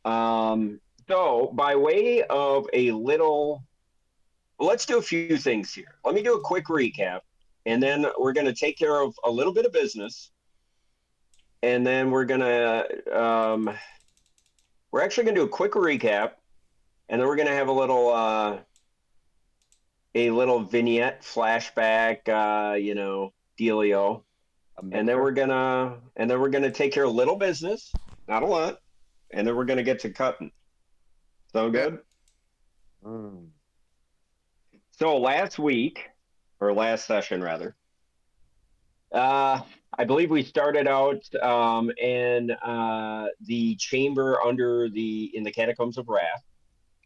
So by way of a little, let's do a few things here. Let me do a quick recap, and then we're going to take care of a little bit of business, and then we're actually going to do a quick recap, and then we're going to have a little vignette flashback, dealio, A and then mixer. we're gonna take care of little business, not a lot, and then we're gonna get to cutting. Sound Yeah. good? Mm. So last week, or last session rather, uh, I believe we started out in the chamber in the catacombs of wrath.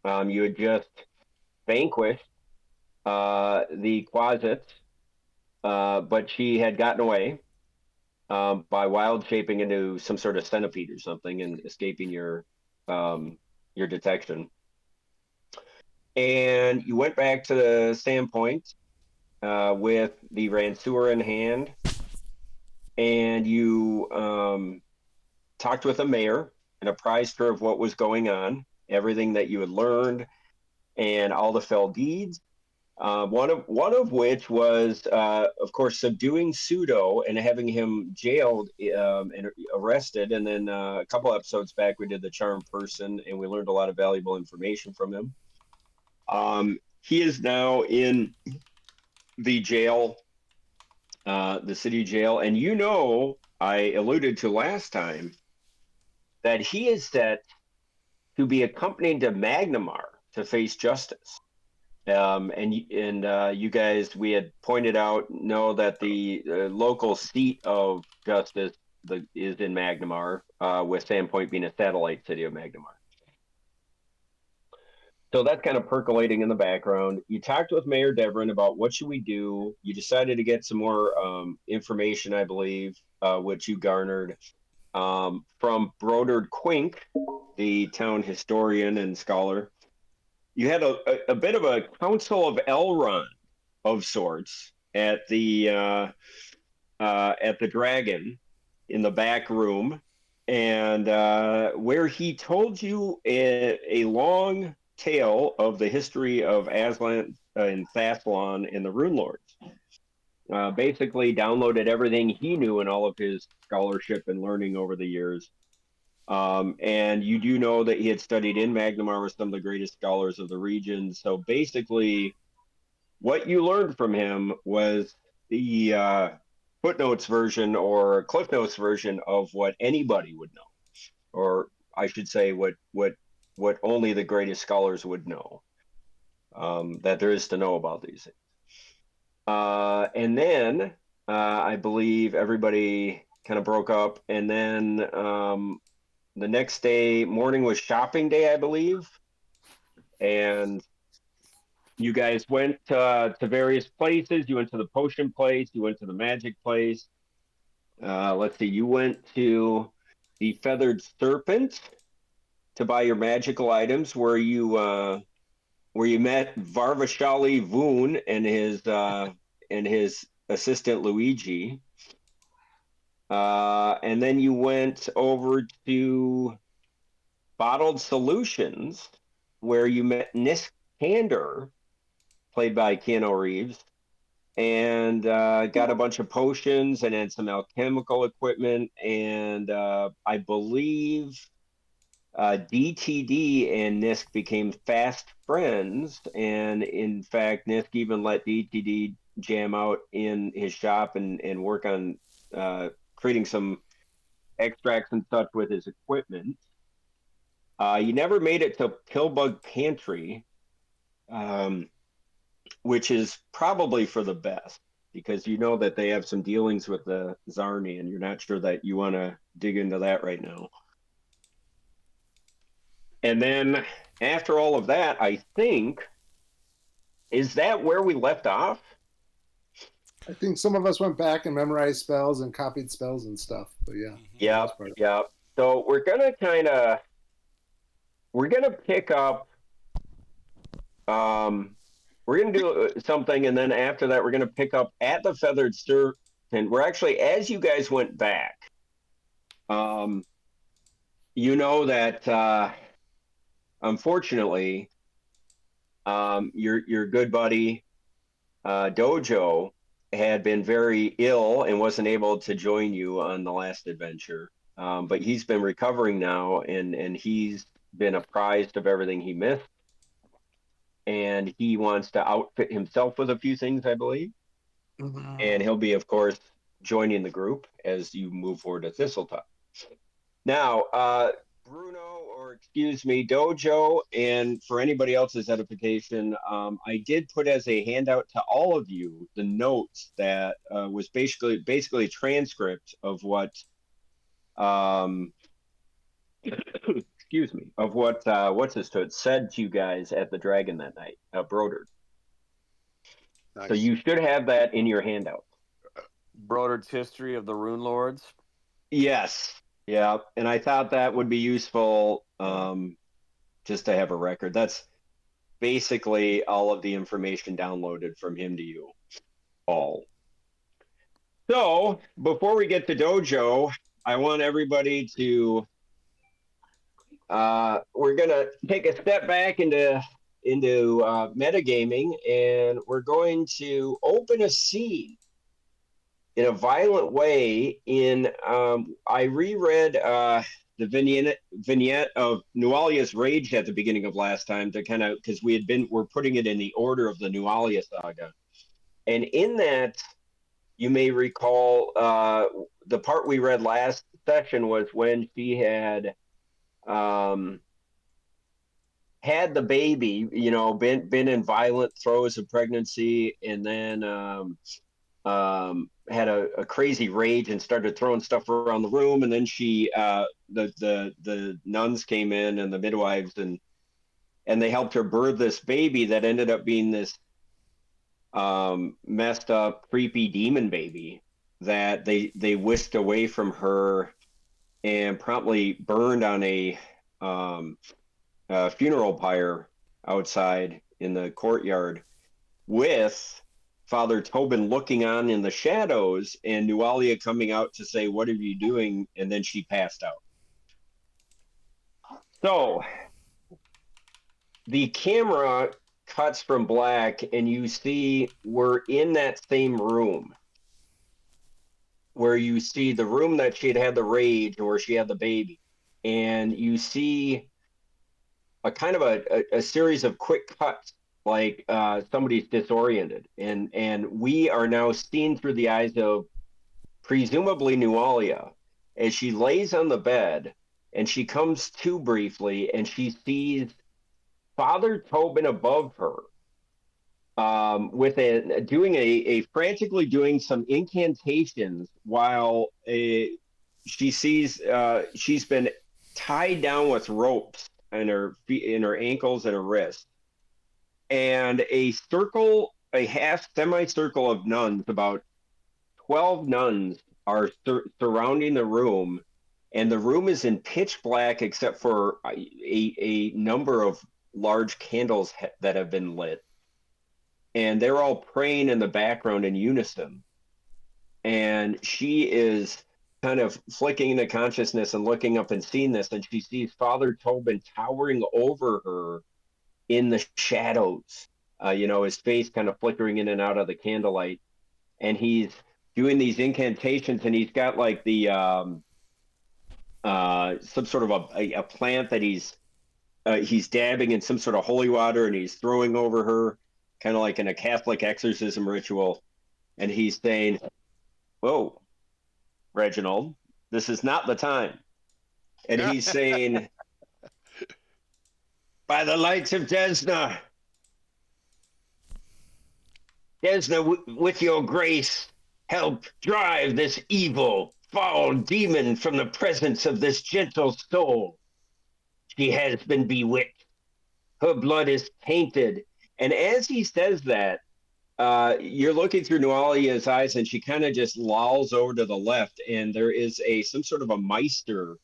You had just vanquished the closet, but she had gotten away by wild shaping into some sort of centipede or something and escaping your detection. And you went back to the standpoint with the Ransuer in hand, and you talked with the mayor and apprised her of what was going on, everything that you had learned, and all the fell deeds. One of which was, of course, subduing Pseudo and having him jailed and arrested. And then a couple episodes back, we did the charm person, and we learned a lot of valuable information from him. He is now in the jail, the city jail, and I alluded to last time that he is set to be accompanied to Magnamar to face justice. And you guys, we had pointed out, know that the local seat of justice is in Magnamar, with Sandpoint being a satellite city of Magnamar. So that's kind of percolating in the background. You talked with Mayor Devrin about what should we do. You decided to get some more information, I believe, which you garnered from Broderd Quink, the town historian and scholar. You had a bit of a council of Elrond of sorts at the Dragon in the back room, and where he told you a long tale of the history of Aslan and Thassalon and the Rune Lords. Basically, downloaded everything he knew in all of his scholarship and learning over the years. And you do know that he had studied in Magnamar with some of the greatest scholars of the region. So basically, what you learned from him was the footnotes version or Cliff Notes version of what anybody would know, or I should say, what only the greatest scholars would know, that there is to know about these things. And then I believe everybody kind of broke up, and then the next day morning was shopping day, I believe, and you guys went to various places. You went to the potion place. You went to the magic place. Let's see. You went to the Feathered Serpent to buy your magical items, where you met Varvashali Voon and his assistant Luigi. And then you went over to Bottled Solutions, where you met Niskander, played by Keanu Reeves, and got a bunch of potions and then some alchemical equipment. And I believe DTD and Nisk became fast friends. And in fact, Nisk even let DTD jam out in his shop and work on creating some extracts and such with his equipment. You never made it to Pillbug Pantry, which is probably for the best, because you know that they have some dealings with the Zarni, and you're not sure that you want to dig into that right now. And then after all of that, I think, is that where we left off? I think some of us went back and memorized spells and copied spells and stuff. But yeah. Yeah, yeah. So we're gonna pick up. We're gonna do something, and then after that, we're gonna pick up at the Feathered Serpent. We're actually, as you guys went back, you know that unfortunately, your good buddy Dojo had been very ill and wasn't able to join you on the last adventure. But he's been recovering now, and he's been apprised of everything he missed, and he wants to outfit himself with a few things, I believe. And he'll be, of course, joining the group as you move forward to Thistletop. Now, Bruno, or excuse me, Dojo, and for anybody else's edification, I did put as a handout to all of you the notes that was basically a transcript of what um, excuse me, of what what's this to it said to you guys at the Dragon that night, Broder. So Nice. you should have that in your handout. Broder's history of the Rune Lords. Yes, yeah, and I thought that would be useful just to have a record. That's basically all of the information downloaded from him to you all. So before we get to Dojo, I want everybody to we're gonna take a step back into metagaming, and we're going to open a scene in a violent way. I reread the vignette of Nualia's Rage at the beginning of last time to kind of because we're putting it in the order of the Nualia saga, and in that you may recall the part we read last session was when she um, had the baby, been in violent throes of pregnancy, and then had a crazy rage and started throwing stuff around the room. And then the nuns came in and the midwives, and they helped her birth this baby that ended up being this messed up, creepy demon baby that they whisked away from her and promptly burned on a funeral pyre outside in the courtyard with Father Tobin looking on in the shadows and Nualia coming out to say, "What are you doing?" And then she passed out. So the camera cuts from black, and you see we're in that same room where you see the room that she had the rage and where she had the baby. And you see a kind of a series of quick cuts like somebody's disoriented, and we are now seen through the eyes of presumably Nualia as she lays on the bed, and she comes to briefly, and she sees Father Tobin above her, with a frantically doing some incantations while she sees she's been tied down with ropes in her feet, in her ankles and her wrists, and a half semicircle of nuns, about 12 nuns, are surrounding the room, and the room is in pitch black except for a number of large candles that have been lit, and they're all praying in the background in unison. And she is kind of flicking into consciousness and looking up and seeing this, and she sees Father Tobin towering over her in the shadows. His face kind of flickering in and out of the candlelight, and he's doing these incantations, and he's got like the some sort of a plant that he's dabbing in some sort of holy water, and he's throwing over her, kind of like in a Catholic exorcism ritual. And he's saying, "Whoa, Reginald, this is not the time." And he's saying, "By the lights of Desna, with your grace, help drive this evil, foul demon from the presence of this gentle soul. She has been bewitched. Her blood is tainted." And as he says that, you're looking through Nualia's eyes, and she kind of just lolls over to the left, and there is some sort of a Meister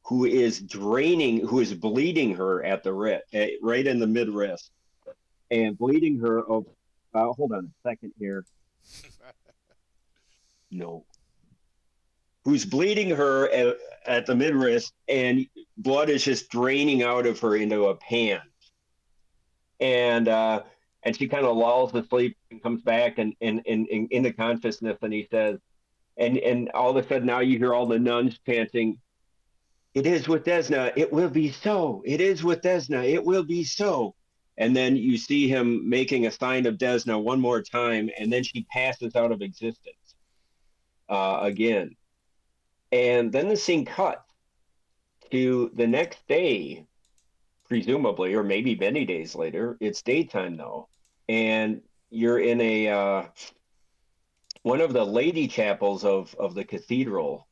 who is bleeding her at the right in the mid wrist, and bleeding her. Oh, hold on a second here. No. who's bleeding her at the mid wrist, and blood is just draining out of her into a pan. And she kind of lulls asleep and comes back and into consciousness, and he says, and all of a sudden now you hear all the nuns chanting, "It is with Desna, it will be so. It is with Desna, it will be so." And then you see him making a sign of Desna one more time, and then she passes out of existence again. And then the scene cuts to the next day, presumably, or maybe many days later. It's daytime though, and you're in a one of the lady chapels of the cathedral,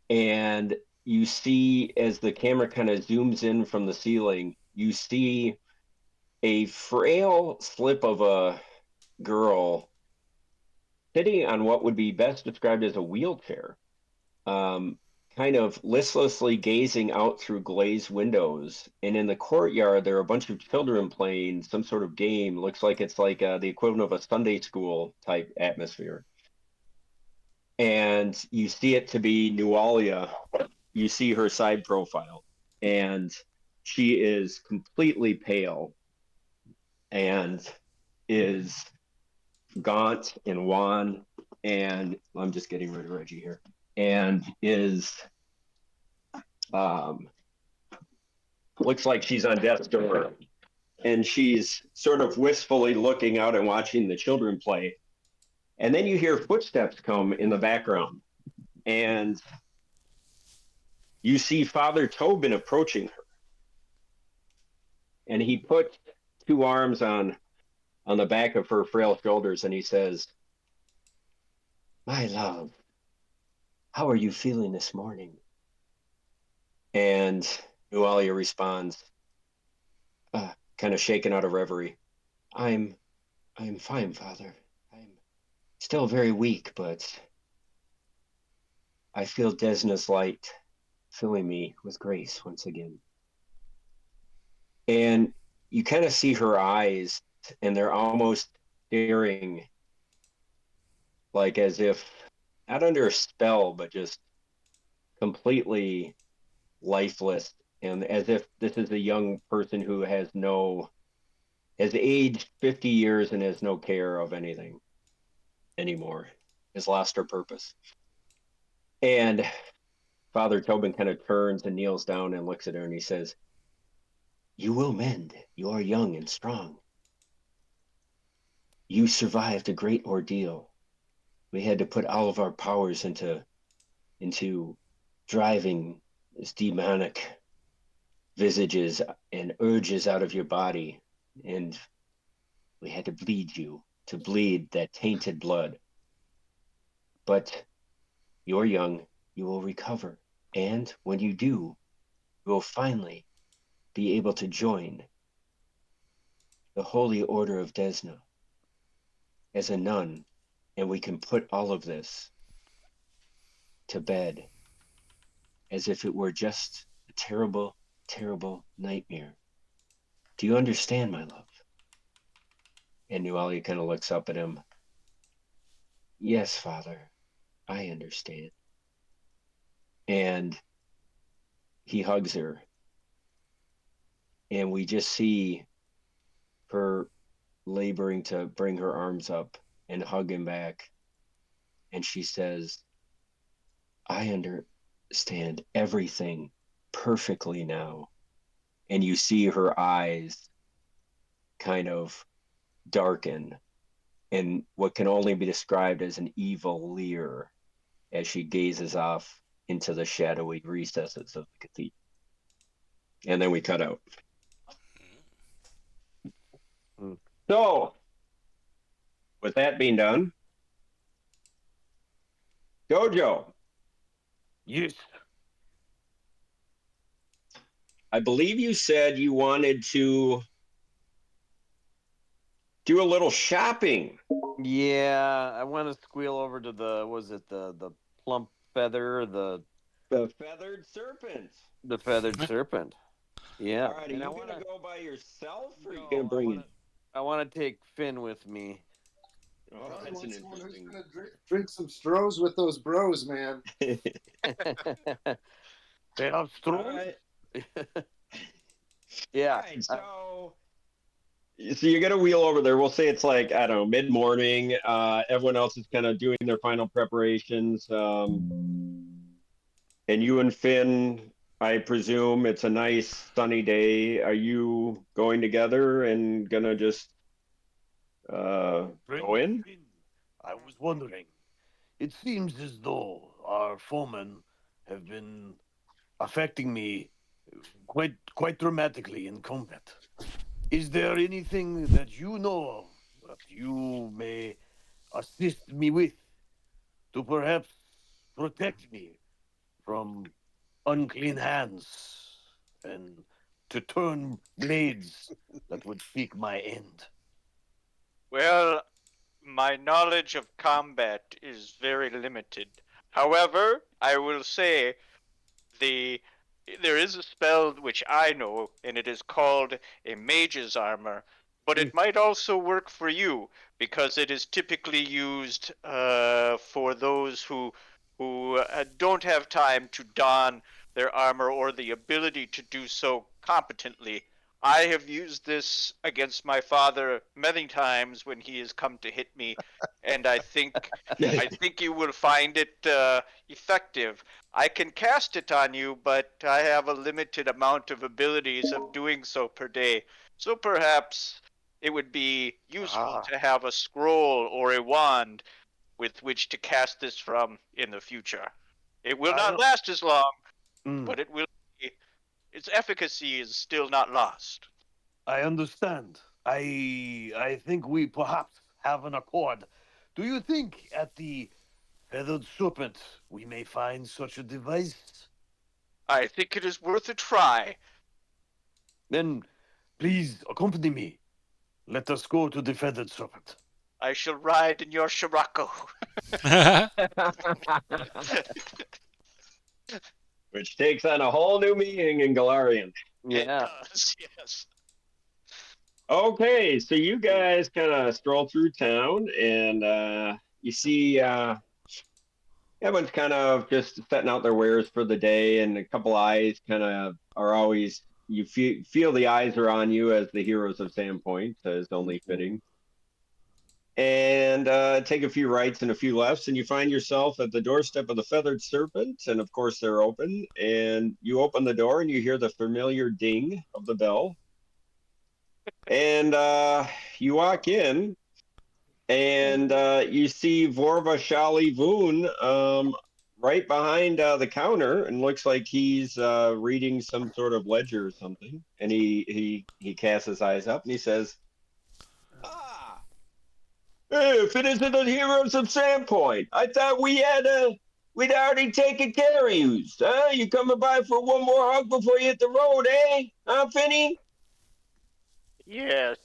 and you see as the camera kind of zooms in from the ceiling, you see a frail slip of a girl sitting on what would be best described as a wheelchair, um, kind of listlessly gazing out through glazed windows. And in the courtyard, there are a bunch of children playing some sort of game. Looks like it's like the equivalent of a Sunday school type atmosphere. And you see it to be Nualia. You see her side profile, and she is completely pale and is gaunt and wan, and I'm just getting rid of Reggie here, and is um, looks like she's on death's door, and she's sort of wistfully looking out and watching the children play. And then you hear footsteps come in the background, and you see Father Tobin approaching her, and he puts two arms on the back of her frail shoulders, and he says, "My love, how are you feeling this morning?" And Nualia responds, kind of shaken out of reverie, I'm fine, Father. I'm still very weak, but I feel Desna's light filling me with grace once again." And you kind of see her eyes, and they're almost staring, like as if not under a spell, but just completely lifeless, and as if this is a young person who has aged 50 years and has no care of anything anymore, has lost her purpose. And Father Tobin kind of turns and kneels down and looks at her, and he says, "You will mend. You are young and strong. You survived a great ordeal. We had to put all of our powers into driving this demonic visages and urges out of your body, and we had to bleed you, to bleed that tainted blood. But you're young, you will recover, and when you do, you will finally be able to join the Holy Order of Desna as a nun, and we can put all of this to bed as if it were just a terrible, terrible nightmare. Do you understand, my love?" And Nualia kind of looks up at him. "Yes, Father, I understand." And he hugs her, and we just see her laboring to bring her arms up and hug him back. And she says, "I understand everything perfectly now." And you see her eyes kind of darken in what can only be described as an evil leer as she gazes off into the shadowy recesses of the cathedral. And then we cut out. So, with that being done, Jojo, Yes. I believe you said you wanted to do a little shopping. Yeah, I want to squeal over to the plump feather, The feathered serpent. the feathered serpent. Yeah. All right, are And you I going want to to go by yourself, or are you no, going to bring in? I want to take Finn with me. Oh, Charlie that's an wants someone who's interesting. going to drink some Strohs with those bros, man. They have All strong. right. All Yeah. right. So you get a wheel over there. We'll say it's like, I don't know, mid morning. Everyone else is kind of doing their final preparations. And you and Finn, I presume it's a nice sunny day. Are you going together and gonna just go Friend in? Finn, I was wondering. It seems as though our foemen have been affecting me quite dramatically in combat. Is there anything that you know of that you may assist me with to perhaps protect me from unclean hands and to turn blades that would seek my end? Well, my knowledge of combat is very limited. However, I will say the there is a spell which I know, and it is called a mage's armor. But it might also work for you because it is typically used for those who don't have time to don their armor or the ability to do so competently. I have used this against my father many times when he has come to hit me, and I think you will find it effective. I can cast it on you, but I have a limited amount of abilities of doing so per day. So perhaps it would be useful Ah. to have a scroll or a wand with which to cast this from in the future. It will I not don't. last as long, Mm, but its efficacy is still not lost. I understand. I think we perhaps have an accord. Do you think at the Feathered Serpent we may find such a device? I think it is worth a try. Then please accompany me. Let us go to the Feathered Serpent. I shall ride in your Scirocco. Which takes on a whole new meaning in Galarian. It yeah. does, yes. Okay, so you guys kind of stroll through town and you see everyone's kind of just setting out their wares for the day, and a couple eyes kind of are always you feel the eyes are on you as the heroes of Sandpoint, is only fitting. And take a few rights and a few lefts, and you find yourself at the doorstep of the Feathered Serpent. And of course, they're open. And you open the door, and you hear the familiar ding of the bell. And you walk in, and you see Vorva Shali Voon right behind the counter, and looks like he's reading some sort of ledger or something. And he casts his eyes up, and he says, "Ah, if it isn't the Heroes of Sandpoint, I thought we'd already taken care of you. You coming by for one more hug before you hit the road, eh? Huh, Finny? Yes.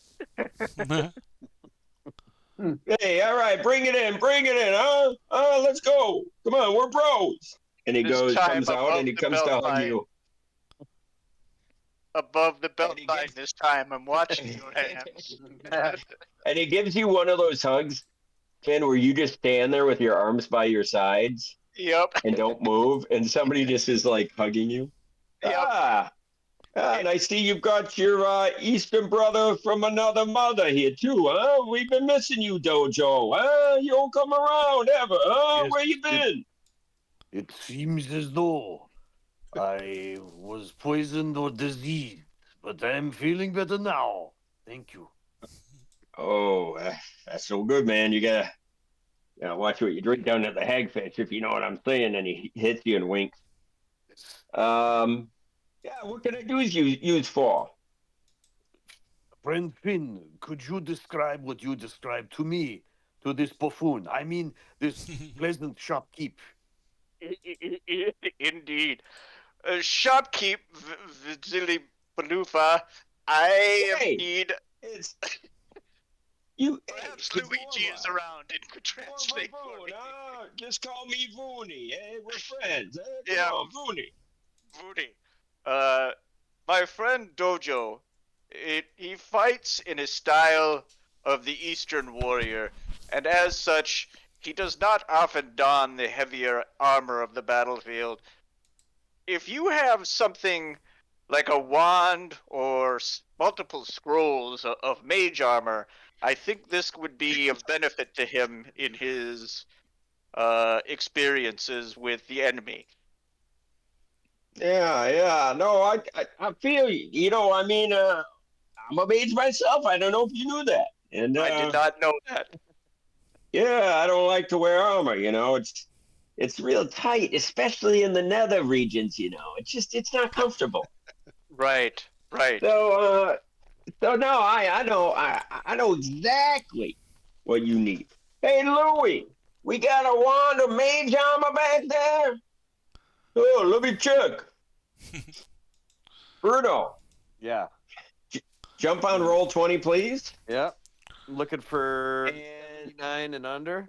Hey, all right, bring it in, huh? Let's go. Come on, we're bros." And he This time comes out, and he comes to hug you. Above the belt And he line gives, this time. I'm watching your hands. and he gives you one of those hugs, Finn, where you just stand there with your arms by your sides Yep. and don't move, and somebody just is like hugging you. Yep. Ah, and I see you've got your Eastern brother from another mother here too, huh? We've been missing you, Dojo. Huh? You don't come around ever, huh? Yes, Where you it, been? it seems as though I was poisoned or diseased, but I'm feeling better now. Thank you. Oh, that's so good, man. You gotta watch what you drink down at the Hagfish, if you know what I'm saying. And he hits you and winks. Um, yeah, what can I do is use for? Friend Finn, could you describe what you described to me, to this buffoon? I mean, this pleasant shopkeep. Indeed. Shopkeep, Zilly Balufa. I Hey, need. it's you. Hey, Perhaps it's Luigi is Vorva. around and could Vorva translate for Voon. me. Just call me Vooney. Hey, we're friends. Hey, come Yeah, on, Vooney. Voody. Uh, my friend Dojo, he fights in a style of the Eastern warrior. and as such, he does not often don the heavier armor of the battlefield. If you have something like a wand or multiple scrolls of mage armor, I think this would be of benefit to him in his experiences with the enemy. Yeah. No, I feel you. You know, I mean, I'm a mage myself. I don't know if you knew that. And I did not know that. yeah, I don't like to wear armor. You know, it's real tight, especially in the nether regions. You know, it's not comfortable. Right. So so no, I know exactly what you need. Hey Louie, we got a wand of mage armor back there. Oh, let me check. Bruno, Yeah. jump on roll 20, please. Yeah. Looking for And 9 and under.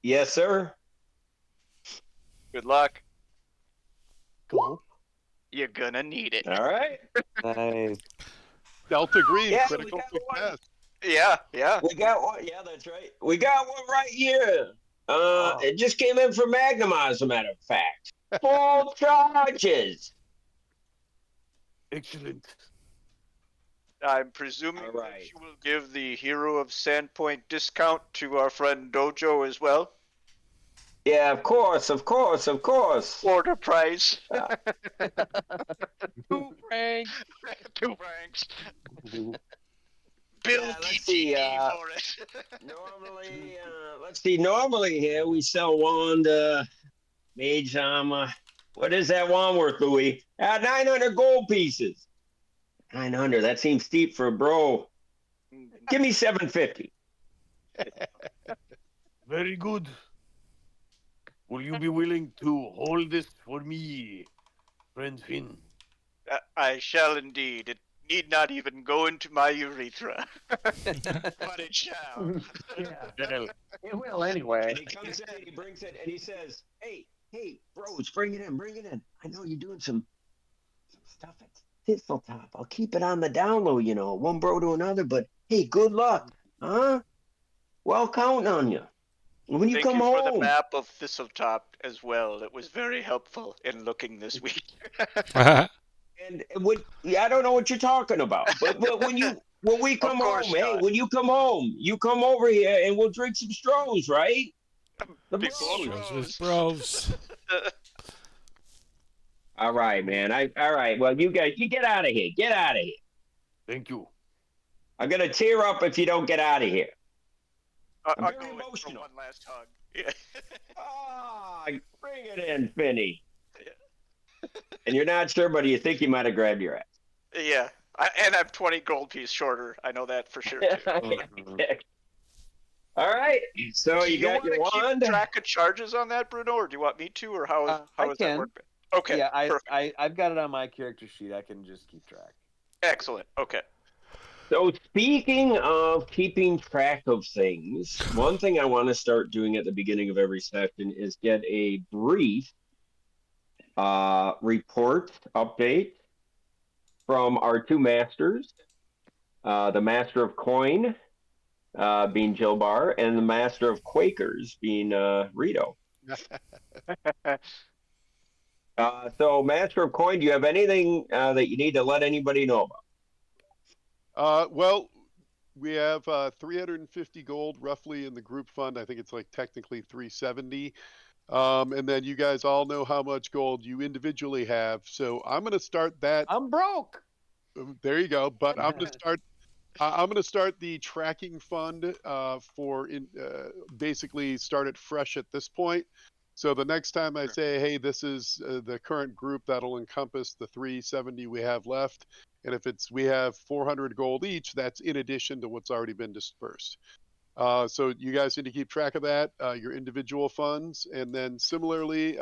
yes, sir. Good luck. Cool. You're gonna need it. All right. Nice. Delta Green, Yeah, critical we got one. success. Yeah. We got one. Yeah, that's right. We got one right here. Oh. It just came in from Magnum, as a matter of fact. Full charges. Excellent. I'm presuming All that right. you will give the Hero of Sandpoint discount to our friend Dojo as well. Yeah, of course. Order price. 2 francs. 2 francs. Bill Yeah, let's see, DTE for it. Normally, let's see. Normally here we sell wand mage armor. What is that wand worth, Louis? 900 gold pieces. 900. That seems steep for a bro. Give me 750. Very good. Will you be willing to hold this for me, friend Finn? I shall indeed. It need not even go into my urethra. But it shall. Yeah. Well, It will anyway. And he comes in, he brings it, and he says, "Hey, bros, bring it in. I know you're doing some stuff at Thistle-top. I'll keep it on the down low, you know, one bro to another. But hey, good luck, huh? Well, counting on you. When you Thank come you for the home, map of Thistle-top as well. It was very helpful in looking this week. and I don't know what you're talking about, but when we come course home, hey, not. when you come home, you come over here and we'll drink some strohs, right? The Before bros. Bros with bros. bros. All right, man. All right. Well, you get out of here. Get out of here. thank you. I'm gonna tear up if you don't get out of here. I'll very go in for emotional. one last hug. Yeah. Ah, bring it in, Finny. Yeah. And you're not sure, but you think he might have grabbed your ass. Yeah. And I'm 20 gold piece shorter. I know that for sure too. All right. So Do you got your want to wand. keep track of charges on that, Bruno, or do you want me to, or how I does that can. work? Okay. Yeah, Perfect. I've got it on my character sheet. I can just keep track. Excellent. Okay. So speaking of keeping track of things, one thing I want to start doing at the beginning of every session is get a brief report update from our two masters, the master of coin being Joe Barr, and the master of Quakers being Rito. So, master of coin, do you have anything that you need to let anybody know about? Well, we have 350 gold roughly in the group fund. I think it's like technically 370. And then you guys all know how much gold you individually have. So I'm going to start that. I'm broke. There you go. But I'm going to start. I'm going to start the tracking fund basically start it fresh at this point. So the next time I say, hey, this is the current group, that'll encompass the 370 we have left. And if we have 400 gold each, that's in addition to what's already been dispersed. So you guys need to keep track of that, your individual funds. And then similarly,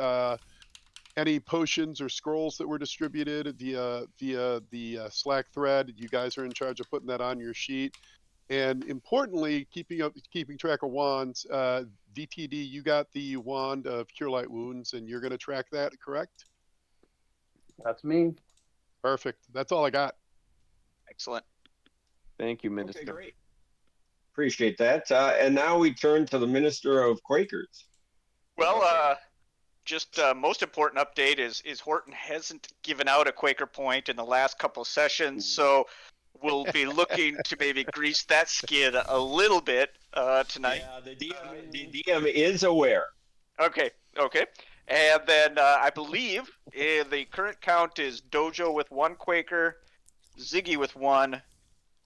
any potions or scrolls that were distributed via the Slack thread, you guys are in charge of putting that on your sheet. And importantly, keeping track of wands. DTD, you got the wand of Cure Light Wounds, and you're going to track that, correct? That's me. Perfect. That's all I got. Excellent. Thank you, Minister. Okay, great. Appreciate that. And now we turn to the Minister of Quakers. Well, just most important update is Horton hasn't given out a Quaker point in the last couple sessions, so we'll be looking to maybe grease that skid a little bit tonight. Yeah, the DM is aware. Okay. And then I believe the current count is Dojo with 1 Quaker, Ziggy with 1,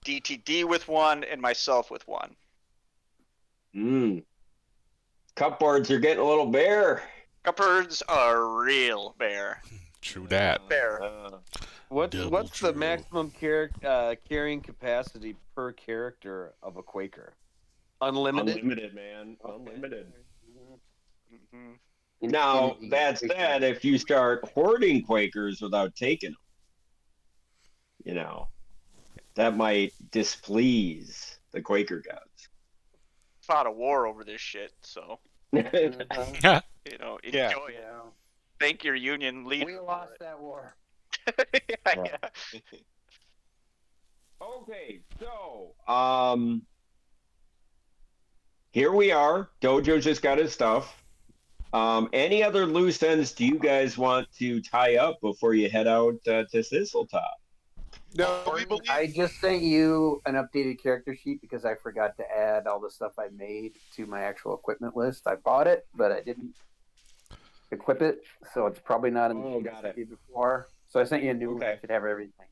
DTD with 1, and myself with 1. Cupboards are getting a little bare. Cupboards are real bare. True that. Bare. What's Double the true. maximum carrying capacity per character of a Quaker? Unlimited. Unlimited, man. Unlimited. Mm-hmm. Now, that said, if you start hoarding Quakers without taking them, that might displease the Quaker gods. Fought a war over this shit, so Yeah. enjoy Yeah. it. Thank your union leader. We lost that war. Yeah. Okay, so here we are. Dojo just got his stuff. Any other loose ends do you guys want to tie up before you head out to Thistletop? No, we believe. I just sent you an updated character sheet because I forgot to add all the stuff I made to my actual equipment list. I bought it, but I didn't equip it, so it's probably not in the sheet got I it. did before. So I sent you a new one. Okay. I should have everything.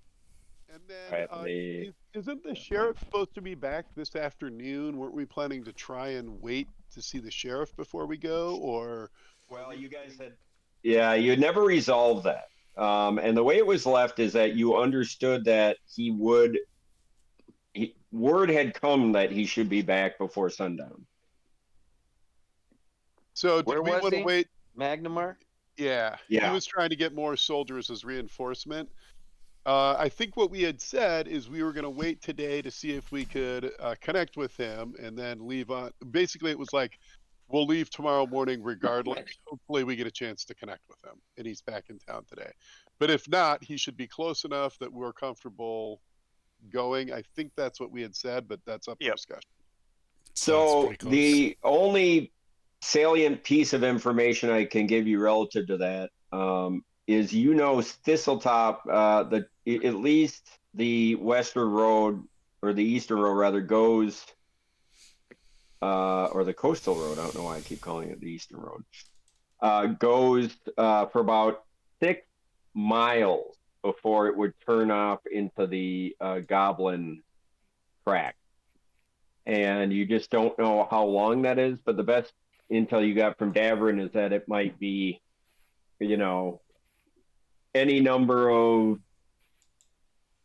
And then, Right, isn't the sheriff supposed to be back this afternoon? Weren't we planning to try and wait to see the sheriff before we go, or? Well, you guys had. Yeah, you had never resolved that. And the way it was left is that you understood that word had come that he should be back before sundown. So Where do we was want to he? wait? Magnamar? Yeah, Yeah. he was trying to get more soldiers as reinforcement. I think what we had said is we were going to wait today to see if we could connect with him and then leave on. Basically, it was like, we'll leave tomorrow morning regardless. Hopefully, we get a chance to connect with him, and he's back in town today. But if not, he should be close enough that we're comfortable going. I think that's what we had said, but that's up for discussion. Sounds So pretty close. the only salient piece of information I can give you relative to that is Thistletop, at least the western road, or the eastern road rather, goes, or the coastal road, I don't know why I keep calling it the eastern road, goes for about 6 miles before it would turn off into the Goblin track. And you just don't know how long that is, but the best intel you got from Davern is that it might be, any number of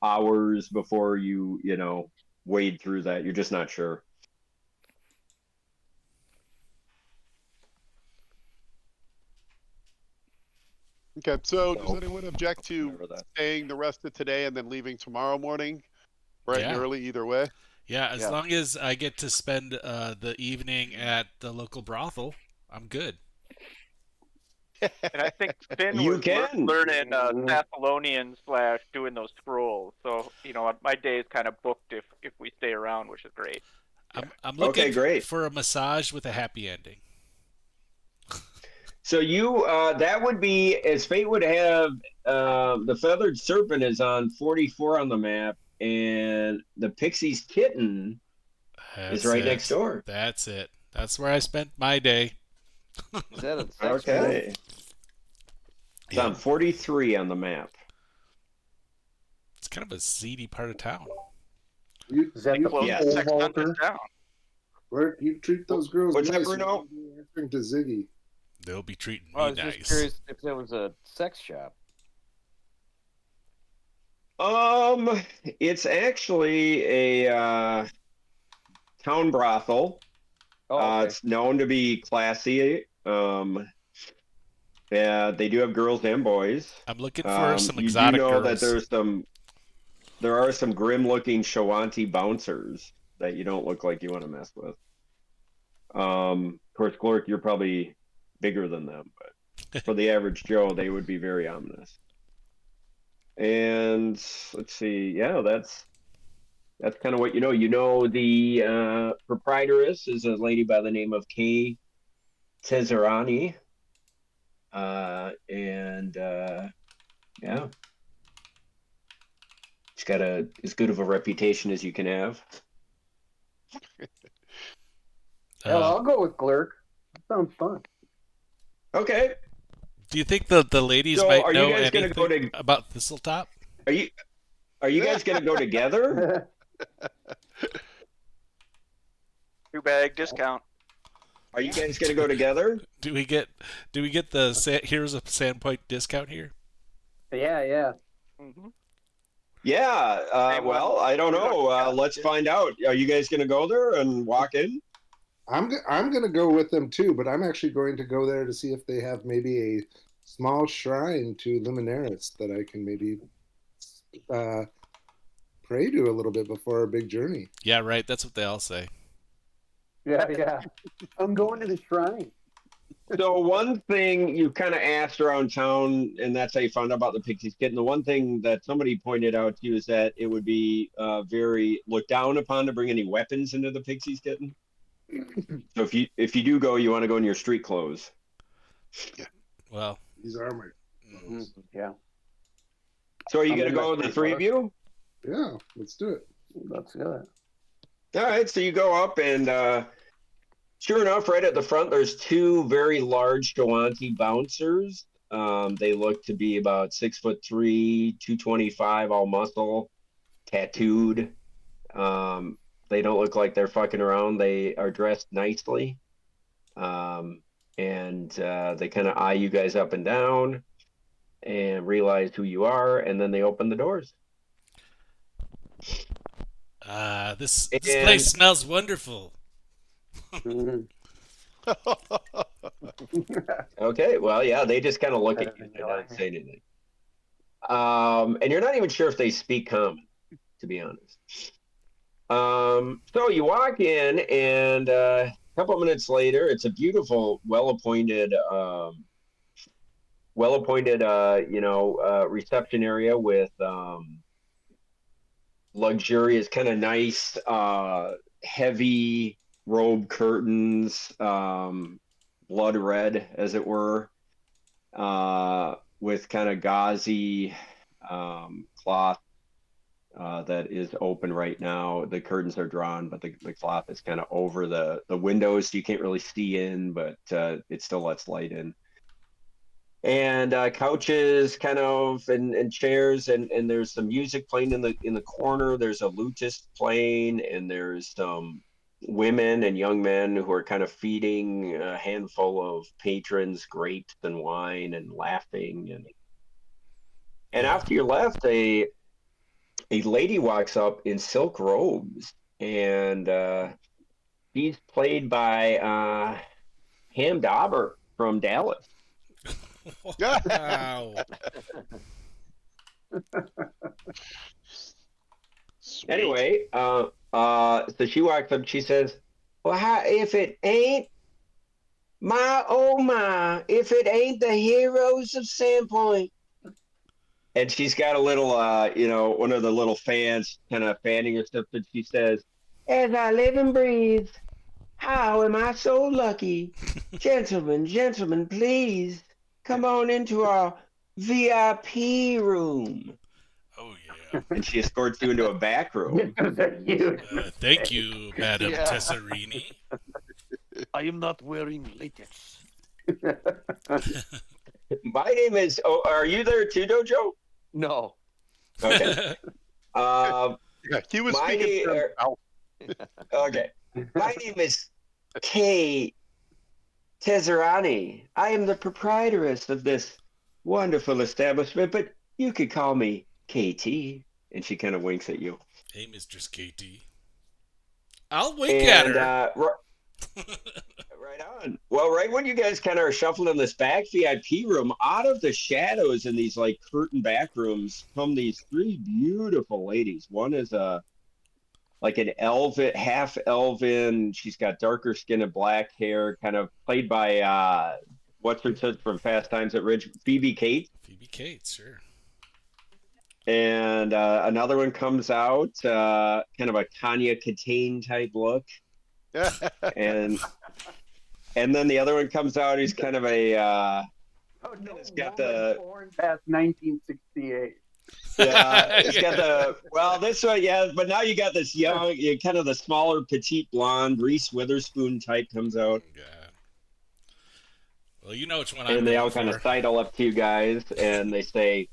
hours before you wade through that. You're just not sure. Okay, so does anyone object to Remember that. staying the rest of today and then leaving tomorrow morning, bright and Yeah. early, either way? Yeah, as Yeah. long as I get to spend the evening at the local brothel, I'm good. And I think Finn You was can. learning Thessalonian / doing those scrolls. So, my day is kind of booked if we stay around, which is great. I'm looking Okay, great. for a massage with a happy ending. So that would be, as fate would have, the feathered serpent is on 44 on the map, and the pixie's kitten is right next door. That's it. That's where I spent my day. Is that a sex Okay. It's on 43 on the map. It's kind of a seedy part of town. Is that the Close Yeah. to pole Sex Hunter's vaulter? down. Where you treat those girls What's that, nice? Bruno? You're answering to Ziggy. They'll be treating me I was nice. just curious if there was a sex shop. It's actually a town brothel. Oh, okay. It's known to be classy. Yeah, they do have girls and boys. I'm looking for some You exotic do know girls. that there are some grim-looking Shawanti bouncers that you don't look like you want to mess with. Of course, Glork, you're probably bigger than them, but for the average Joe, they would be very ominous. And let's see, yeah, that's that's kind of what you know. You know, the proprietress is a lady by the name of Kay Tezzerani. Yeah, she's got as good of a reputation as you can have. Hell, I'll go with clerk. Sounds fun. Okay. Do you think the ladies So might are you know guys gonna anything go to? about Thistletop? Are you guys gonna go together? 2-bag discount. Are you guys gonna go together? Do we get the Heroes of Sandpoint discount here? Yeah. Mm-hmm. Yeah. Same one. Well, I don't know. Let's find out. Are you guys gonna go there and walk in? I'm going to go with them too, but I'm actually going to go there to see if they have maybe a small shrine to Luminaris that I can maybe pray to a little bit before our big journey. Yeah, right. That's what they all say. Yeah. I'm going to the shrine. So one thing you kind of asked around town, and that's how you found out about the Pixie's Kitten. The one thing that somebody pointed out to you is that it would be very looked down upon to bring any weapons into the Pixie's Kitten. So if you do go, you want to go in your street clothes. Well, These are my clothes. Yeah. So are you I'm gonna in go my with the street three of you? Yeah, let's do it. Let's do it. All right. So you go up, and sure enough, right at the front, there's two very large Shawanti bouncers. They look to be about 6'3", 225, all muscle, tattooed. They don't look like they're fucking around. They are dressed nicely. And they kind of eye you guys up and down and realize who you are, and then they open the doors. this And- place smells wonderful. Mhm. Okay, well, yeah, they just kind of look at you and not say anything. And you're not even sure if they speak common, to be honest. So you walk in, and a couple of minutes later, it's a beautiful, well-appointed, reception area with luxurious, kind of nice, heavy robe curtains, blood red, as it were, with kind of gauzy cloth that is open right now. The curtains are drawn, but the cloth is kind of over the windows, so you can't really see in, but it still lets light in. And couches, kind of, and chairs, and there's some music playing in the corner. There's a lutist playing, and there's some women and young men who are kind of feeding a handful of patrons grapes and wine and laughing. And after you're left, a lady walks up in silk robes, and she's played by Ham Dauber from Dallas. Wow. Sweet. Anyway, so she walks up. She says, "Well, if it ain't if it ain't the Heroes of Sandpoint." And she's got a little, one of the little fans kind of fanning herself, and she says, "As I live and breathe, how am I so lucky? Gentlemen, please come on into our VIP room." Oh yeah. And she escorts you into a back room. Those are huge. Thank you, Madam Yeah. Tesserini. I am not wearing latex. My name is. Oh, are you there too, Dojo? No. Okay. Yeah, he was My speaking name- for himself. Okay. My name is Kay Tezzerani. I am the proprietress of this wonderful establishment, but you could call me KT. And she kind of winks at you. Hey, Mistress KT. I'll wink at And her. right on. Well, right when you guys kind of are shuffling in this back VIP room, out of the shadows in these like curtain back rooms come these three beautiful ladies. One is like an elven, half elven. She's got darker skin and black hair, kind of played by what's her tits from Fast Times at Ridge, Phoebe Cates. Phoebe Cates, sure. and another one comes out, kind of a Tanya Katane type look, and then the other one comes out. He's kind of a Oh, no it's got woman the born past 1968. yeah, it's got the this one, yeah, but now you got this young, kind of the smaller petite blonde Reese Witherspoon type comes out, God. Well, you know which one I'm and they all going kind of for. sidle up to you guys, and they say,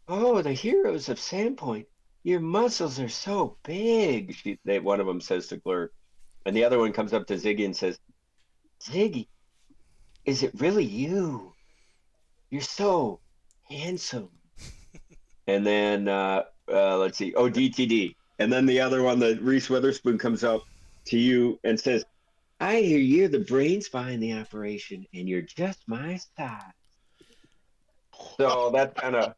"Oh, the heroes of Sandpoint, your muscles are so big." One of them says to Glur, and the other one comes up to Ziggy and says, "Ziggy, is it really you? You're so handsome." And then let's see, oh, DTD, and then the other one, the Reese Witherspoon, comes up to you and says, "I hear you're the brains behind the operation, and you're just my size." So that's kind of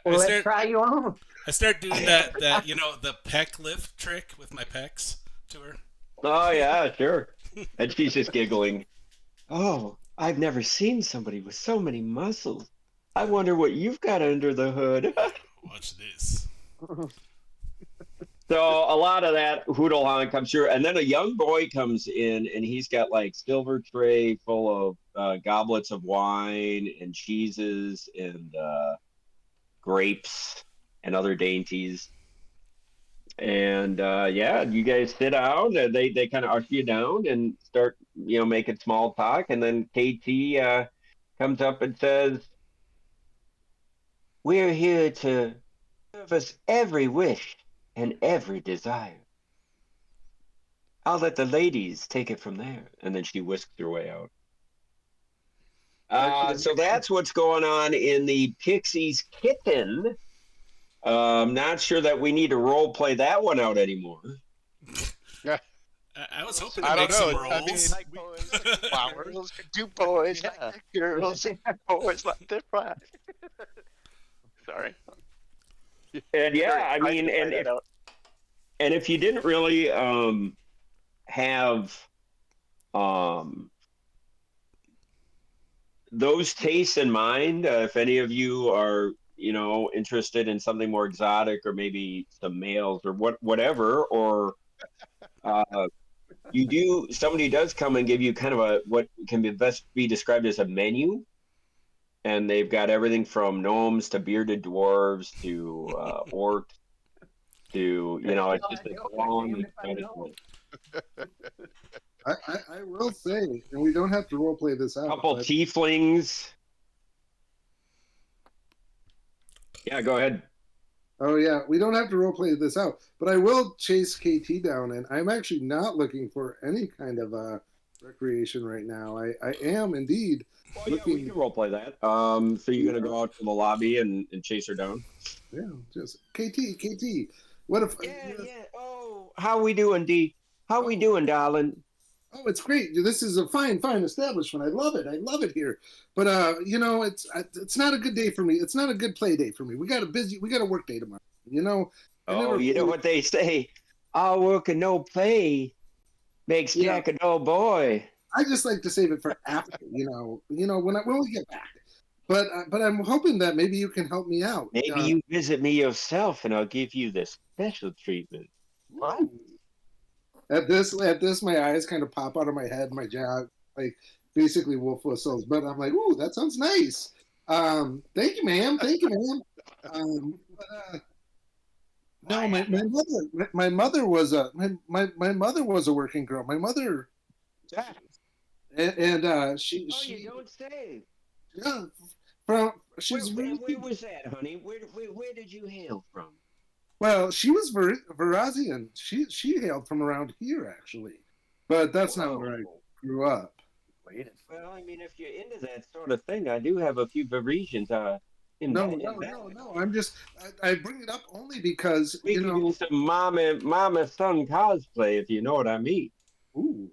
Well, let's try you on. I start doing that the pec lift trick with my pecs to her. oh yeah, sure. And she's just giggling. "Oh, I've never seen somebody with so many muscles. I wonder what you've got under the hood." Watch this. So a lot of that hoodle honk comes through, and then a young boy comes in, and he's got like silver tray full of goblets of wine and cheeses and grapes and other dainties. And yeah, you guys sit down, and they kind of usher you down and start making small talk, and then KT comes up and says, "We're here to service every wish and every desire. I'll let the ladies take it from there." And then she whisks her way out. So that's what's going on in the Pixies Kitten. I'm not sure that we need to role play that one out anymore. I was hoping to I don't make some know. rolls. I mean, Like boys like flowers, do boys like the girls, boys like their pride. Sorry. And yeah, I Sorry, mean, had to play that out. and if you didn't really have those tastes in mind, if any of you are interested in something more exotic, or maybe some males, or whatever, or somebody does come and give you kind of what can best be described as a menu, and they've got everything from gnomes to bearded dwarves to orcs to it's just a long exciting list. I will say, and we don't have to role play this out. Couple but tieflings. Yeah, go ahead. Oh yeah, we don't have to role play this out, but I will chase KT down, and I'm actually not looking for any kind of recreation right now. I am indeed Well, yeah, we can role play that. So you're gonna go out to the lobby and chase her down? Yeah, just KT. What if? Yeah. Oh, how we doing, D? How we doing, darling? Oh, it's great. This is a fine establishment. I love it here. But it's not a good day for me. It's not a good play day for me. We got a work day tomorrow. Oh, you know what they say? All work and no play makes Jack a dull boy. I just like to save it for after. When we get back. But I'm hoping that maybe you can help me out. Maybe you visit me yourself, and I'll give you the special treatment. What? At this, my eyes kind of pop out of my head, my jaw, like basically wolf whistles. But I'm like, ooh, that sounds nice. Thank you, ma'am. No, my mother was a working girl. My mother, and she. Oh, you don't say. Yeah, where was that, honey? Where did you hail from? Well, she was Verazian. She hailed from around here, actually, but that's not where I grew up. Well, I mean, if you're into that sort of thing, I do have a few Varisians. No. I'm just I bring it up only because we can do some mama son cosplay, if you know what I mean. Ooh,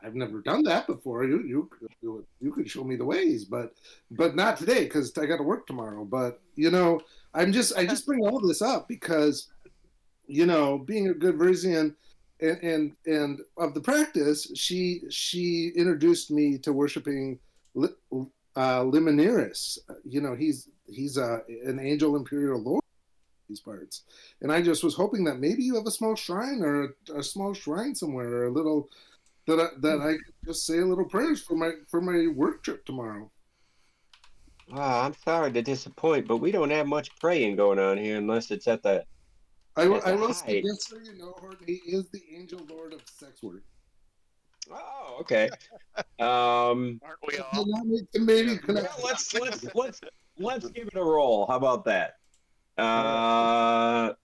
I've never done that before. You could show me the ways, but not today because I got to work tomorrow. But I just bring all this up because being a good Verzian and of the practice, she introduced me to worshiping Liminaris. He's an angel imperial lord. these parts. And I just was hoping that maybe you have a small shrine or a small shrine somewhere, or a little that I could just say a little prayers for my work trip tomorrow. Oh, I'm sorry to disappoint, but we don't have much praying going on here unless it's at the I will say, height. just so you know, Horton, he is the angel lord of sex work. Oh, okay. Aren't we all? Maybe Yeah, let's give it a roll. How about that?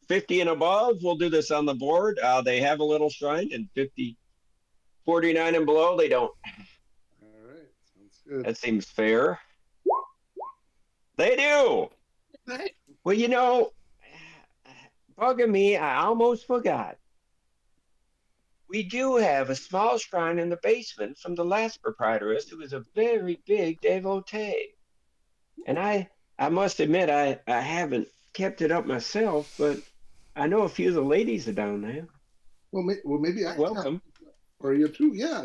50 and above, we'll do this on the board. They have a little shrine, and 49 and below, they don't. All right, sounds good. That seems fair. They do. Well, bugging me, I almost forgot. We do have a small shrine in the basement from the last proprietress, who was a very big devotee. And I must admit, I haven't kept it up myself, but I know a few of the ladies are down there. Well, maybe I can Welcome. for you too. Yeah,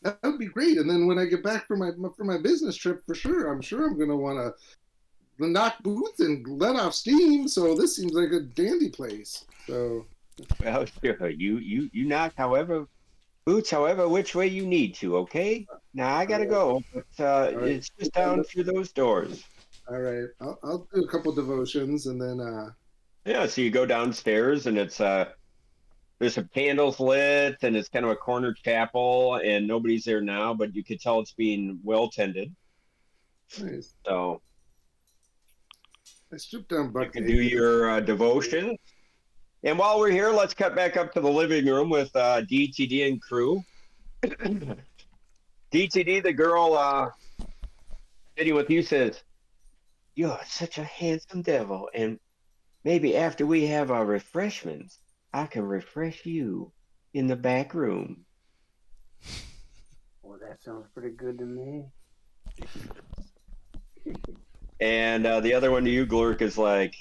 that would be great. And then when I get back for my business trip, for sure, I'm gonna want to knock boots and let off steam. So this seems like a dandy place. So. Well, sure. You knock however which way you need to. Okay. Now I gotta go, but it's just down through those doors. All right, I'll do a couple devotions and then. Yeah. So you go downstairs, and it's there's some candles lit, and it's kind of a corner chapel, and nobody's there now, but you could tell it's being well tended. Nice. So I stripped down Buck. you can do your devotion. And while we're here, let's cut back up to the living room with DTD and crew. DTD, the girl sitting with you, says, "You're such a handsome devil, and maybe after we have our refreshments, I can refresh you in the back room." Well, that sounds pretty good to me. And the other one to you, Glurk, is like,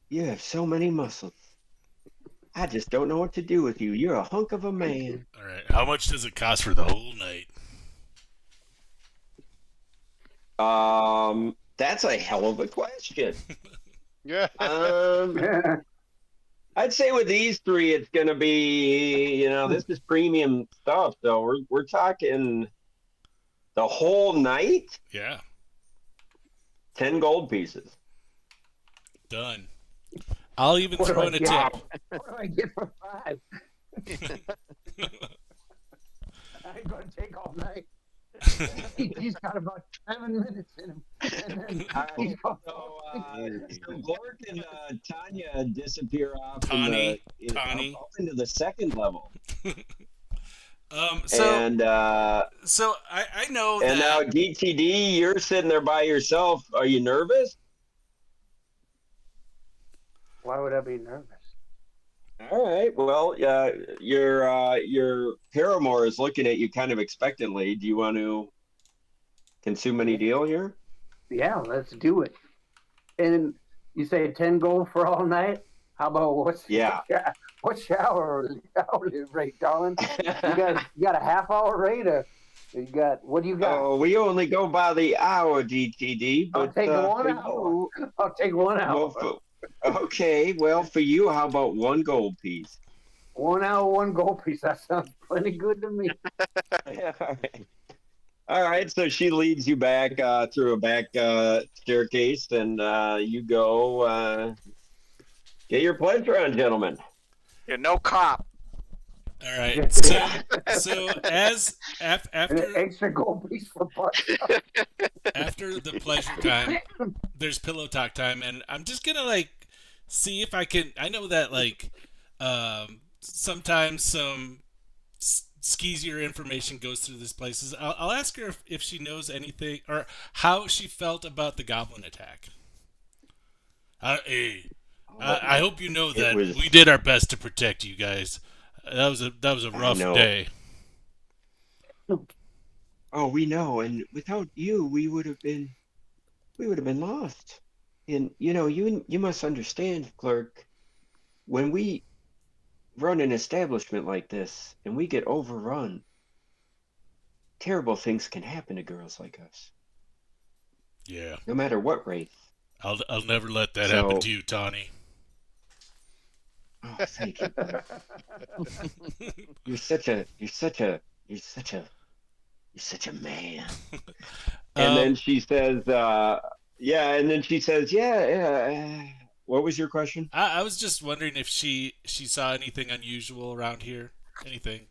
"You have so many muscles. I just don't know what to do with you. You're a hunk of a man." All right. How much does it cost for the whole night? That's a hell of a question. Yeah. I'd say with these three, it's going to be, this is premium stuff. So we're talking the whole night, Yeah. 10 gold pieces. Done. I'll even What throw do in I a get? tip. What do I get for 5? I ain't gonna take all night. He's got about 7 minutes in him. And then he's So Glork and Tanya disappear off Tawny. up into the second level. So And I know that. and now DTD, you're sitting there by yourself. Are you nervous? why would I be nervous? All right. Well, your paramour is looking at you kind of expectantly. Do you want to consume any deal here? Yeah, let's do it. And you say 10 gold for all night? How about what shower rate, darling? You got a half hour rate, or what do you got? Oh, we only go by the hour, DTD. But I'll take 1 hour. I'll take 1 hour. Okay, well, for you, how about 1 gold piece? 1 hour, 1 gold piece. That sounds plenty good to me. All right, so she leads you back through a back staircase, and you go get your pleasure on, gentlemen. You're no cop. All right. So as An after extra gold piece for butt. after the pleasure time, there's pillow talk time, and I'm just gonna see if I can. I know that sometimes some skeezier information goes through these places. I'll ask her if she knows anything or how she felt about the goblin attack. I hope you know that we did our best to protect you guys. That was a rough day. Oh, we know, and without you, we would have been lost. And you must understand, clerk, when we run an establishment like this and we get overrun, terrible things can happen to girls like us. Yeah. No matter what race. I'll never let that So- happen to you, Tawny. Oh, thank you. You're such a man. And then she says, yeah. And then she says, yeah. What was your question? I was just wondering if she saw anything unusual around here. Anything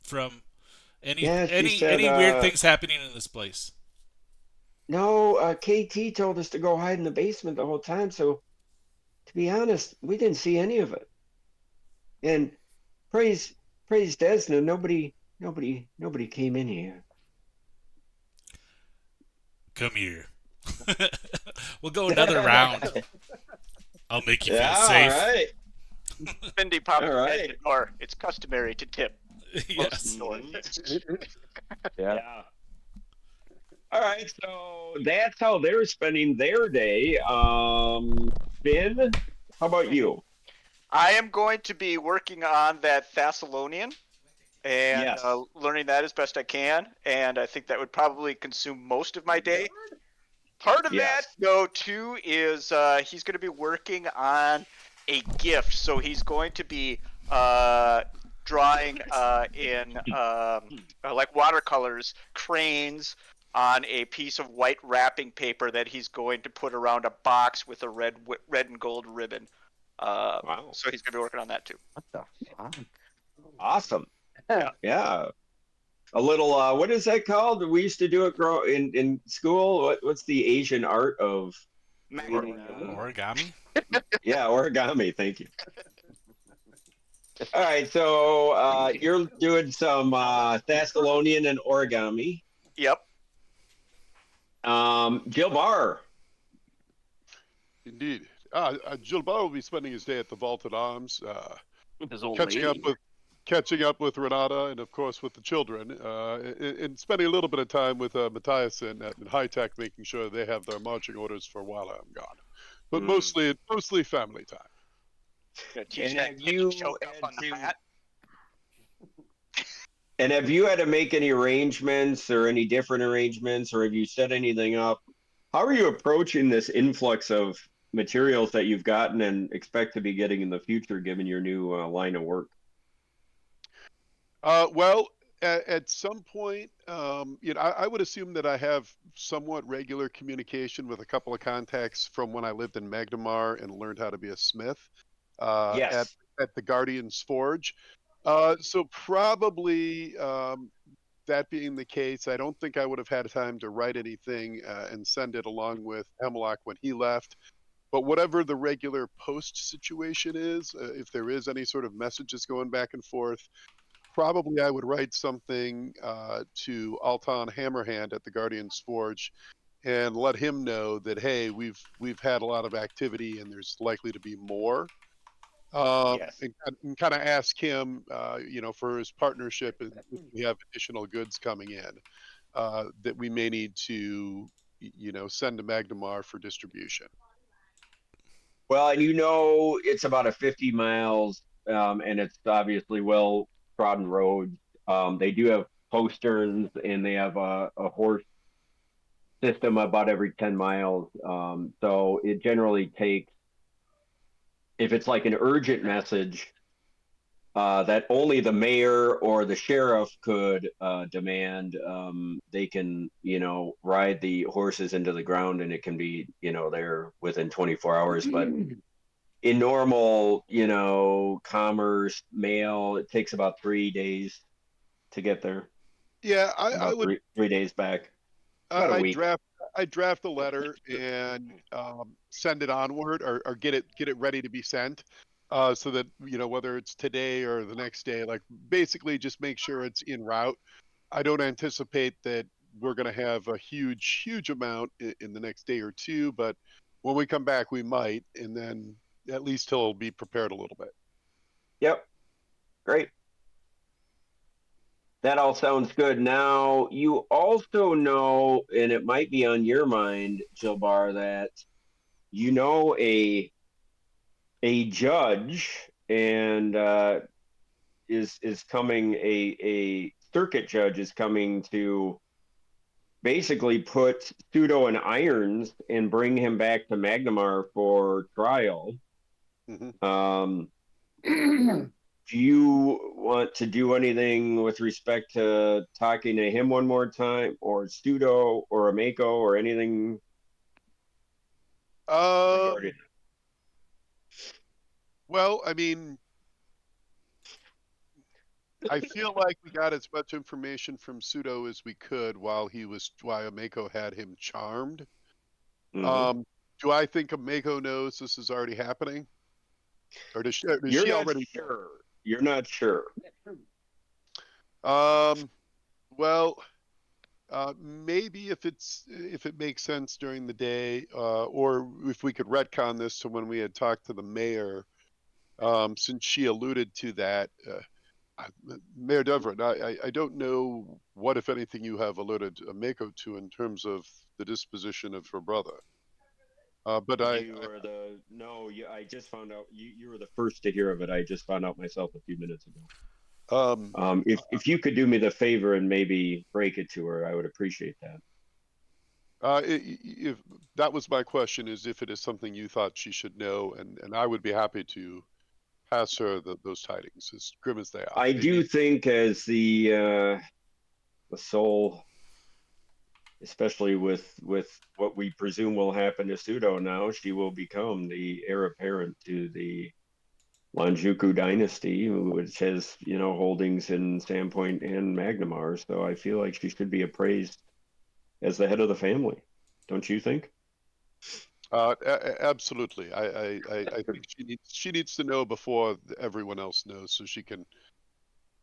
from Yeah, she said, any weird things happening in this place. no, KT told us to go hide in the basement the whole time. So to be honest, we didn't see any of it. And praise Desna, nobody came in here. Come here. We'll go another round. I'll make you feel safe. All right. Mindy pops All her head right. in the door. It's customary to tip. Yes. Door. Yeah. All right, so that's how they're spending their day. Finn, how about you? I am going to be working on that Thessalonian and Yes. learning that as best I can. And I think that would probably consume most of my day. Part of that, Yes. though, too, is he's going to be working on a gift. So he's going to be drawing in like watercolors, cranes on a piece of white wrapping paper that he's going to put around a box with a red and gold ribbon. Wow. So he's going to be working on that, too. What the fuck? Awesome. Yeah. A little what is that called? We used to do it in school. What's the Asian art of Origami? Yeah, origami, thank you. All right, so you're doing some Thessalonian and origami. Yep. Jill Barr. Indeed. Gilbert will be spending his day at the Vaulted Arms, His old catching up with Renata and of course with the children, and spending a little bit of time with Matthias and High Tech, making sure they have their marching orders for while I'm gone. But mostly family time. And have you And have you had to make any arrangements or any different arrangements, or have you set anything up? How are you approaching this influx of materials that you've gotten and expect to be getting in the future, given your new line of work? Well, at some point, I would assume that I have somewhat regular communication with a couple of contacts from when I lived in Magdamar and learned how to be a smith Yes. at the Guardian's Forge. So probably that being the case, I don't think I would have had time to write anything and send it along with Hemlock when he left. But whatever the regular post situation is, if there is any sort of messages going back and forth, probably I would write something to Altan Hammerhand at the Guardian's Forge and let him know that, hey, we've had a lot of activity and there's likely to be more. Yes. And kind of ask him, for his partnership, and if we have additional goods coming in that we may need to, send to Magdamar for distribution. Well, and it's about a 50 miles, and it's obviously well trodden road. They do have posterns, and they have a horse system about every 10 miles. So it generally takes, if it's like an urgent message that only the mayor or the sheriff could demand, they can, ride the horses into the ground and it can be, there within 24 hours. But in normal, commerce, mail, it takes about 3 days to get there. Yeah, I would 3 days back. About a week. I draft a letter and send it onward, or get it ready to be sent, so that whether it's today or the next day, like basically just make sure it's en route. I don't anticipate that we're going to have a huge amount in the next day or two, but when we come back, we might, and then at least he'll be prepared a little bit. Yep. Great. That all sounds good. Now, you also know, and it might be on your mind, Jilbar, that a judge and is coming, a circuit judge is coming to basically put Pseudo in irons and bring him back to Magnamar for trial. Mhm. Do you want to do anything with respect to talking to him one more time, or Pseudo, or Ameko, or anything regarding? Well, I mean, I feel like we got as much information from Pseudo as we could while Ameko had him charmed. Mhm. Do I think Ameko knows this is already happening? Or does You're she not already know? sure. You're not sure. Well, maybe if it makes sense during the day, or if we could retcon this to when we had talked to the mayor, since she alluded to that. Mayor Devlin, I don't know what, if anything, you have alerted Mako to in terms of the disposition of her brother. But You were the no. I just found out. You were the first to hear of it. I just found out myself a few minutes ago. um, If you could do me the favor and maybe break it to her, I would appreciate that. if that was my question, is if it is something you thought she should know, and I would be happy to pass her those tidings, as grim as they are. I do think, as the soul, especially with what we presume will happen to Pseudo now, she will become the heir apparent to the Lanjuku dynasty, which has, holdings in Sandpoint and Magnamar. So I feel like she should be appraised as the head of the family. Don't you think? Absolutely. I think she needs to know before everyone else knows, so she can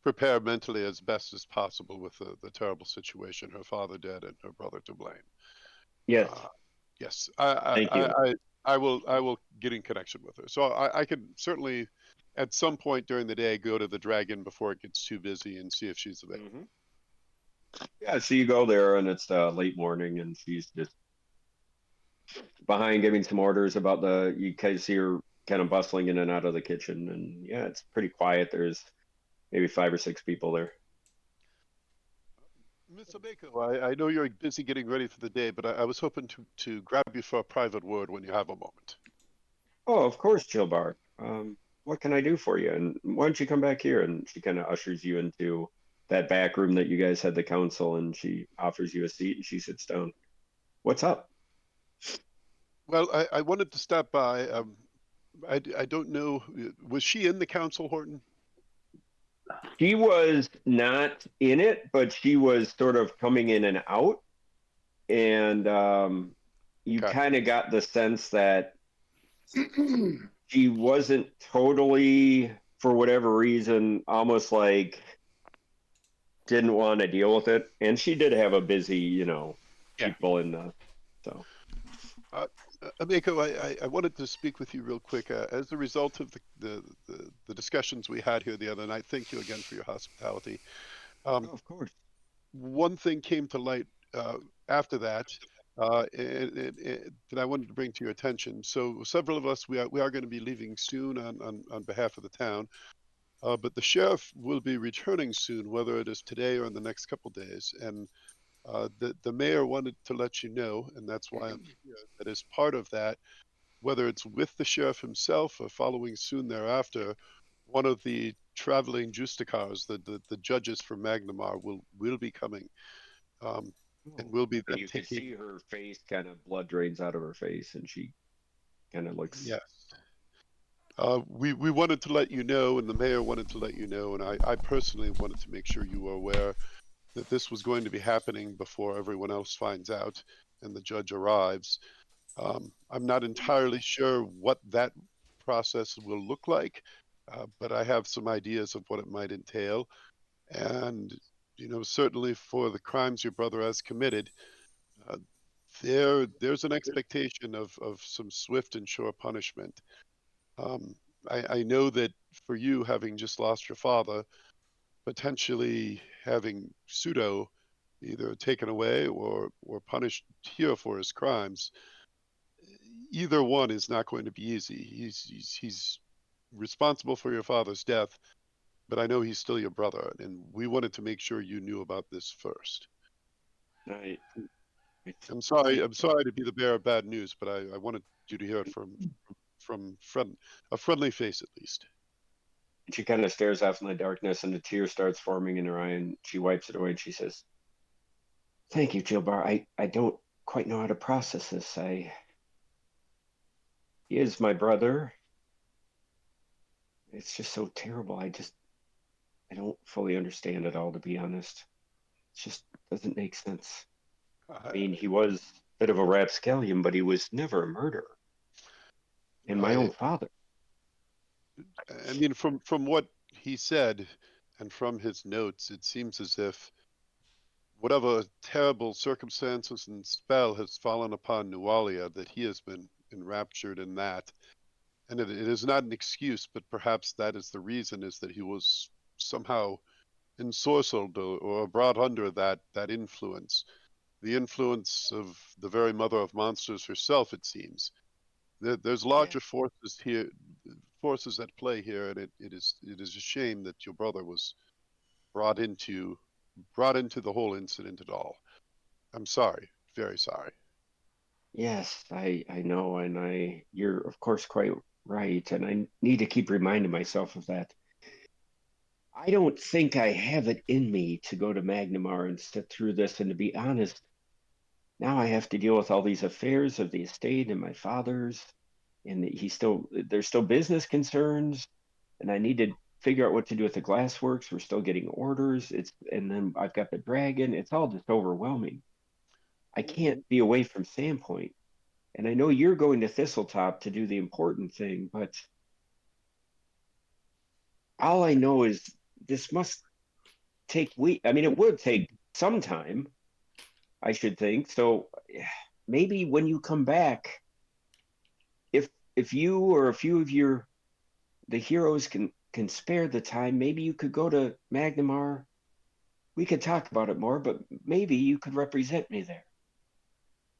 prepare mentally as best as possible with the terrible situation, her father dead and her brother to blame. Yes. Yes, Thank you. I will get in connection with her. So I can certainly, at some point during the day, go to the Dragon before it gets too busy and see if she's available. Yeah, so you go there and it's late morning and she's just behind giving some orders about you can see her kind of bustling in and out of the kitchen. And yeah, it's pretty quiet. There's maybe 5 or 6 people there. Miss Abeko, I know you're busy getting ready for the day, but I was hoping to grab you for a private word when you have a moment. Oh, of course, Chilbar. What can I do for you? And why don't you come back here? And she kind of ushers you into that back room that you guys had the council, and she offers you a seat and she sits down. What's up? Well, I wanted to stop by. I don't know. Was she in the council, Horton? She was not in it, but she was sort of coming in and out. And you Okay. kind of got the sense that she wasn't totally, for whatever reason, almost like didn't want to deal with it. And she did have a busy, Yeah. people in the, so. Ameko, I wanted to speak with you real quick. As a result of the discussions we had here the other night, thank you again for your hospitality. Of course. One thing came to light after that, that I wanted to bring to your attention. So several of us, we are going to be leaving soon on behalf of the town, but the sheriff will be returning soon, whether it is today or in the next couple days. And the mayor wanted to let you know, and that's why I'm here, that as part of that, whether it's with the sheriff himself or following soon thereafter, one of the traveling justicars, the judges from Magnamar, will be coming, and will be And then you can taking. see her face, kind of blood drains out of her face, and she kind of looks. Yes. We wanted to let you know, and the mayor wanted to let you know, and I personally wanted to make sure you were aware that this was going to be happening before everyone else finds out and the judge arrives. I'm not entirely sure what that process will look like, but I have some ideas of what it might entail. And, certainly for the crimes your brother has committed, uh, there's an expectation of some swift and sure punishment. Um, I know that for you, having just lost your father, potentially having Pseudo either taken away or punished here for his crimes, either one is not going to be easy. He's responsible for your father's death, but I know he's still your brother, and we wanted to make sure you knew about this first. I, I'm sorry to be the bearer of bad news, but I wanted you to hear it from a friendly face at least. she kind of stares off in the darkness, and a tear starts forming in her eye, and she wipes it away, and she says, "Thank you, Jilbar. I don't quite know how to process this. He is my brother. It's just so terrible. I don't fully understand it all, to be honest. It just doesn't make sense. I mean, he was a bit of a rapscallion, but he was never a murderer. And my own father." I mean, from what he said and from his notes, it seems as if whatever terrible circumstances and spell has fallen upon Nualia, that he has been enraptured in that. And it is not an excuse, but perhaps that is the reason, is that he was somehow ensorcelled or brought under that influence. The influence of the very mother of monsters herself, it seems. There's larger forces here, forces at play here, and it is a shame that your brother was brought into the whole incident at all. I'm sorry, very sorry. Yes, I know, and you're of course quite right, and I need to keep reminding myself of that. I don't think I have it in me to go to Magnamar and sit through this, and to be honest, now I have to deal with all these affairs of the estate and my father's, and there's still business concerns, and I need to figure out what to do with the glassworks. We're still getting orders. And then I've got the dragon. It's all just overwhelming. I can't be away from Sandpoint. And I know you're going to Thistletop to do the important thing, but all I know is this must take weeks. I mean, it would take some time, I should think. So maybe when you come back, if you or a few of the heroes can spare the time, maybe you could go to Magnamar. We could talk about it more, but maybe you could represent me there.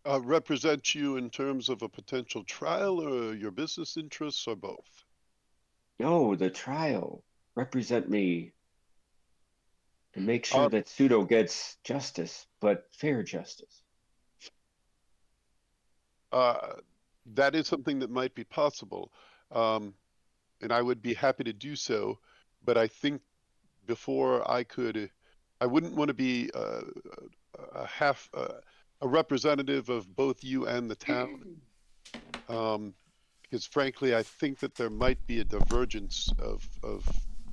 Represent you in terms of a potential trial, or your business interests, or both? No, the trial. Represent me and make sure that Pseudo gets justice, but fair justice. That is something that might be possible, and I would be happy to do so. But I think before I wouldn't want to be a representative of both you and the town, because frankly, I think that there might be a divergence of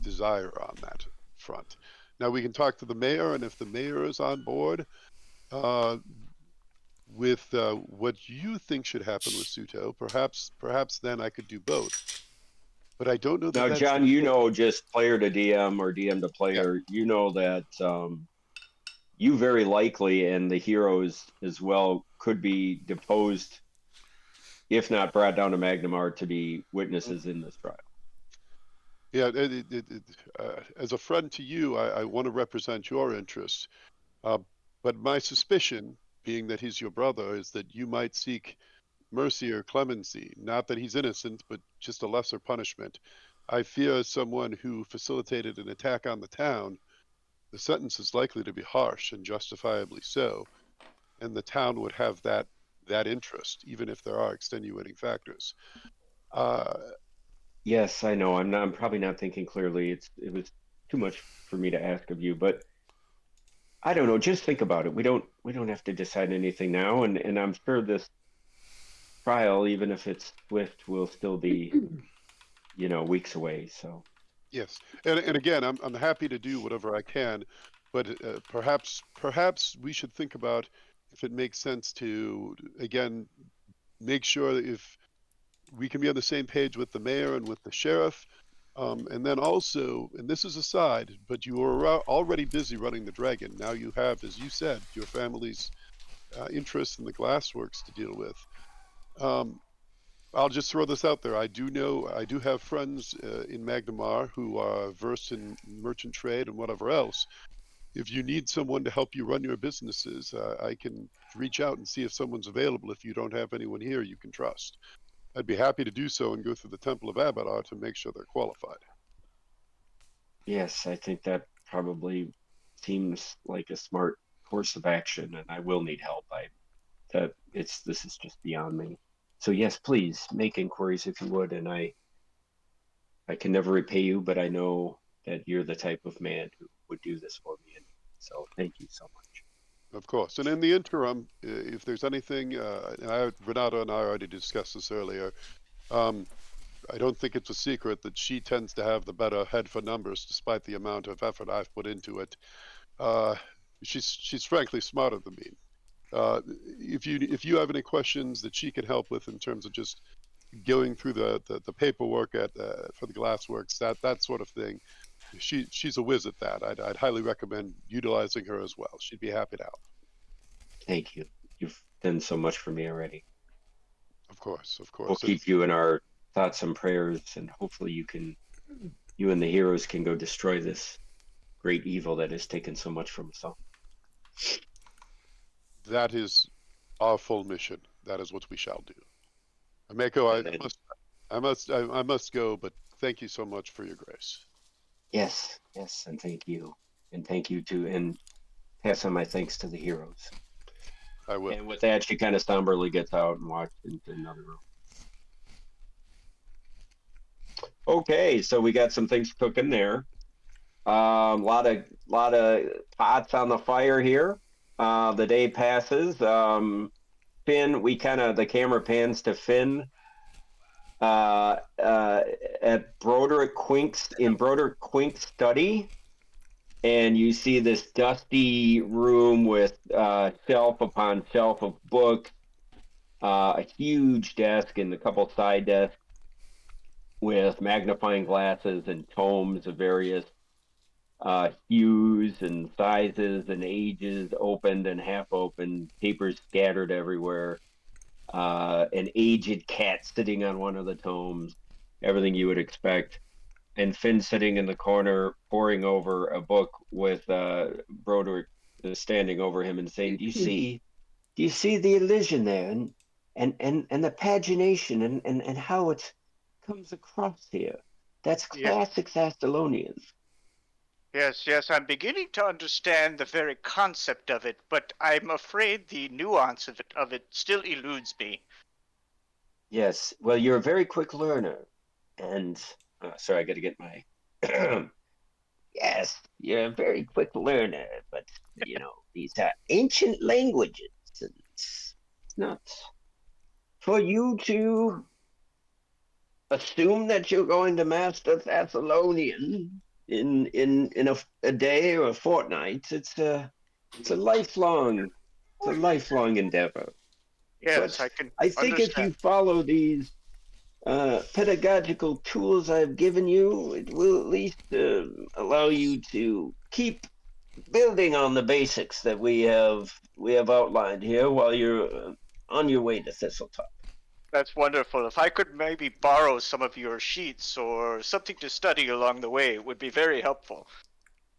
desire on that front. Now we can talk to the mayor, and if the mayor is on board with what you think should happen with Suto, perhaps then I could do both. But I don't know that Now, that's John, you know, just player to DM or DM to player, you know that you very likely, and the heroes as well, could be deposed, if not brought down to Magnamar to be witnesses in this trial. Yeah, as a friend to you, I want to represent your interests. But my suspicion, being that he's your brother, is that you might seek mercy or clemency. Not that he's innocent, but just a lesser punishment. I fear, as someone who facilitated an attack on the town, the sentence is likely to be harsh, and justifiably so. And the town would have that interest, even if there are extenuating factors. Yes, I know. I'm probably not thinking clearly. It was too much for me to ask of you, but I don't know. Just think about it. We don't have to decide anything now, and I'm sure this trial, even if it's swift, will still be, weeks away. So Yes, and again, I'm happy to do whatever I can, but perhaps we should think about if it makes sense to again make sure that if we can be on the same page with the mayor and with the sheriff, and then also, and this is aside, but you are already busy running the dragon. Now you have, as you said, your family's interests in the glassworks to deal with. I'll just throw this out there. I do have friends in Magnamar who are versed in merchant trade and whatever else. If you need someone to help you run your businesses, I can reach out and see if someone's available if you don't have anyone here you can trust. I'd be happy to do so and go through the Temple of Abaddar to make sure they're qualified. yes, I think that probably seems like a smart course of action, and I will need help. This is just beyond me. So yes, please make inquiries if you would, and I can never repay you, but I know that you're the type of man who would do this for me, and so thank you so much. Of course. And in the interim, if there's anything, Renato and I already discussed this earlier. I don't think it's a secret that she tends to have the better head for numbers, despite the amount of effort I've put into it. She's frankly smarter than me. If you have any questions that she can help with in terms of just going through the paperwork for the glassworks, that sort of thing, she's a whiz at that. I'd highly recommend utilizing her as well. She'd be happy to help. Thank you. You've done so much for me already. Of course. We'll keep you in our thoughts and prayers, and hopefully you and the heroes can go destroy this great evil that has taken so much from us all. That is our full mission. That is what we shall do. Ameko, I must go, but thank you so much for your grace. Yes, and thank you. And thank you too, and pass on my thanks to the heroes. I will. And with that, she kind of somberly gets out and walks into another room. Okay, so we got some things cooking there. Lot of pots on the fire here. The day passes. Finn, the camera pans to Finn at Broderick Quink's study, and you see this dusty room with shelf upon shelf of books, a huge desk and a couple side desks with magnifying glasses and tomes of various hues and sizes and ages, opened and half opened, papers scattered everywhere, an aged cat sitting on one of the tomes, everything you would expect. And Finn sitting in the corner, poring over a book with Broderick standing over him and saying, Do you see the elision there, and the pagination and how it comes across here? That's classic Thessalonian. Yes, I'm beginning to understand the very concept of it, but I'm afraid the nuance of it still eludes me. Yes, well, you're a very quick learner, and sorry, I got to get my. Yes, you're a very quick learner, but these are ancient languages, and it's not for you to assume that you're going to master Thessalonian in a day or a fortnight. It's a lifelong endeavor. Yes, But I can I think understand. if you follow these pedagogical tools I've given you, it will at least allow you to keep building on the basics that we have outlined here while you're on your way to Thistletop. That's wonderful. If I could maybe borrow some of your sheets or something to study along the way, it would be very helpful.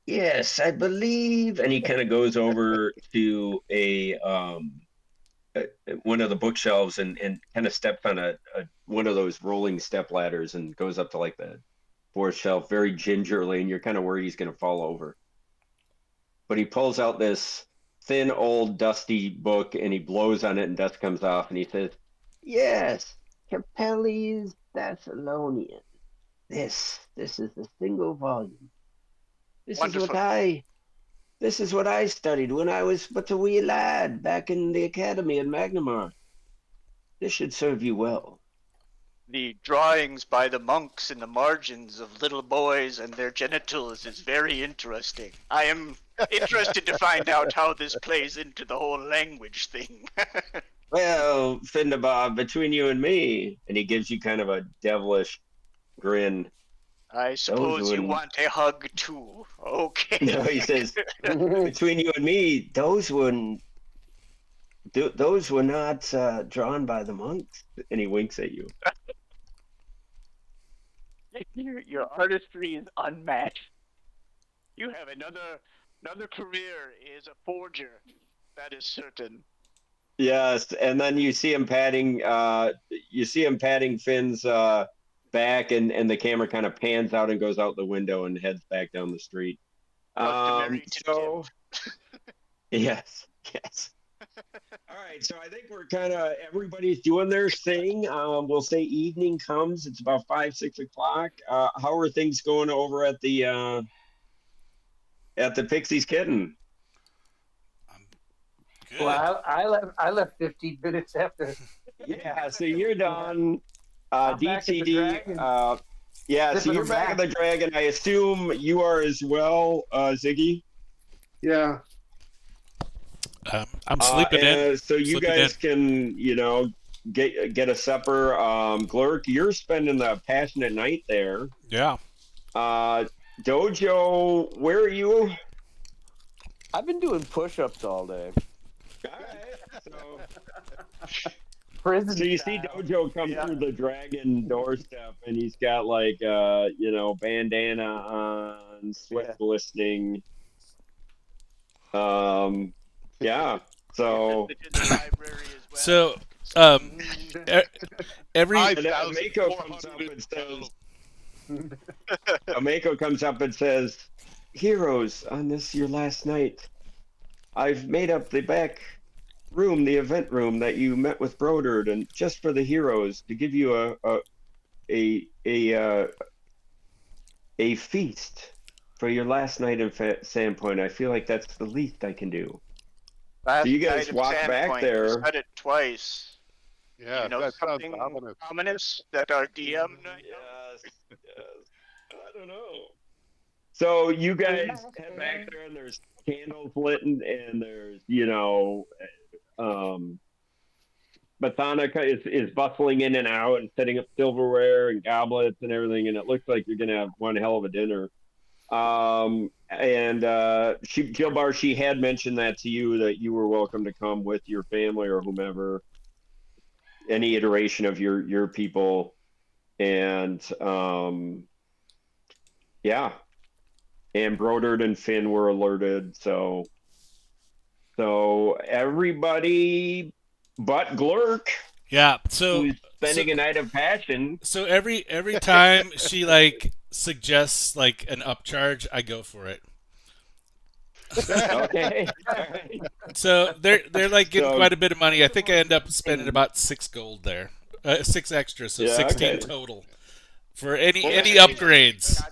Yes, I believe, and he kind of goes over to one of the bookshelves and kind of steps on a one of those rolling step ladders and goes up to like the fourth shelf very gingerly, and you're kind of worried he's going to fall over. But he pulls out this thin, old, dusty book, and he blows on it, and dust comes off, and he says, Yes, Capelli's Thessalonian. This is the single volume. This is what I studied when I was but a wee lad back in the academy at Magnamar. This should serve you well. The drawings by the monks in the margins of little boys and their genitals is very interesting. I am interested to find out how this plays into the whole language thing. Well, Findabob, between you and me, and he gives you kind of a devilish grin. I suppose you want a hug too. Okay. No, he says, between you and me, those were not drawn by the monks. And he winks at you. Your artistry is unmatched. You have another career as a forger. That is certain. Yes, and then you see him patting Finn's back, and the camera kind of pans out and goes out the window and heads back down the street. So Yes, yes. All right, so I think we're kind of everybody's doing their thing. We'll say evening comes. It's about 5, 6 o'clock. How are things going over at the Pixie's Kitten? I'm good. Well, I left 15 minutes after. Yeah, so you're done. I'm back at the DTD. Dragon. Yeah, so Sipping you're a back at the Mac. Dragon. I assume you are as well, Ziggy. Yeah. I'm sleeping in. So you Sleeping guys in. can, get a supper. Glurk, you're spending the passionate night there. Yeah. Dojo, where are you? I've been doing push-ups all day. All right. Prison So you see style. Dojo come through the Dragon doorstep, and he's got like bandana on, sweat glistening. Yeah. So In the library as well. So, every Ameko comes up and says, Ameko comes up and says, "Heroes, on this your last night, I've made up the back room, the event room that you met with Broderd, and just for the heroes to give you a feast for your last night in Sandpoint. I feel like that's the least I can do." Last So you guys night of walk back Sandpoint, there. you said it twice. Yeah, You know that sounds something ominous. ominous that our DM might know? Yes. I don't know. So you guys head back there, and there's candles lit, and there's Mathana is bustling in and out and setting up silverware and goblets and everything, and it looks like you're gonna have one hell of a dinner. Gilbar, she had mentioned that to you, that you were welcome to come with your family or whomever, any iteration of your people, and yeah, and Broderd and Finn were alerted, so everybody but Glurk, Yeah. So who's spending a night of passion. So every time she like suggests like an upcharge, I go for it. Okay. All right. So they're like getting So- quite a bit of money. I think I end up spending about 6 gold there, 6 extra, so Yeah, 16 okay. total for any Okay. upgrades.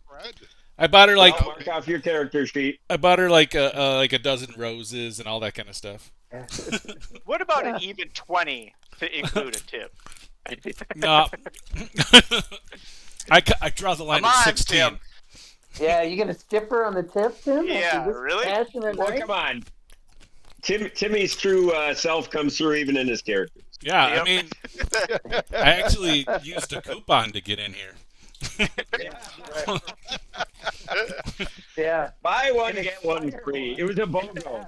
Fred? I bought her like Well, mark off your character sheet. I bought her like a dozen roses and all that kind of stuff. What about an even 20 to include a tip? No, I draw the line Come at on, 16. Tim. Yeah, you gonna skip her on the tip, Tim? Yeah, After this really? passionate Well, night? come on. Timmy's true self comes through even in his character. Yeah, I Yep. mean, I actually used a coupon to get in here. Yeah. Buy one, get one free. It was a BOGO.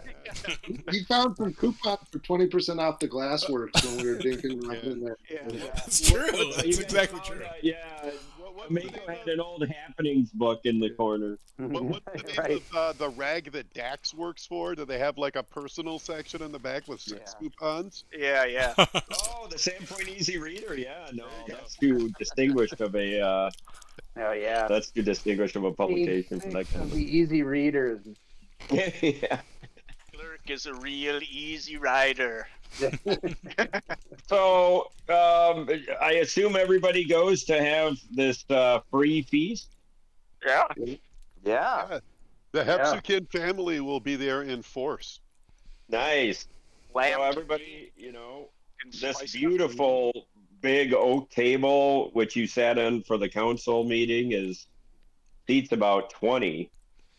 He found some coupons for 20% off the Glassworks when we were dinking around in there. That's true. That's exactly true. Yeah. What's the Ameko name had an old happenings book in the corner. What's the name Right. of the rag that Dax works for? Do they have like a personal section in the back with 6 coupons? Yeah, yeah. Oh, the Sandpoint Easy Reader. Yeah, no, that's too distinguished of a Oh yeah. publication for that kind of The easy readers. yeah. Clerk is a real easy rider. So I assume everybody goes to have this free feast. Yeah. Yeah. The Hepsukin family will be there in force. Nice. Lamb. So everybody, and this spice beautiful big oak table, which you sat on for the council meeting, seats about 20,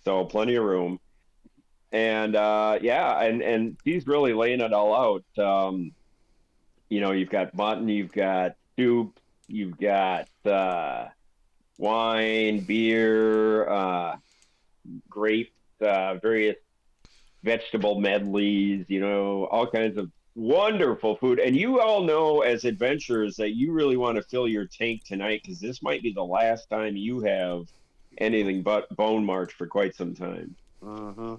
so plenty of room. And and she's really laying it all out. You've got mutton, you've got soup, you've got wine, beer, grapes, various vegetable medleys, all kinds of wonderful food. And you all know as adventurers that you really want to fill your tank tonight, because this might be the last time you have anything but Bone March for quite some time. Mm-hmm.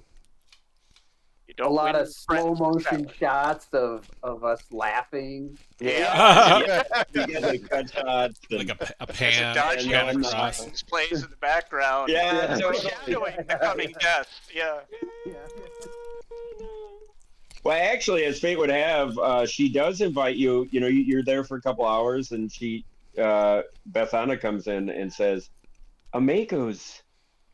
You A don't lot win of slow friends motion that shots of us laughing. Yeah. You get like cut shots and, Like a As a pan, dodgy yeah, pan and across. songs plays in the background. Yeah, totally. Foreshadowing the coming death. Yeah. Well, actually, as fate would have, she does invite you. You know, you're there for a couple hours, and Bethana comes in and says, "Amako's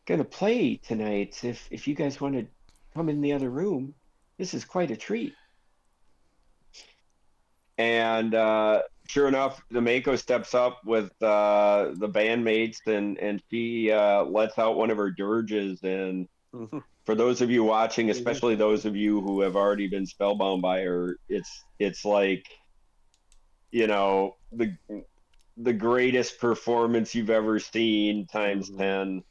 gonna play tonight. If you guys want to come in the other room, this is quite a treat." And sure enough, the Mako steps up with the bandmates, and she lets out one of her dirges. And for those of you watching, especially those of you who have already been spellbound by her, it's like, you know, the greatest performance you've ever seen times 10.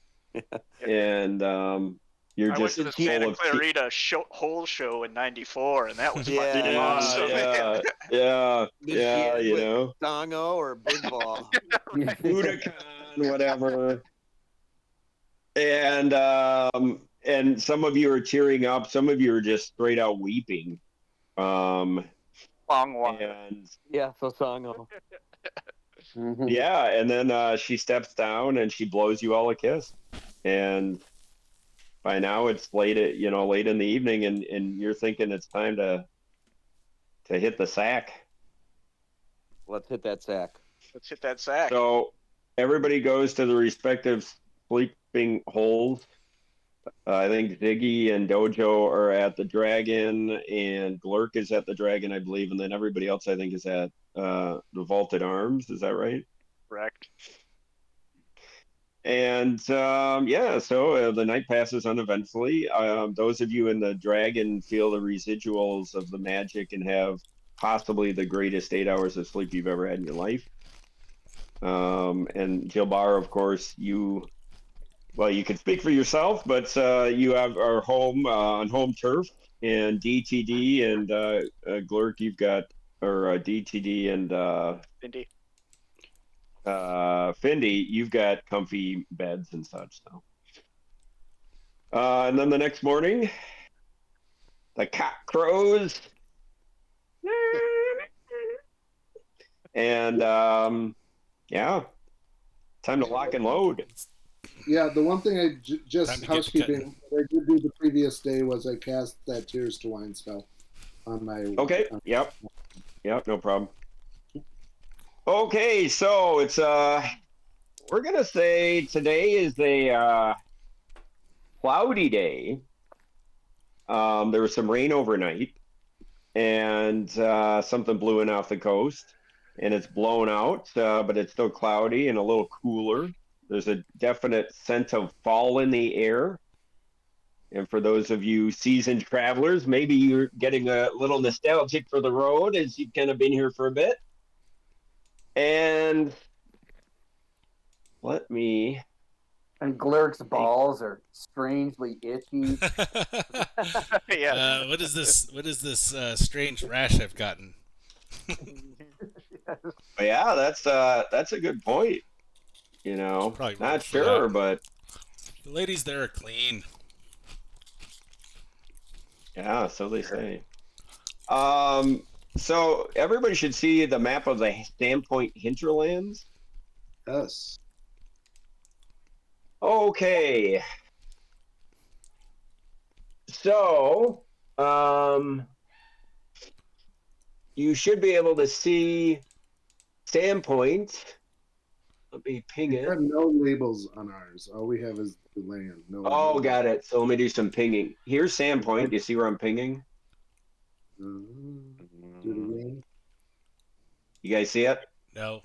And you're I went just to the full Santa of Clarita whole show in '94, and that was fucking Yeah. awesome. yeah, Did she you with know, Dongo or Big Ball? Budokan, whatever. And some of you are tearing up, some of you are just straight out weeping. Long one. And Yeah, so Songo. yeah, and then she steps down and she blows you all a kiss. And by now it's late in the evening, and you're thinking it's time to hit the sack. Let's hit that sack. Let's hit that sack. So everybody goes to the respective sleeping holes. I think Ziggy and Dojo are at the Dragon, and Glurk is at the Dragon, I believe, and then everybody else I think is at the Vaulted Arms. Is that right? Correct. And so the night passes uneventfully. Those of you in the Dragon feel the residuals of the magic and have possibly the greatest 8 hours of sleep you've ever had in your life. And Jilbar, of course, you can speak for yourself, but you are home on home turf, and DTD and Glurk, you've got, or DTD and Indy. Findy, you've got comfy beds and such. So, and then the next morning, the cock crows, and yeah, time to lock and load. Yeah, the one thing Time just to get housekeeping that I did do the previous day was I cast that Tears to Wine spell on my. Okay. Yep. No problem. Okay, so it's we're gonna say today is a cloudy day. There was some rain overnight, and something blew in off the coast, and it's blown out, but it's still cloudy and a little cooler. There's a definite scent of fall in the air. And for those of you seasoned travelers, maybe you're getting a little nostalgic for the road as you've kind of been here for a bit. And let me. And Glurk's balls are strangely itchy. Yeah. What is this? What is this strange rash I've gotten? Yeah, that's a good point. You know, Probably not roll for sure, that. but The ladies there are clean. yeah, so they say. So everybody should see the map of the Sandpoint hinterlands. Yes. Okay. So, you should be able to see Sandpoint. Let me ping We it. have no labels on ours. All we have is the land. No. Oh, got it. So let me do some pinging. Here's Sandpoint. You see where I'm pinging? Do it again. You guys see it? No.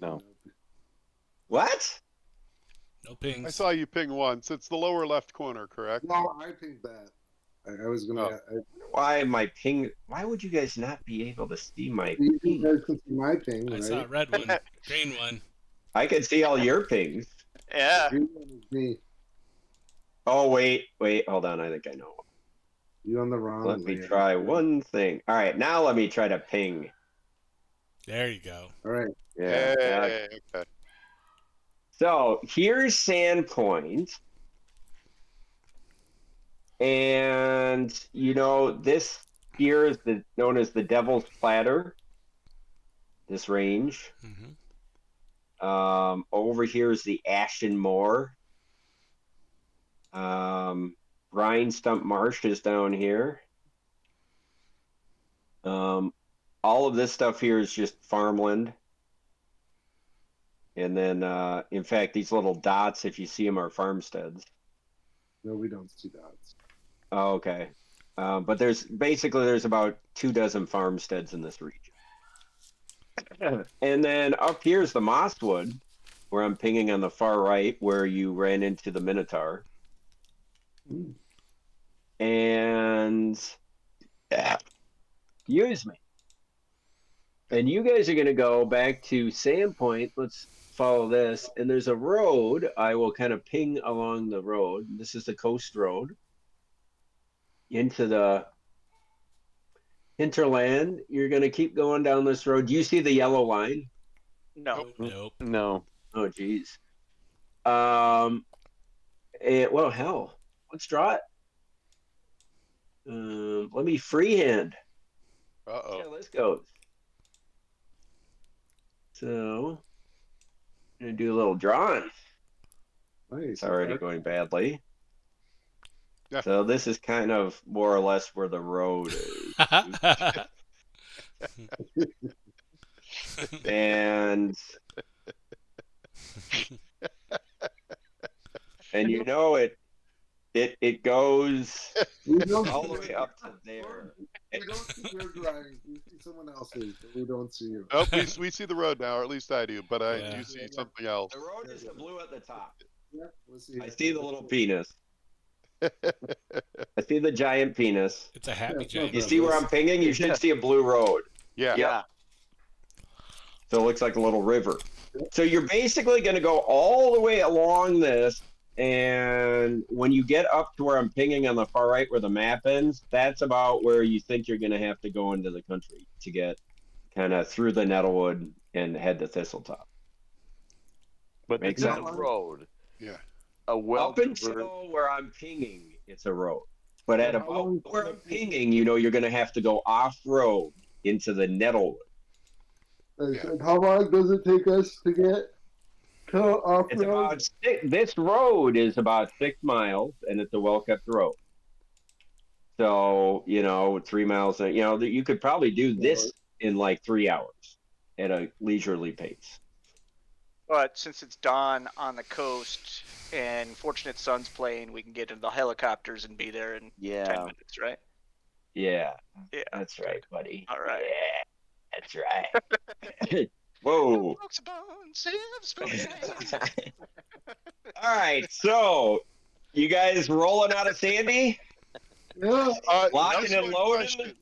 No. What? No pings. I saw you ping once. It's the lower left corner, correct? No, I think that. I was gonna. Why my ping? Why would you guys not be able to see my You ping? guys can see my ping, I right? saw a red one, green one. I can see all your pings. Yeah. Green one is me. Oh, wait, hold on. I think I know. You on the wrong. Let me layer. try one thing. All right, now let me try to ping. There you go. All right. Yeah. Hey, okay. So here's Sandpoint. And, you know, this here is known as the Devil's Platter, this range. Mm-hmm. Over here is the Ashen Moor. Brine Stump Marsh is down here. All of this stuff here is just farmland. And then, in fact, these little dots, if you see them, are farmsteads. No, we don't see dots. Oh, okay. But there's about 24 farmsteads in this region. And then up here's the Mosswood, where I'm pinging on the far right, where you ran into the Minotaur. And excuse me. And you guys are going to go back to Sandpoint. Let's follow this. And there's a road. I will kind of ping along the road. This is the coast road into the hinterland. You're going to keep going down this road. Do you see the yellow line? No. Nope. No. Oh, geez. Well, hell, let's draw it. Let me freehand. Uh-oh. See how this goes. So, I'm going to do a little drawing. Nice. It's already going badly. Yeah. So this is kind of more or less where the road is. and you know it goes We don't all see the way up to there. We don't see your drawings. We see someone else's, but we don't see you. Oh, we see the road now, or at least I do, but I Yeah. do see something else. The road is the blue at the top. Yeah, we'll see. I see the little penis. I see the giant penis. It's a happy Yeah, giant. You see where I'm pinging? You should see a blue road. Yeah. Yeah. So it looks like a little river. So you're basically going to go all the way along this, and when you get up to where I'm pinging on the far right where the map ends, that's about where you think you're going to have to go into the country to get kind of through the Nettlewood and head to Thistletop. But Makes it's a sense. road. Yeah. A well Up until where I'm pinging, it's a road. But at about where I'm pinging, you're going to have to go off-road into the Nettlewood. And how long does it take us to get to It's off-road? about this road is about 6 miles, and it's a well-kept road. So 3 miles. You could probably do this in like 3 hours at a leisurely pace. But since it's dawn on the coast and Fortunate Sun's playing, we can get in the helicopters and be there in 10 minutes, right? Yeah, Yeah. that's right, buddy. All right. Yeah, that's right. Whoa. All right, so you guys rolling out of Sandy? Yeah. Locking now and so loading? question.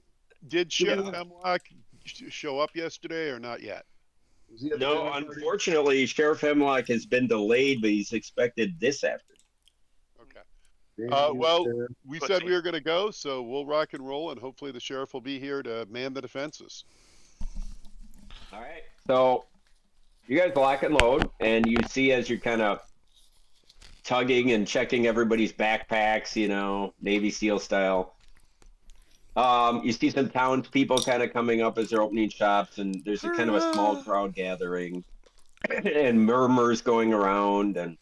Did Sheriff Hemlock show up yesterday or not yet? No, unfortunately, Sheriff Hemlock has been delayed, but he's expected this afternoon. Okay. Well, we said we were going to go, so we'll rock and roll, and hopefully the sheriff will be here to man the defenses. All right. So you guys lock and load, and you see as you're kind of tugging and checking everybody's backpacks, Navy SEAL style. You see some townspeople kind of coming up as they're opening shops, and there's a kind of a small crowd gathering, and murmurs going around, and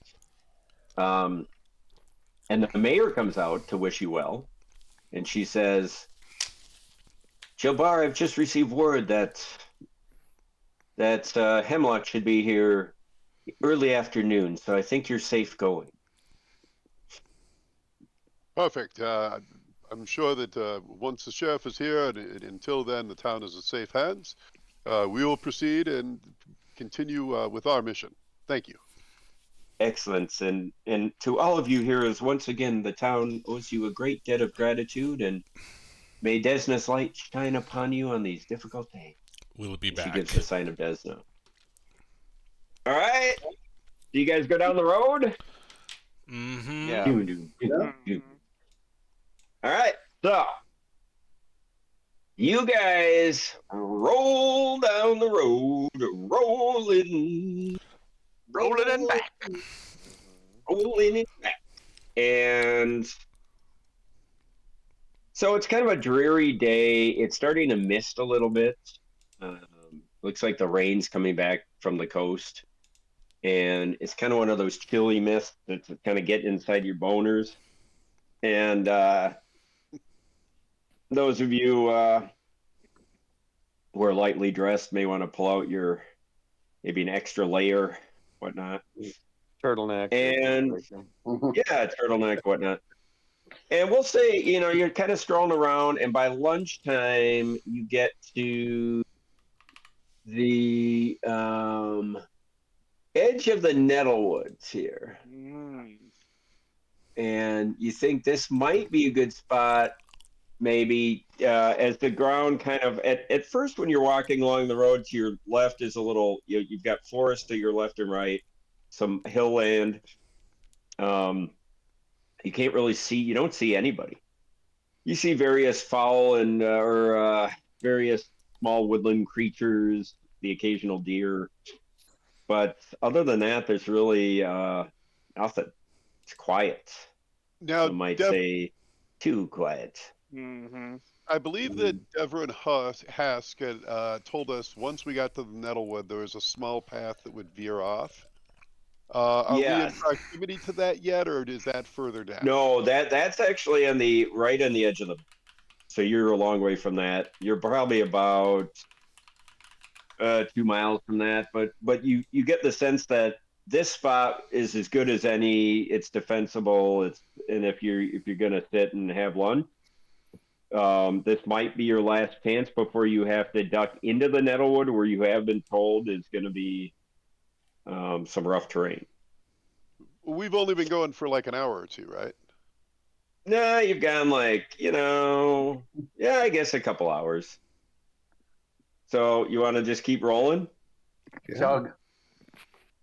the mayor comes out to wish you well, and she says, "Jilbar, I've just received word that Hemlock should be here early afternoon, so I think you're safe going." Perfect. I'm sure that once the sheriff is here, and until then, the town is in safe hands. We will proceed and continue with our mission. Thank you. Excellent. And to all of you heroes, once again, the town owes you a great debt of gratitude, and may Desna's light shine upon you on these difficult days. We'll be back. She gives the sign of Desna. All right. Do you guys go down the road? Mm-hmm. Yeah. All right. So you guys roll down the road, rolling and back. Rolling it back. And so it's kind of a dreary day. It's starting to mist a little bit. Looks like the rain's coming back from the coast. And it's kind of one of those chilly mists that's kind of getting inside your boners. And those of you who are lightly dressed may want to pull out your maybe an extra layer, whatnot. Turtleneck. And yeah, turtleneck, whatnot. And we'll say, you're kind of strolling around, and by lunchtime, you get to the edge of the Nettlewoods here. And you think this might be a good spot, maybe, as the ground kind of, at first when you're walking along the road, to your left is a little, you've got forest to your left and right, some hill land. You can't really see, you don't see anybody. You see various fowl and or various small woodland creatures, the occasional deer, but other than that, there's really nothing. It's quiet. Now, Some might say too quiet. I believe that Devon Hask had told us once we got to the Nettlewood, there was a small path that would veer off. Are we in proximity to that yet, or is that further down? No, that's actually right on the edge of the. So you're a long way from that. You're probably about 2 miles from that, but you get the sense that this spot is as good as any. It's defensible. And if you're gonna sit and have lunch, this might be your last chance before you have to duck into the Nettlewood, where you have been told is going to be some rough terrain. We've only been going for like an hour or two, right? Nah, you've gone I guess a couple hours. So you want to just keep rolling? Yeah. Chug.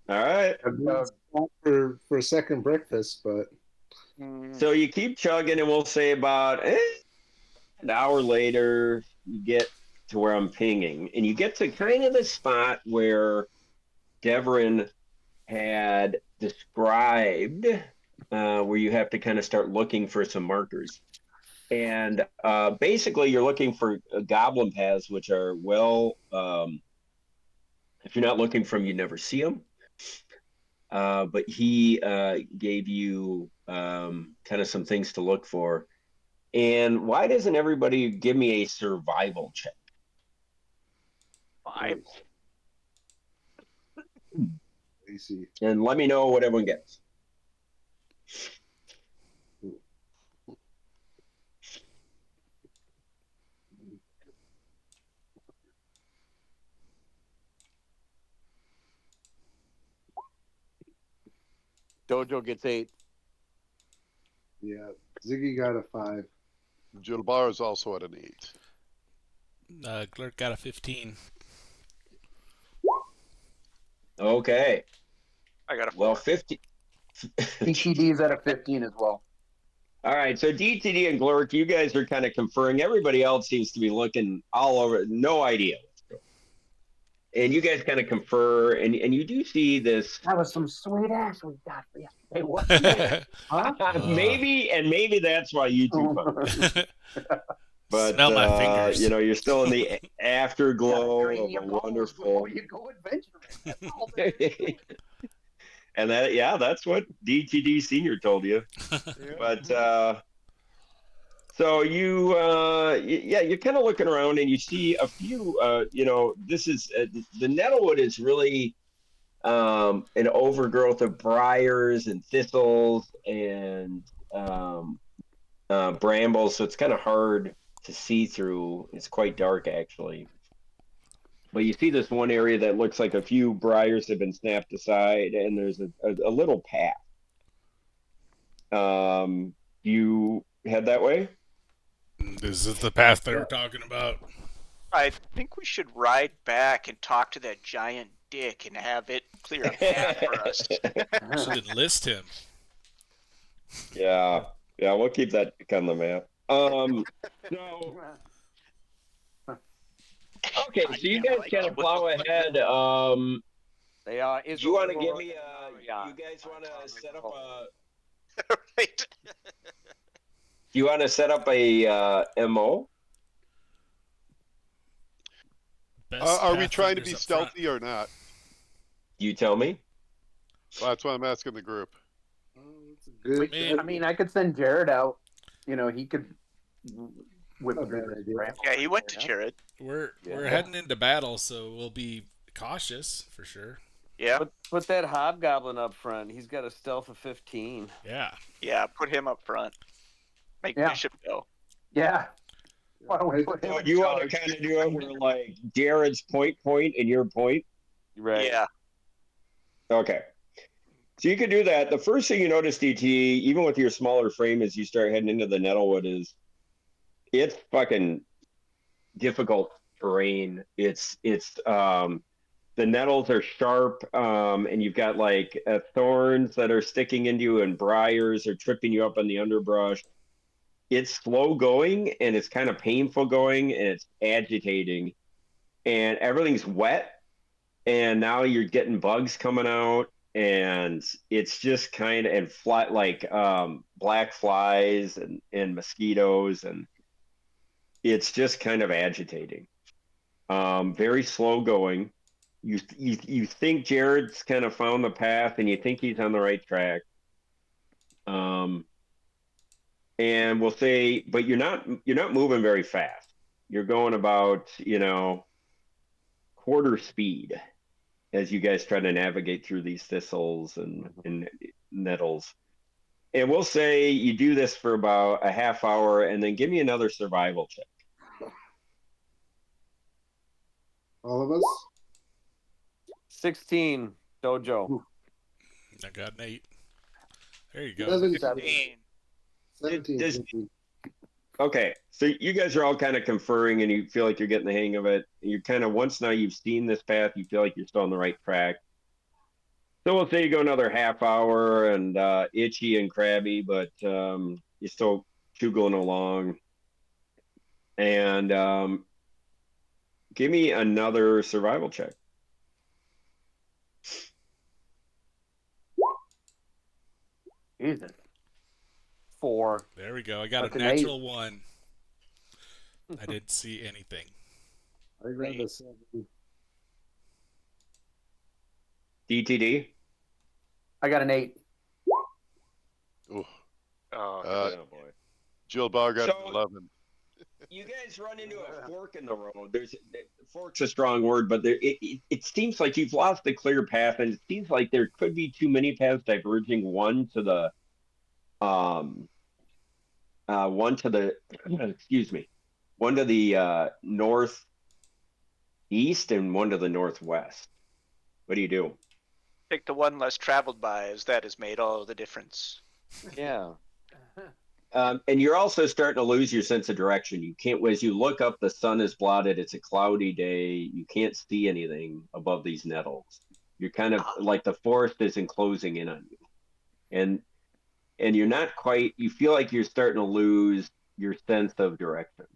All right. For a second breakfast, but So you keep chugging, and we'll say about an hour later, you get to where I'm pinging, and you get to kind of the spot where Devon had described, where you have to kind of start looking for some markers. And basically, you're looking for goblin paths, which are if you're not looking for them, you never see them. But he gave you kind of some things to look for. And why doesn't everybody give me a survival check? Survival. easy. And let me know what everyone gets. Dojo gets 8. Yeah, Ziggy got a 5. Jilbar is also at an 8. Glurk got a 15. Okay. I got a 4. Well, 50. DTD's at a 15 as well. All right, so DTD and Glurk, you guys are kind of conferring. Everybody else seems to be looking all over. No idea what's going on. And you guys kind of confer, and you do see this. That was some sweet ass we got for yesterday. What? Huh? Maybe that's why you two fucked. But smell my fingers. You're still in the afterglow of a wonderful. You go adventuring. That's all there is to it. And that's what DTD Senior told you. But so you're kind of looking around, and you see a few. This is the Nettlewood is really an overgrowth of briars and thistles and brambles, so it's kind of hard to see through. It's quite dark, actually. But you see this one area that looks like a few briars have been snapped aside, and there's a little path. You head that way? This is the path they were talking about. I think we should ride back and talk to that giant dick and have it clear a path for us. Should enlist him. Yeah, we'll keep that on the map. So, okay, so you guys kind of plow ahead. Do you want to give me you guys want to set up a? Right. Do you want to set up a MO? Are we trying to be stealthy or not? You tell me. Well, that's why I'm asking the group. Good. I mean, I could send Jared out. He could whip Not a through bad this idea. bramble. Yeah, he went to Jared. We're Yeah. heading into battle, so we'll be cautious for sure. Yeah, Put that hobgoblin up front. He's got a stealth of 15. Yeah. yeah. Put him up front. Make Yeah. Bishop go. Yeah. Why don't we put him So in you want to charge? kind of do it where like Jared's point and your point? Right. Yeah. Okay. So you could do that. The first thing you notice, DT, even with your smaller frame as you start heading into the Nettlewood, is it's fucking difficult terrain. It's the nettles are sharp, and you've got like thorns that are sticking into you, and briars are tripping you up in the underbrush. It's slow going, and it's kind of painful going, and it's agitating, and everything's wet, and now you're getting bugs coming out, and it's just kind of and flat like black flies and mosquitoes, and it's just kind of agitating. Very slow going. You think Jared's kind of found the path, and you think he's on the right track. And we'll say, but you're not moving very fast. You're going about quarter speed as you guys try to navigate through these thistles and nettles. And we'll say you do this for about a half hour, and then give me another survival check. All of us? 16, Dojo. I got an 8. There you go. 11, 15. 17. Does- Okay, so you guys are all kind of conferring, and you feel like you're getting the hang of it. You're kind of, once now you've seen this path, you feel like you're still on the right track. So we'll say you go another half hour, and itchy and crabby, but you're still chugging along. And give me another survival check. Jesus. 4. There we go. I got That's a an 8. natural 1. I didn't see anything. I grabbed a 7. DTD? I got an 8. Ooh. Oh, Oh, boy. Jill Bar got So- an 11. You guys run into a fork in the road. Fork's a strong word, but it seems like you've lost the clear path, and it seems like there could be too many paths diverging. One to the excuse me, one to the northeast and one to the northwest. What do you do? pick the one less traveled by, as that has made all the difference. Yeah. And you're also starting to lose your sense of direction. You can't, as you look up, the sun is blotted. It's a cloudy day. You can't see anything above these nettles. You're kind of like the forest is enclosing in on you. And you're not quite, you feel like you're starting to lose your sense of direction.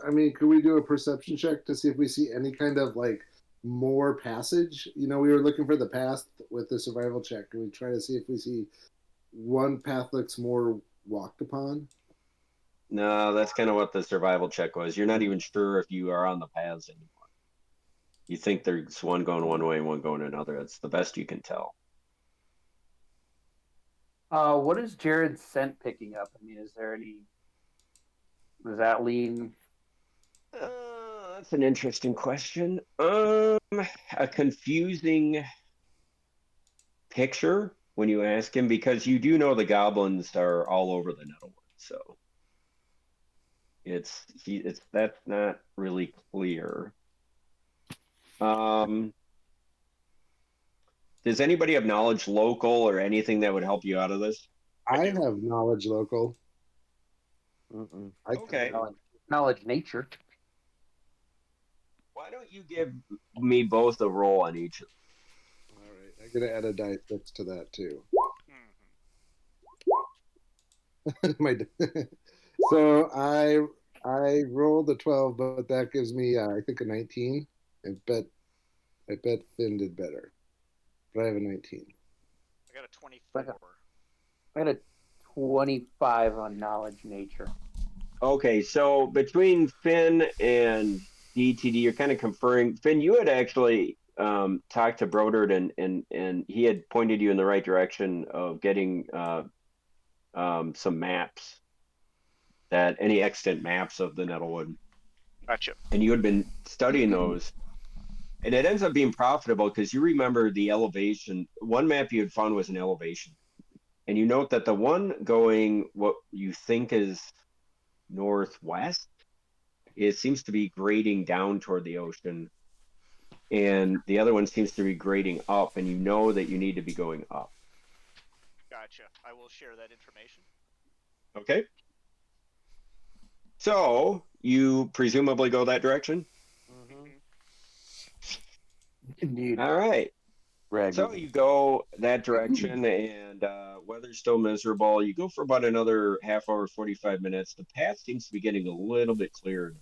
I mean, could we do a perception check to see if we see any kind of like more passage? We were looking for the path with the survival check. Can we try to see if we see one path looks more walked upon? No, that's kind of what the survival check was. You're not even sure if you are on the paths anymore. You think there's one going one way and one going another. That's the best you can tell. What is Jared's scent picking up? I mean, is there any? Does that lean? That's an interesting question. A confusing picture when you ask him, because you do know the goblins are all over the Nettlewood, so that's not really clear. Does anybody have knowledge local or anything that would help you out of this? I have knowledge local. Mm-mm. Okay. Knowledge nature. Why don't you give me both a roll on each of them? All right, I'm gonna add a die 6 to that too. My so I rolled a 12, but that gives me I think a 19. I bet Finn did better, but I have a 19. I got a 24. I got a 25 on knowledge nature. Okay, so between Finn and DTD, you're kind of conferring. Finn, you had actually talked to Brodert, and he had pointed you in the right direction of getting some maps that any extant maps of the Nettlewood, Gotcha. and you had been studying those, and it ends up being profitable because you remember the elevation. One map you had found was an elevation, and you note that the one going what you think is northwest, it seems to be grading down toward the ocean, and the other one seems to be grading up, and you know that you need to be going up. Gotcha. I will share that information. Okay. So you presumably go that direction? Indeed. All right. Ragged. So you go that direction, and weather's still miserable. You go for about another half hour, 45 minutes. The path seems to be getting a little bit cleared,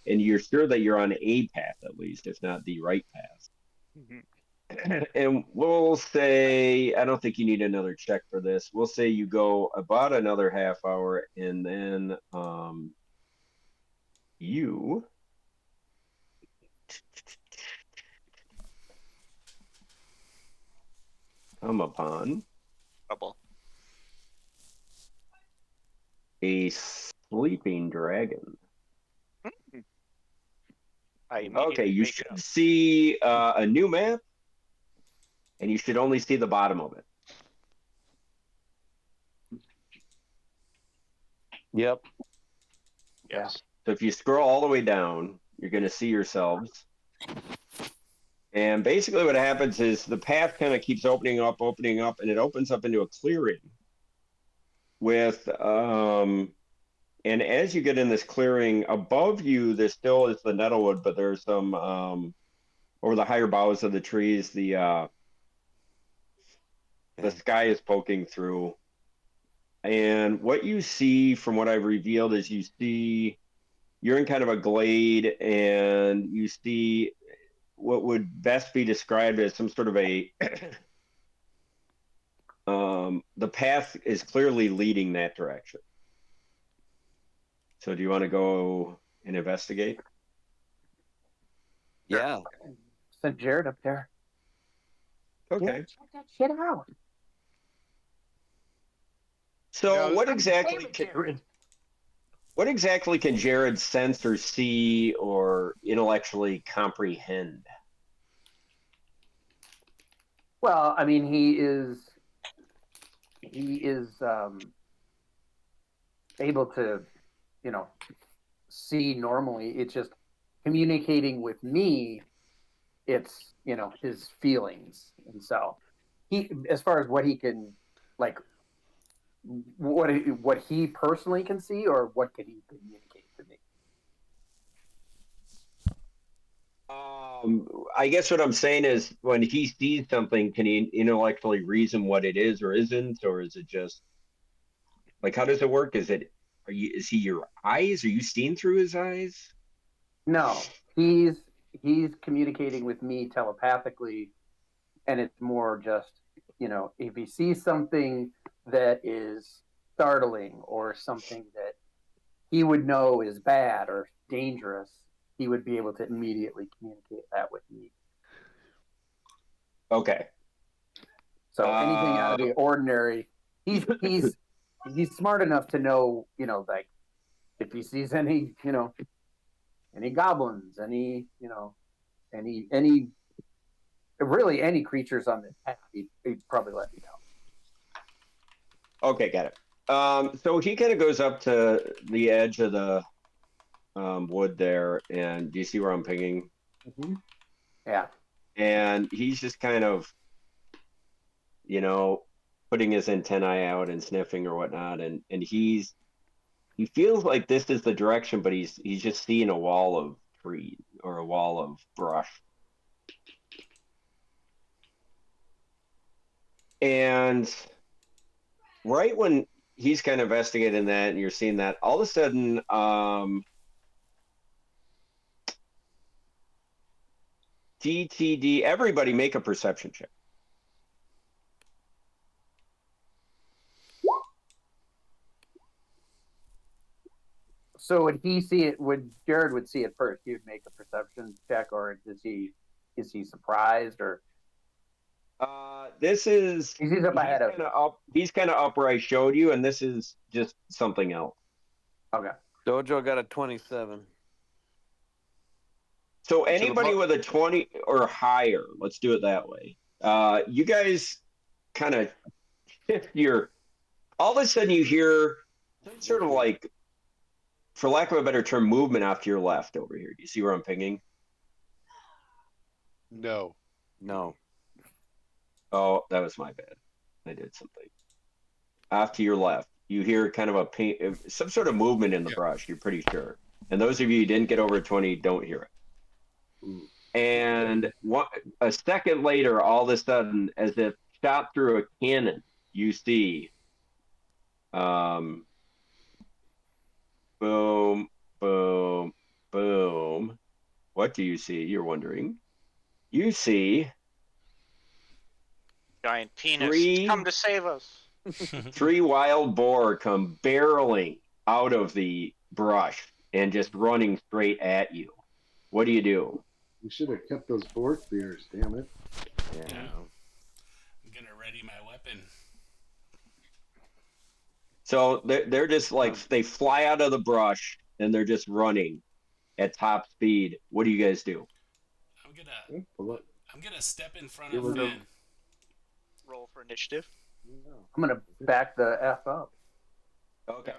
and you're sure that you're on a path at least, if not the right path. And we'll say, I don't think you need another check for this. We'll say you go about another half hour, and then you come upon Trouble. a sleeping dragon. I Okay, immediately you make it should up. see a new map, and you should only see the bottom of it. Yep. Yes. So if you scroll all the way down, you're going to see yourselves. And basically what happens is the path kind of keeps opening up, and it opens up into a clearing with, and as you get in this clearing, above you, there still is the Nettlewood, but there's some, over the higher boughs of the trees, the sky is poking through. And what you see from what I've revealed is you're in kind of a glade, and you see what would best be described as some sort of a the path is clearly leading that direction. So do you want to go and investigate? Yeah. Sent Jared up there. Okay. Yeah, check that shit out. So Now, what exactly can Jared sense or see or intellectually comprehend? Well, I mean, he is able to, see normally. It's just communicating with me. It's his feelings, and so he, as far as what he can, like, what he personally can see, or what can he communicate to me. I guess what I'm saying is when he sees something, can he intellectually reason what it is or isn't, or is it just like how does it work? Is he your eyes? Are you seeing through his eyes? No, he's communicating with me telepathically, and it's more just if he sees something that is startling or something that he would know is bad or dangerous, he would be able to immediately communicate that with me. Okay. So anything out of the ordinary, he's smart enough to know, like if he sees any, any goblins, any really any creatures on this path, he'd probably let me know. Okay, got it. So he kind of goes up to the edge of the wood there, and do you see where I'm pinging? Mm-hmm. Yeah. And he's just kind of, putting his antennae out and sniffing or whatnot, and he feels like this is the direction, but he's just seeing a wall of trees or a wall of brush. And right when he's kind of investigating that and you're seeing that, all of a sudden, TTD, everybody make a perception check. So would he see it? Jared would see it first? He would make a perception check, or is he surprised, or? This is he's up ahead of. He's kind of up where I showed you, and this is just something else. Okay. Dojo got a 27. So anybody with a 20 or higher, let's do it that way. You guys kind of shift your. All of a sudden, you hear some sort of like, for lack of a better term, movement off to your left over here. Do you see where I'm pinging? No. No. Oh, that was my bad. I did something. Off to your left, you hear kind of a ping, some sort of movement in the brush. You're pretty sure. And those of you who didn't get over 20 don't hear it. And a second later, all of a sudden, as if shot through a cannon, you see boom, boom, boom. What do you see? You're wondering. You see Giant penis. Come to save us. 3 wild boar come barreling out of the brush and just running straight at you. What do you do? You should have kept those boar spears, damn it. Yeah. I'm gonna ready my weapon. So they're just like, they fly out of the brush and they're just running at top speed. What do you guys do? I'm gonna step in front of Finn. Roll for initiative. I'm gonna back the F up. Okay.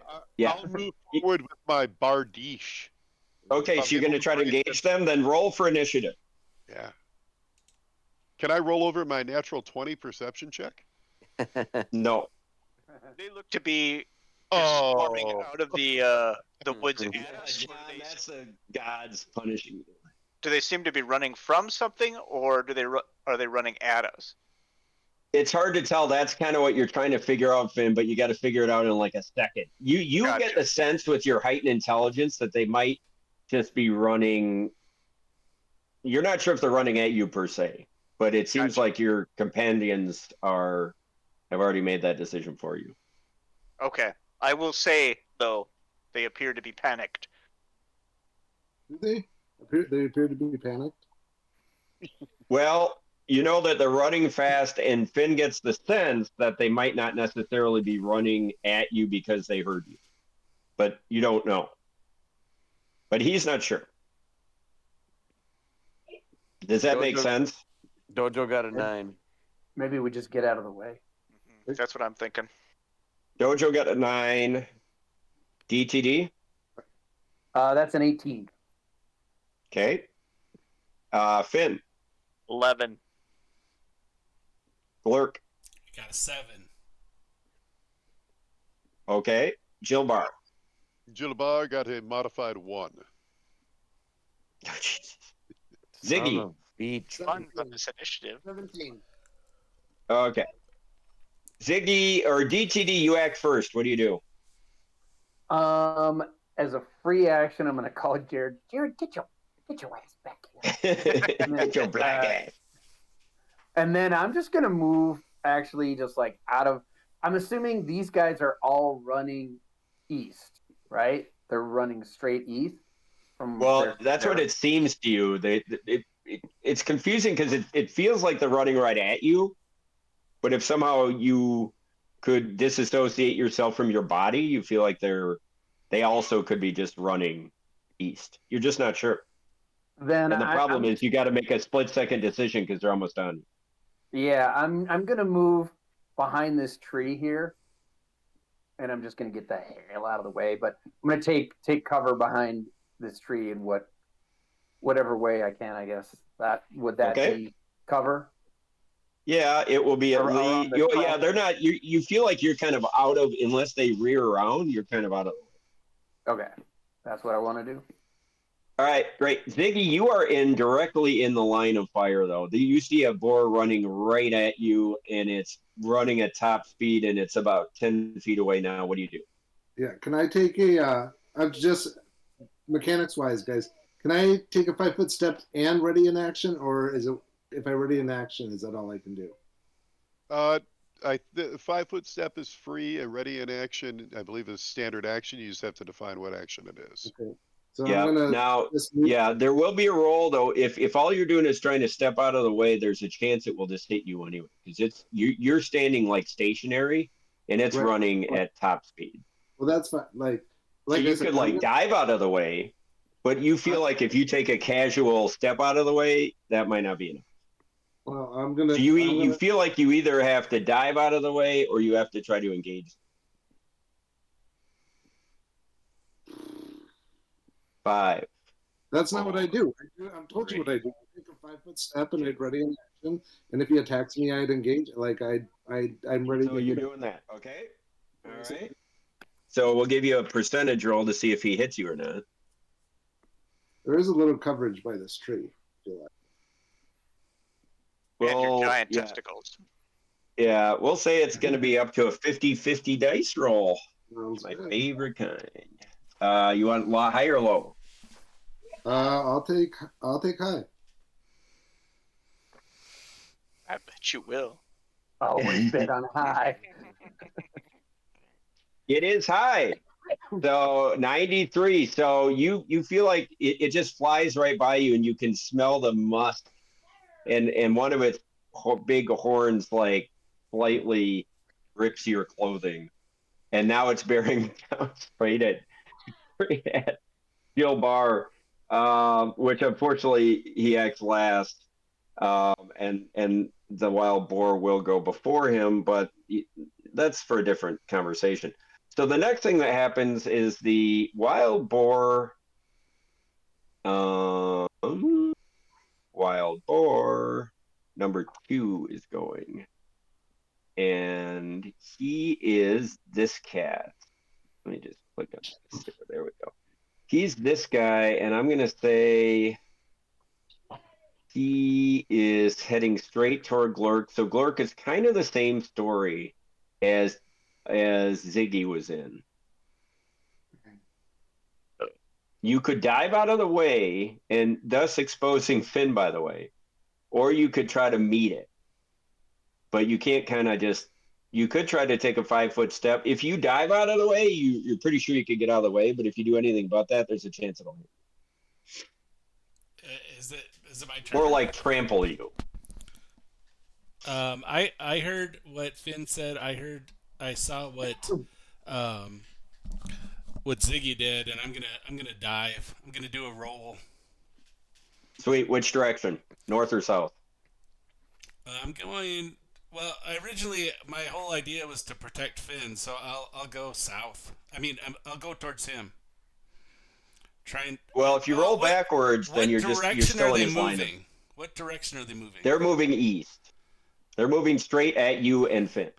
I'll move forward with my bardiche. Okay, so you're going to try to engage them? Then roll for initiative. Yeah. Can I roll over my natural 20 perception check? No. They look to be swarming out of the woods at us. John, that's the gods punishing you. Do they seem to be running from something, or are they running at us? It's hard to tell. That's kind of what you're trying to figure out, Finn, but you got to figure it out in like a second. You Gotcha. Get the sense with your heightened intelligence that they might just be running. You're not sure if they're running at you per se, but it seems like your companions have already made that decision for you. Okay. I will say, though, they appear to be panicked. Do they? They appear to be panicked? Well, you know that they're running fast, and Finn gets the sense that they might not necessarily be running at you because they heard you. But you don't know. But he's not sure. Does that make sense? Dojo got a 9. Maybe we just get out of the way. That's what I'm thinking. Dojo got a 9. DTD? That's an 18. Okay. Finn? 11. Blurk? Got a 7. Okay. Jilbar? Jilbar got a modified 1. Oh, Jesus. Ziggy? Beach. Fun on this initiative. 17. Okay. Ziggy or DTD, you act first. What do you do? As a free action, I'm gonna call Jared. Jared, get your ass back here. Get your black ass. And then I'm just gonna move. Actually, just like out of. I'm assuming these guys are all running east, right? They're running straight east. Well, that's what it seems to you. It's confusing because it feels like they're running right at you, but if somehow you could disassociate yourself from your body, you feel like they also could be just running east. You're just not sure. Then and the problem is you got to make a split-second decision because they're almost done. Yeah, I'm gonna move behind this tree here, and I'm just gonna get the hell out of the way. But I'm gonna take cover behind this tree in whatever way I can. I guess would that be cover? Yeah, it will be at least. Yeah, they're not. You feel like you're kind of out of, unless they rear around. You're kind of out of the way. Okay, that's what I want to do. All right, great. Ziggy, you are directly in the line of fire, though. You see a boar running right at you, and it's running at top speed, and it's about 10 feet away now. What do you do? Yeah, can I take I'm just mechanics-wise, guys. Can I take a 5-foot step and ready in action, or is it if I ready in action, is that all I can do? The 5-foot step is free. A ready in action, I believe, is standard action. You just have to define what action it is. Okay. So Yeah. I'm gonna Now, there will be a roll though. If all you're doing is trying to step out of the way, there's a chance it will just hit you anyway because you're standing like stationary and it's running at top speed. Well, that's fine. So I you said, could like dive out of the way, but you feel like if you take a casual step out of the way, that might not be enough. well, So you feel like you either have to dive out of the way or you have to try to engage. 5. That's not what I do. I've told you what I do. I take a 5-foot step and I'd ready in action. And if he attacks me, I'd engage. Like I'm ready. So you're doing that, okay? All right. So we'll give you a percentage roll to see if he hits you or not. There is a little coverage by this tree. I feel like. And your Well, giant yeah. testicles. Yeah, we'll say it's going to be up to a 50-50 dice roll. Sounds My good. favorite kind. You want high or low? I'll take high. I bet you will. Always bet on high. It is high. So 93. So you feel like it just flies right by you, and you can smell the musk, and one of its big horns like slightly rips your clothing, and now it's bearing down straight at Gil Bar, which unfortunately he acts last, and the wild boar will go before him, but that's for a different conversation. So the next thing that happens is the wild boar number 2 is going, and he is this cat. Let me just click on this. There we go. He's this guy, and I'm going to say he is heading straight toward Glurk. So Glurk is kind of the same story as Ziggy was in. You could dive out of the way and thus exposing Finn, by the way, or you could try to meet it. But you can't you could try to take a 5-foot step. If you dive out of the way, you're pretty sure you could get out of the way. But if you do anything but that, there's a chance it'll hit. Is it my turn? Or like trample you. I heard what Finn said. I saw what Ziggy did, and I'm gonna dive. I'm gonna do a roll. Sweet. Which direction? North or south? I'm going. Well, my whole idea was to protect Finn, so I'll go south. I'll go towards him. Well, if you roll backwards, then you're still in his line. What direction are they moving? They're moving east. They're moving straight at you and Finn.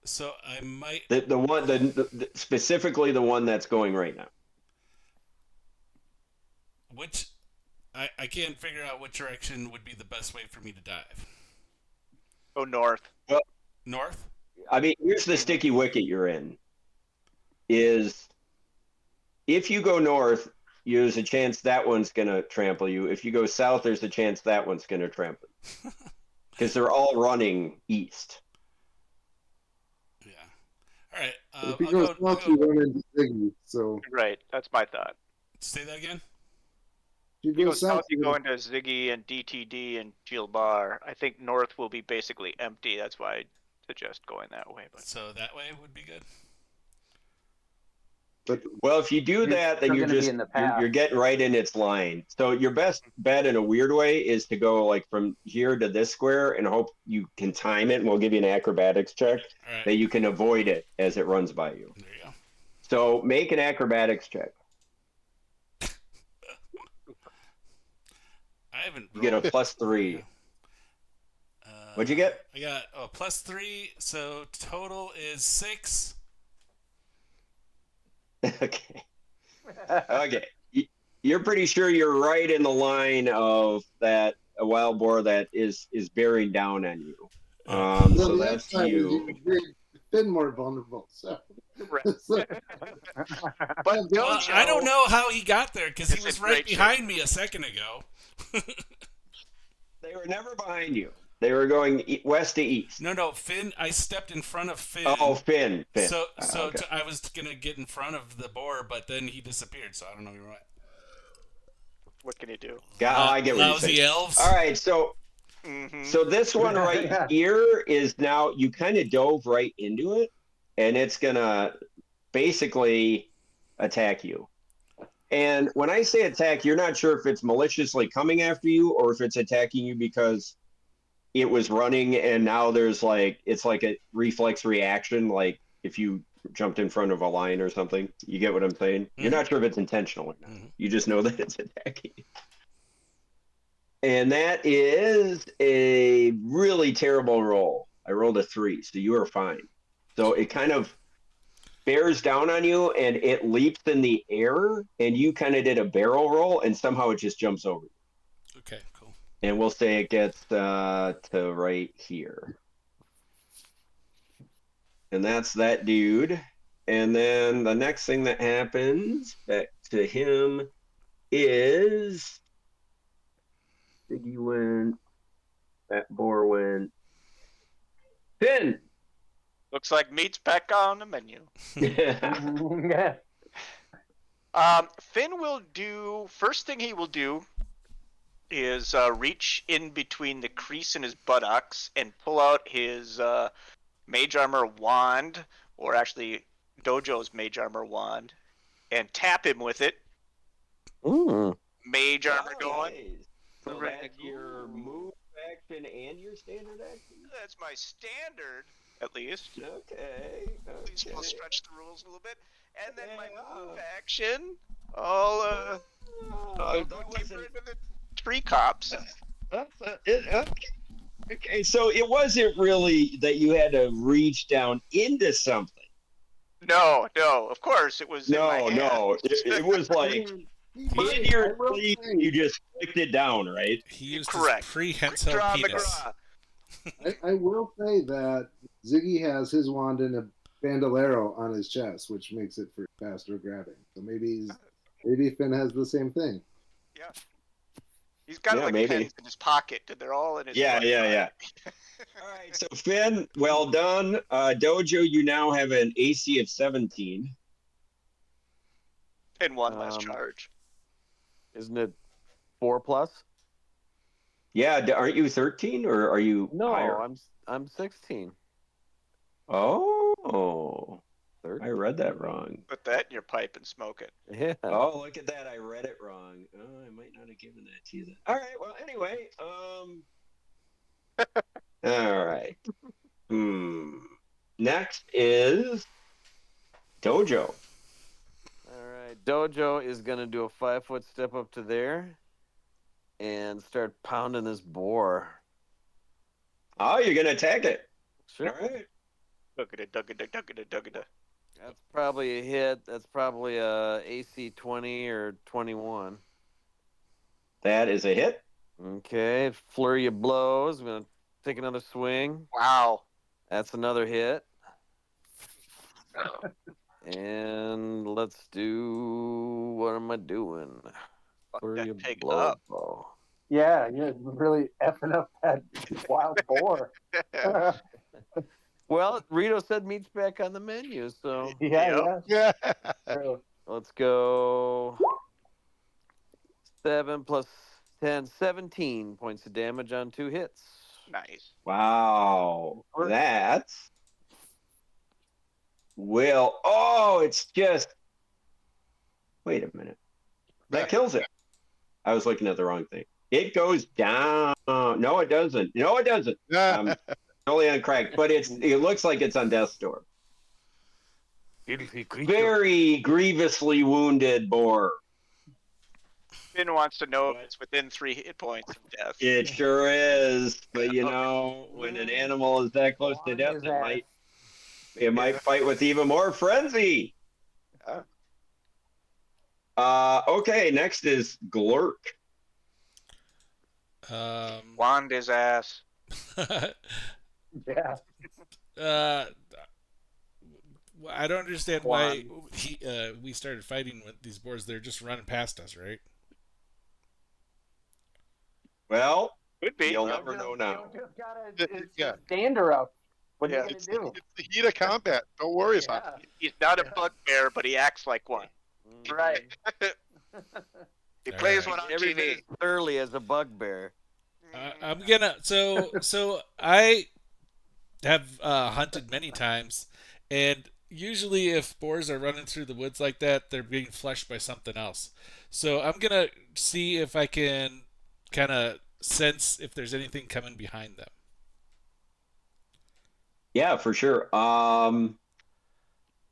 So I might specifically the one that's going right now. Which I can't figure out what direction would be the best way for me to dive. Go north. Well, north? I mean, here's the sticky wicket you're in. Is if you go north, there's a chance that one's going to trample you. If you go south, there's a chance that one's going to trample you. Because they're all running east. Yeah. All right. If you go south, you run into Ziggy. So right, that's my thought. Say that again. If you go south, you go into Ziggy and DTD and Gil Bar. I think north will be basically empty. That's why I suggest going that way. But so that way would be good. Well, if you do that, then you're getting right in its line. So your best bet in a weird way is to go like from here to this square and hope you can time it. And we'll give you an acrobatics check that you can avoid it as it runs by you. There you go. So make an acrobatics check. You get a +3. What'd you get? I got a +3, so total is 6. Okay. You're pretty sure you're right in the line of a wild boar that is bearing down on you. So that's you. Been more vulnerable. So. But I don't know how he got there because he was right behind me a second ago. They were never behind you. They were going west to east. No, Finn. I stepped in front of Finn. Oh, Finn. So okay. I was gonna get in front of the boar, but then he disappeared. So I don't know what. What can he do? I get what you're saying. Lousy elves. All right, so this one right here is now you kind of dove right into it, and it's gonna basically attack you. And when I say attack, you're not sure if it's maliciously coming after you or if it's attacking you because it was running and now there's like it's like a reflex reaction, like if you jumped in front of a lion or something. You get what I'm saying? Mm-hmm. You're not sure if it's intentional or not. Mm-hmm. You just know that it's attacking you. And that is a really terrible roll. I rolled a 3, so you are fine. So it kind of bears down on you and it leaps in the air and you kind of did a barrel roll and somehow it just jumps over you. Okay, cool. And we'll say it gets to right here. And that's that dude. And then the next thing that happens back to him is Ziggy went, that boar went, Finn! Looks like meat's back on the menu. Yeah. Finn will do, first thing he will do is reach in between the crease in his buttocks and pull out his mage armor wand, or actually Dojo's mage armor wand, and tap him with it. Ooh. Mage armor going. Nice. So that's your move action and your standard action? That's my standard, at least. Okay. At least we'll stretch the rules a little bit. And then my move action, I'll go deeper into the tree cops. Okay, so it wasn't really that you had to reach down into something. No, of course it was. No, in my hand. it was like in your sleeve, you just flicked it down, right? He used Correct. his prehensile Draw penis. I will say that Ziggy has his wand in a bandolero on his chest, which makes it for faster grabbing. So maybe Finn has the same thing. Yeah. He's got like maybe. pens in his pocket, and they're all in his Yeah. All right, so Finn, well done. Dojo, you now have an AC of 17. And one less charge. Isn't it 4+? Yeah, aren't you 13 or are you higher? No, I'm 16. Oh, 13. I read that wrong. Put that in your pipe and smoke it. Yeah. Oh, look at that. I read it wrong. Oh, I might not have given that to you then. All right, well, anyway, all right. Next is Dojo. All right. Dojo is going to do a 5-foot step up to there and start pounding this boar. Oh, you're going to attack it. Sure. All right. Dugga-da. That's probably a hit. That's probably a AC 20 or 21. That is a hit. Okay. Flurry of blows. I'm going to take another swing. Wow. That's another hit. And let's do, what am I doing? Flurry of pig blows. up. Oh. Yeah, you're really effing up that wild boar. Well, Rito said meat's back on the menu, so Yeah. True. let's go 7 plus 10, 17 points of damage on 2 hits. Nice. Wow. That's it's just, wait a minute. That kills it. I was looking at the wrong thing. It goes down. No, it doesn't. Totally uncracked, but it looks like it's on death's door. Very grievously wounded boar. Finn wants to know if it's within 3 hit points of death. It sure is, but when an animal is that close to death, it might fight with even more frenzy. Okay, next is Glurk. Wand his ass. Yeah. I don't understand why we started fighting with these boars. They're just running past us, right? Well, could be. You'll never know now. Just dander up. What are you It's gonna do? the heat of combat. Don't worry about it. He's not a bugbear, but he acts like one. Right. He plays one on Every TV. bit as thoroughly as a bugbear. I'm gonna. So I have hunted many times, and usually if boars are running through the woods like that, they're being flushed by something else. So I'm gonna see if I can kind of sense if there's anything coming behind them. Yeah, for sure.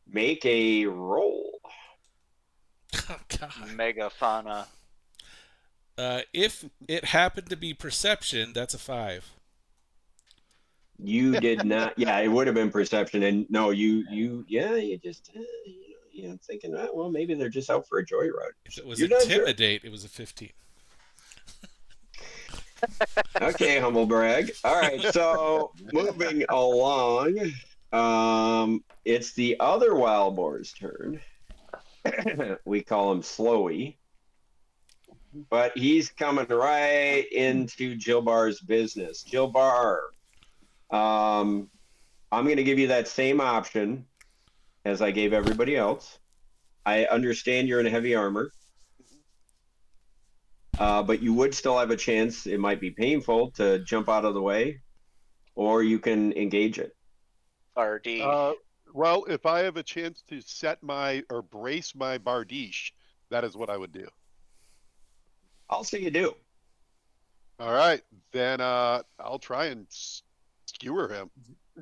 Make a roll. Oh God. Megafauna. If it happened to be perception, that's a 5. You did not. Yeah, it would have been perception, and no, you just, thinking, well, maybe they're just out for a joyride. If it was You're not sure. intimidate, it was a 15. Okay, humble brag. All right, so moving along, it's the other wild boar's turn. We call him Slowy, but he's coming right into Jilbar's business. Jilbar, I'm going to give you that same option as I gave everybody else. I understand you're in heavy armor. But you would still have a chance. It might be painful to jump out of the way, or you can engage it. RD. Well, if I have a chance to brace my bardiche, that is what I would do. I'll say you do. All right, then I'll try and skewer him.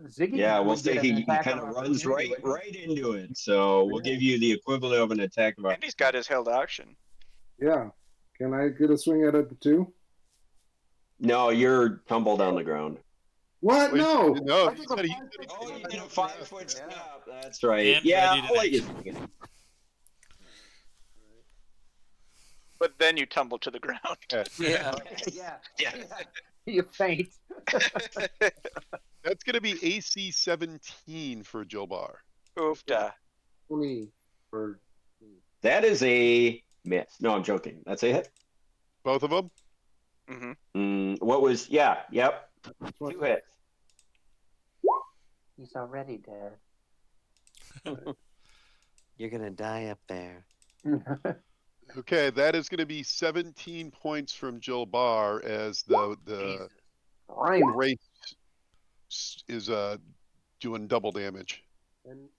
Ziggy Yeah, we'll would say get an he attack kind of of runs right opportunity. into it. So we'll give you the equivalent of an attack of And he's got his held action. Yeah. Can I get a swing at it too? No, you're tumbled on the ground. What? Wait, No. no, I took a he five said foot Oh, you step. did a 5-foot step. That's right. And Yeah, ready to I'll let you action. swing it. But then you tumble to the ground. Yeah. Yeah. You faint. That's going to be AC 17 for Jilbar. Oofda. 20 for That is a miss. No, I'm joking. That's a hit. Both of them? Mm-hmm. What was? Yeah. Yep. 2 hits. He's already dead. You're gonna die up there. Okay, that is going to be 17 points from Jilbar as the Raymond. brace is doing double damage.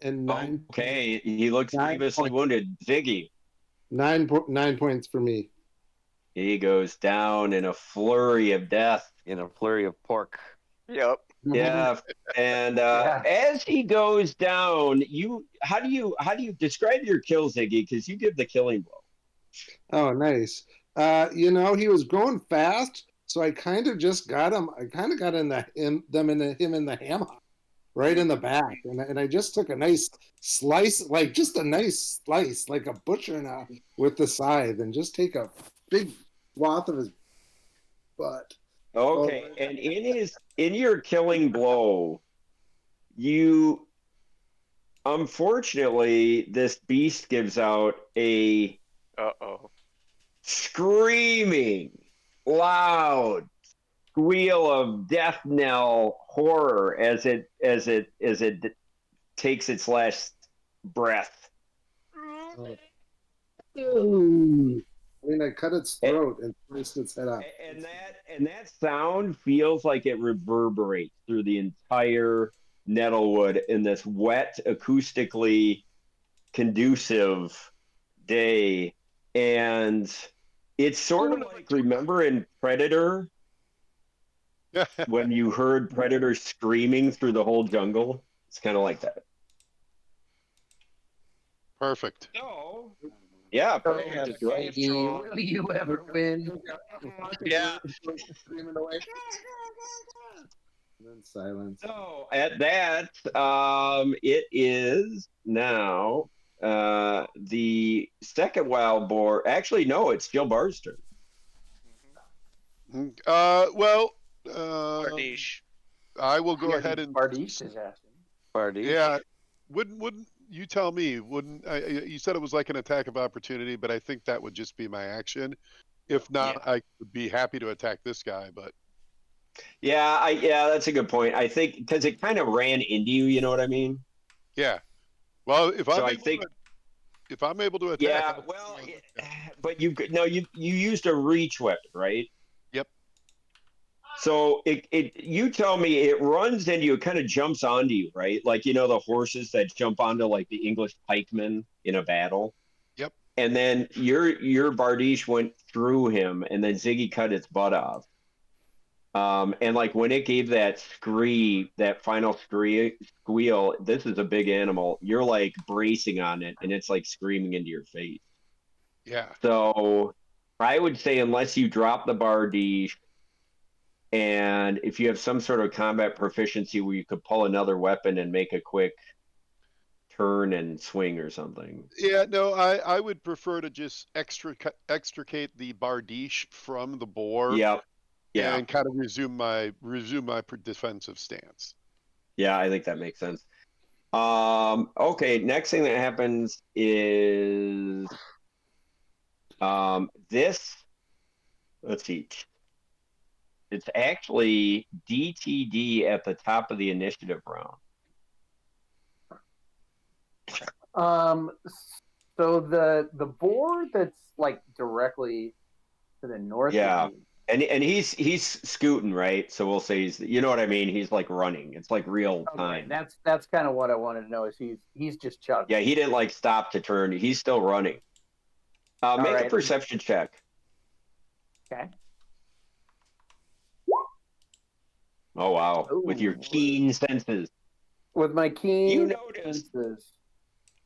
and nine. Okay, he looks 9 grievously points. wounded. Ziggy. 9 points for me. He goes down in a flurry of death. In a flurry of pork. Yep. Yeah, and Yeah. as he goes down, how do you describe your kill, Ziggy? Because you give the killing blow. Oh, nice. He was going fast, so I kind of just got him. I kind of got him in the hammock, right in the back, and I just took a nice slice, like a butcher now with the scythe, and just take a big swath of his butt. Okay, and in your killing blow, unfortunately, this beast gives out a Uh-oh. screaming, loud squeal of death knell horror as it takes its last breath. I cut its throat and sliced its head off. And that sound feels like it reverberates through the entire Nettlewood in this wet, acoustically conducive day. And it's sort of like, remember in Predator when you heard Predator screaming through the whole jungle? It's kind of like that. Perfect. No. Yeah, perfect is right. Will you ever win? Yeah. Screaming away. And then silence. So at that, it is now the second wild boar. Actually, no, it's Jilbar's turn. Bardiche. I will go ahead and Bardiche is asking. Bardiche. Yeah, wouldn't you tell me? Wouldn't you said it was like an attack of opportunity, but I think that would just be my action. If not, I would be happy to attack this guy. But Yeah, that's a good point. I think because it kind of ran into you. You know what I mean? yeah, well, if I'm able to attack, Yeah, well, but you used a reach weapon, right? Yep. So you tell me it runs into you, it kind of jumps onto you, right? Like the horses that jump onto like the English pikemen in a battle. Yep. And then your Bardiche went through him, and then Ziggy cut its butt off. And like when it gave that that final squeal, this is a big animal. You're like bracing on it, and it's like screaming into your face. Yeah. So I would say unless you drop the Bardiche, and if you have some sort of combat proficiency where you could pull another weapon and make a quick turn and swing or something. Yeah, no, I would prefer to just extricate the Bardiche from the boar. Yep. Yeah. And kind of resume my defensive stance. Yeah, I think that makes sense. Okay, next thing that happens is this. Let's see. It's actually DTD at the top of the initiative round. So the board that's like directly to the north. Yeah. Of me, And he's scooting, right? So we'll say you know what I mean? He's like running. It's like real time. That's kind of what I wanted to know is he's just chugging. Yeah, he didn't like stop to turn. He's still running. Make a perception check. Okay. Oh wow. Ooh. With your keen senses. With my keen you notice, senses.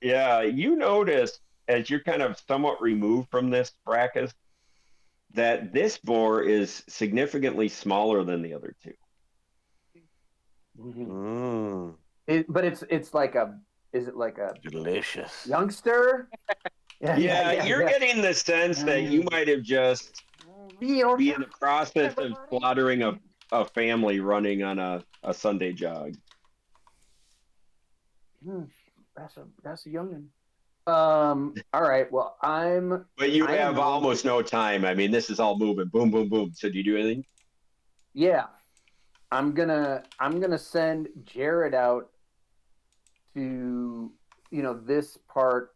Yeah, you notice as you're kind of somewhat removed from this fracas that this boar is significantly smaller than the other two. Mm. But it's like is it like a Delicious youngster? Yeah, you're getting the sense that you might have just be in the process of slaughtering a family running on a Sunday jog. That's a youngin. All right. Well, But you have almost no time. I mean, this is all moving. Boom, boom, boom. So do you do anything? Yeah, I'm gonna send Jared out to this part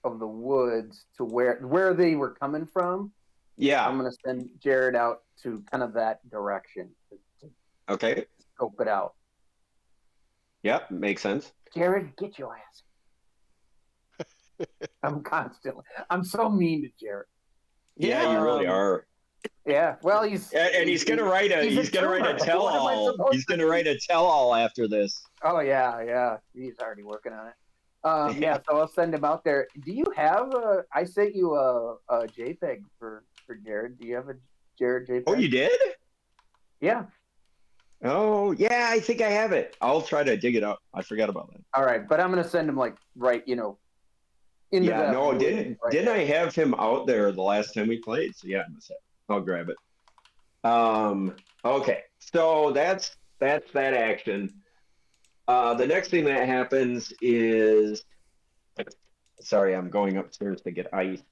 of the woods to where they were coming from. Yeah. I'm gonna send Jared out to kind of that direction. Okay. Scope it out. Yep, makes sense. Jared, get your ass. I'm so mean to Jared. Yeah, you really are. Yeah, well, he's gonna write a tell-all. He's gonna write a tell-all after this. Oh yeah, he's already working on it. Yeah, so I'll send him out there. Do you have I sent you a JPEG for Jared. Do you have a Jared JPEG? Oh, you did? Yeah. Oh, yeah, I think I have it. I'll try to dig it up. I forgot about that. All right, but I'm gonna send him like right, into yeah, no, didn't there. I have him out there the last time we played? So yeah, I'll grab it. Okay, so that's that action. The next thing that happens is, sorry, I'm going upstairs to get ice.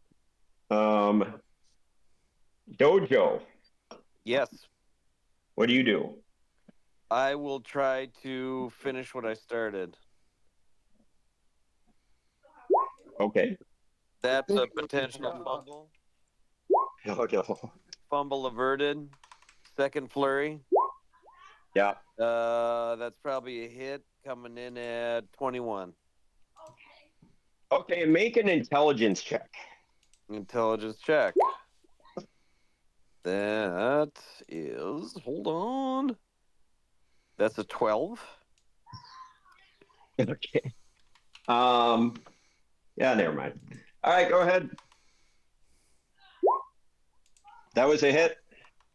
Dojo. Yes. What do you do? I will try to finish what I started. Okay. That's a potential fumble. Oh, no. Fumble averted. Second flurry. Yeah. That's probably a hit coming in at 21. Okay, make an intelligence check. Intelligence check. That is, hold on. That's a 12. Okay. Yeah, never mind. All right, go ahead. That was a hit.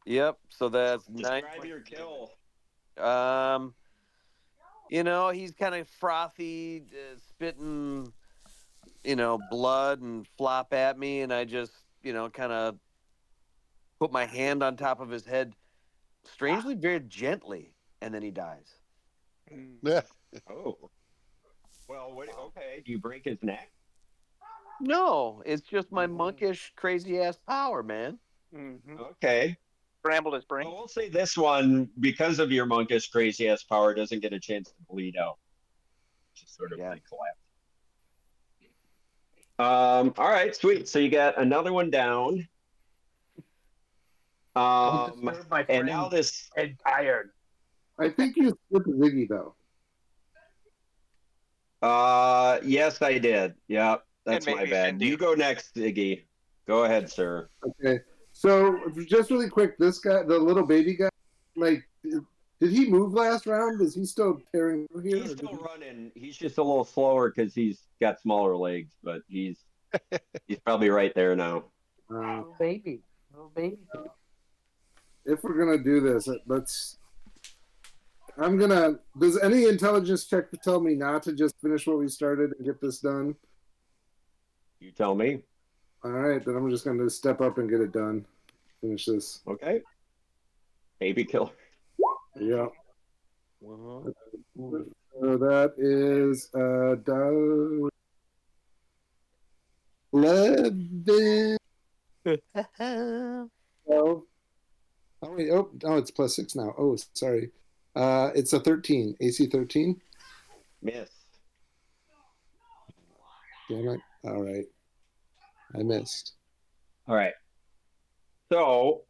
Yep. So that's Describe your kill. He's kind of frothy, spitting, blood and flop at me, and I just, kind of put my hand on top of his head, strangely, very gently, and then he dies. Yeah. Oh. Well, okay. Do you break his neck? No, it's just my monkish, crazy ass power, man. Mm-hmm. Okay. Scrambled his brain. Well, we'll say this one, because of your monkish crazy ass power, doesn't get a chance to bleed out. Just sort of like collapse. All right, sweet. So you got another one down. Don't disturb my And now friend. this. Head tired. I think you skipped Ziggy though. Yes, I did. Yep, that's And my maybe bad. Cindy. You go next, Ziggy. Go ahead, sir. Okay, so just really quick, this guy, the little baby guy, like, did he move last round? Is he still tearing through here? He's still running. He's just a little slower because he's got smaller legs, but he's probably right there now. Little baby. If we're gonna do this, let's. I'm gonna. Does any intelligence check to tell me not to just finish what we started and get this done? You tell me. All right, then I'm just gonna step up and get it done. Finish this. Okay. Baby killer. Yeah. So that is 11. 12. Oh, wait, it's +6 now. Oh, sorry. It's a 13. AC 13. Miss. Damn it. All right. I missed. All right. So,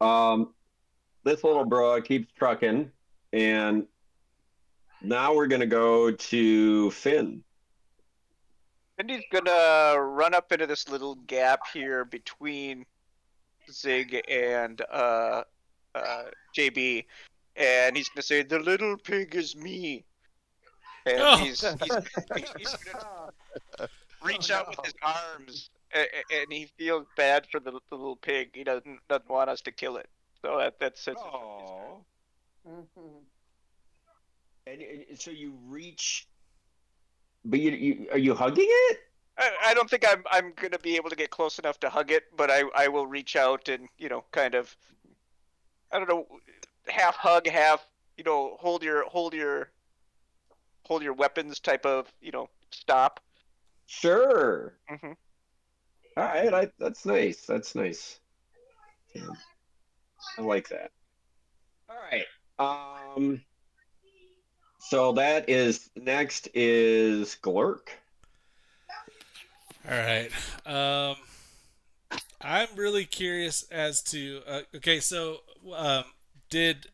this little bro keeps trucking, and now we're gonna go to Finn. Cindy's gonna run up into this little gap here between Zig and JB, and he's gonna say, "The little pig is me." And Oh. he's gonna reach out with his arms, and he feels bad for the little pig. He doesn't want us to kill it. So that's it. Oh. And so you reach, but you are you hugging it? I don't think I'm gonna be able to get close enough to hug it, but I will reach out and kind of, I don't know, half hug, half hold your weapons type of stop. Sure. Mm-hmm. All right, that's nice. That's nice. Yeah. I like that. All right. So that is next is Glurk. All right. I'm really curious as to. Okay, so did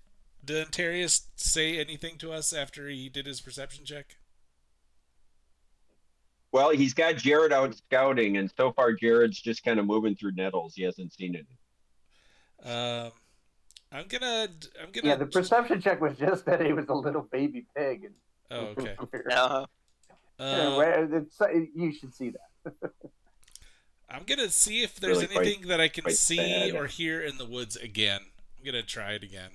Antarius say anything to us after he did his perception check? Well, he's got Jared out scouting, and so far Jared's just kind of moving through nettles. He hasn't seen it. I'm gonna. Yeah, the perception check was just that he was a little baby pig. And Oh, okay. You should see that. I'm gonna see if there's Really anything that I can quite see sad. or hear in the woods again. I'm gonna try it again.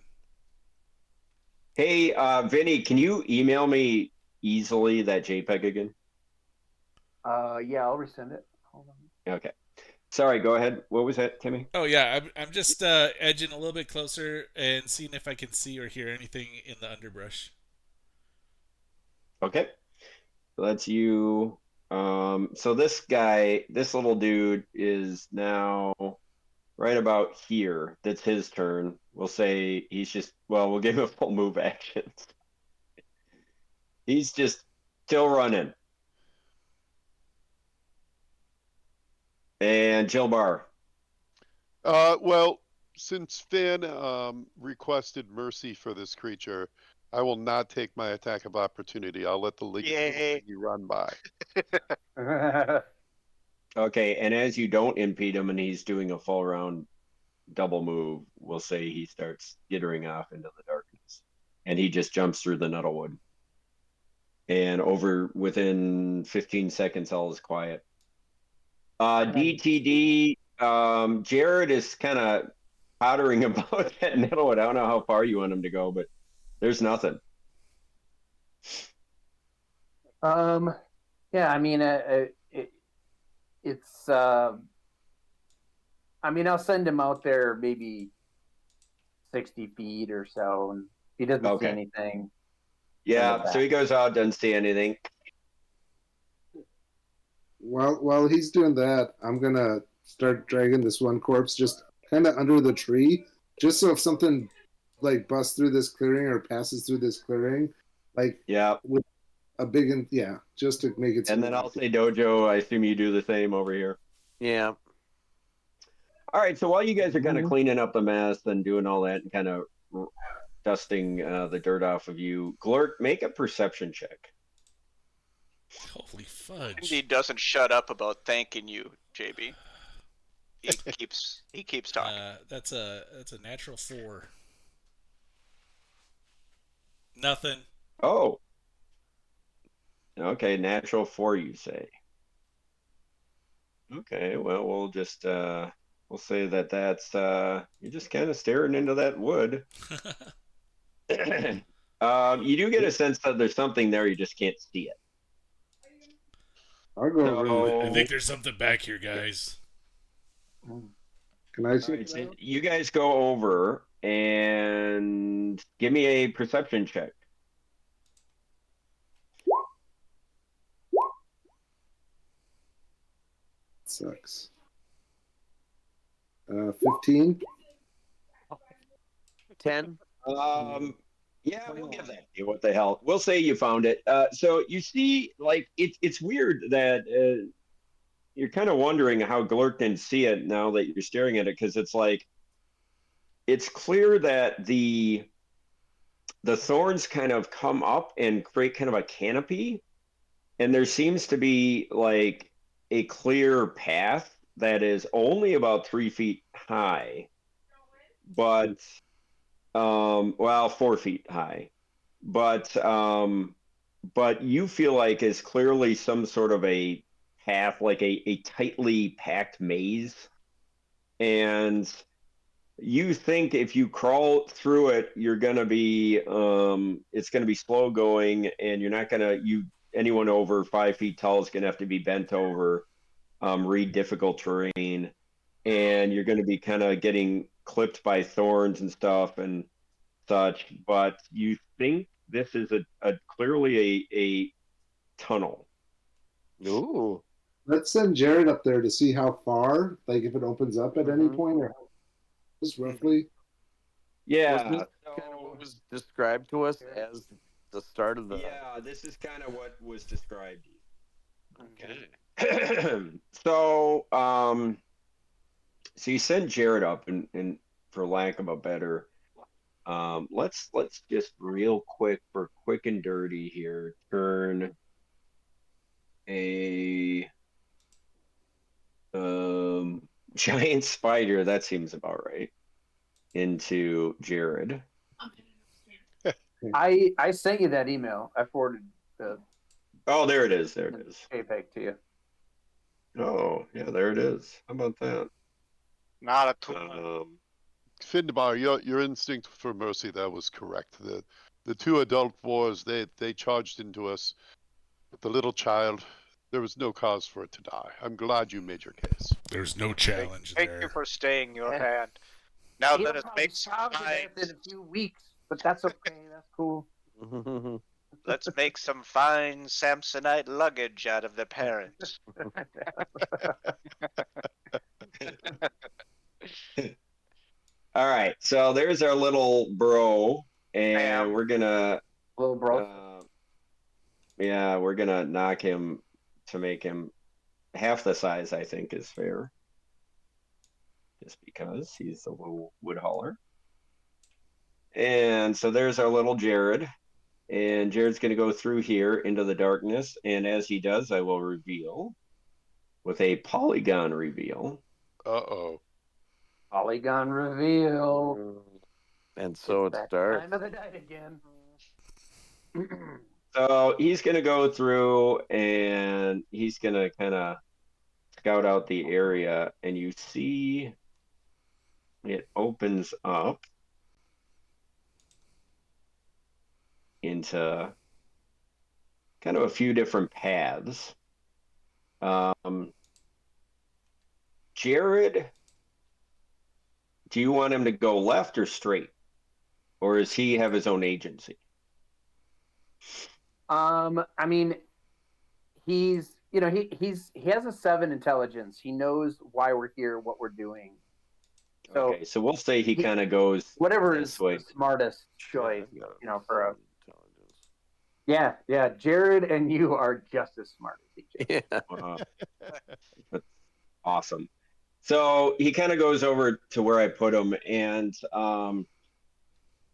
Hey, Vinny, can you email me easily that JPEG again? Yeah, I'll resend it. Hold on. Okay. Sorry, go ahead. What was that, Timmy? Oh yeah, I'm just edging a little bit closer and seeing if I can see or hear anything in the underbrush. Okay. That's you. So this guy, this little dude is now right about here. That's his turn. We'll say he's just, well, we'll give him a full move action. He's just still running. And Jilbar. Well, since Finn requested mercy for this creature, I will not take my attack of opportunity. I'll let the little run by. Okay, and as you don't impede him and he's doing a full round double move, we'll say he starts skittering off into the darkness. And he just jumps through the Nettlewood. And within 15 seconds, all is quiet. DTD, Jared is kind of pottering about that Nettlewood. I don't know how far you want him to go, but there's nothing. Yeah, I mean, it's. I mean, I'll send him out there maybe 60 feet or so, and if he doesn't see anything. Yeah, so he goes out, doesn't see anything. While he's doing that, I'm gonna start dragging this one corpse just kind of under the tree, just so if something like busts through this clearing or passes through this clearing, like with a big just to make it. And then I'll say Dojo. I assume you do the same over here. Yeah. All right, so while you guys are kind of cleaning up the mess and doing all that and kind of dusting the dirt off of you, Glurk, make a perception check. Holy fudge! Indy doesn't shut up about thanking you, JB. He keeps talking. That's a natural 4. Nothing. Oh. Okay, natural 4, you say. Okay, well, we'll just we'll say that's you're just kind of staring into that wood. You do get a sense that there's something there, you just can't see it. I'll go over. I think there's something back here, guys. Can I see? Right, so you guys go over and give me a perception check. Sucks. 15. 10. Yeah, we'll give that to you. What the hell? We'll say you found it. So you see, like, it's weird that you're kind of wondering how Glurk didn't see it now that you're staring at it, because it's like, it's clear that the thorns kind of come up and create kind of a canopy, and there seems to be like a clear path that is only about 3 feet high, but well, 4 feet high, but you feel like it's clearly some sort of a path, like a tightly packed maze, and you think if you crawl through it, you're gonna be it's gonna be slow going, and you're not gonna anyone over 5 feet tall is gonna have to be bent over, read difficult terrain, and you're gonna be kind of getting clipped by thorns and stuff and such. But you think this is a clearly a tunnel. Ooh. Let's send Jared up there to see how far, like if it opens up at any point, or just roughly. Yeah. Kind of what was described to us as the start of the. Yeah, this is kind of what was described to you. Okay. So you send Jared up, and for lack of a better, let's just real quick, for quick and dirty here, turn a giant spider, that seems about right, into Jared. I sent you that email. I forwarded the Oh, there it is. There it is. JPEG to you. Oh, yeah, there it is. How about that? Not a tool. Finbar, your instinct for mercy, that was correct. The two adult boars, they charged into us. But the little child, there was no cause for it to die. I'm glad you made your case. There's no challenge Thank there. you for staying your hand. Now let us make some in a few weeks, but that's okay. That's cool. Let's make some fine Samsonite luggage out of the parents. All right, so there's our little bro, and Bam. we're gonna Little bro. yeah, we're gonna knock him to make him half the size, I think is fair, just because he's a little wood hauler. And so there's our little Jared, and Jared's gonna go through here into the darkness, and as he does, I will reveal with a polygon reveal. Uh-oh. Polygon reveal. And so it starts. Time of the night again. So he's gonna go through, and he's gonna kind of scout out the area, and you see it opens up into kind of a few different paths. Jared, do you want him to go left or straight, or does he have his own agency? I mean, he has a 7 intelligence. He knows why we're here, what we're doing. So Okay, so we'll say he kind of goes whatever this is way. the smartest choice, for a. Yeah, Jared and you are just as smart as each other. Yeah. That's awesome. So he kind of goes over to where I put him, and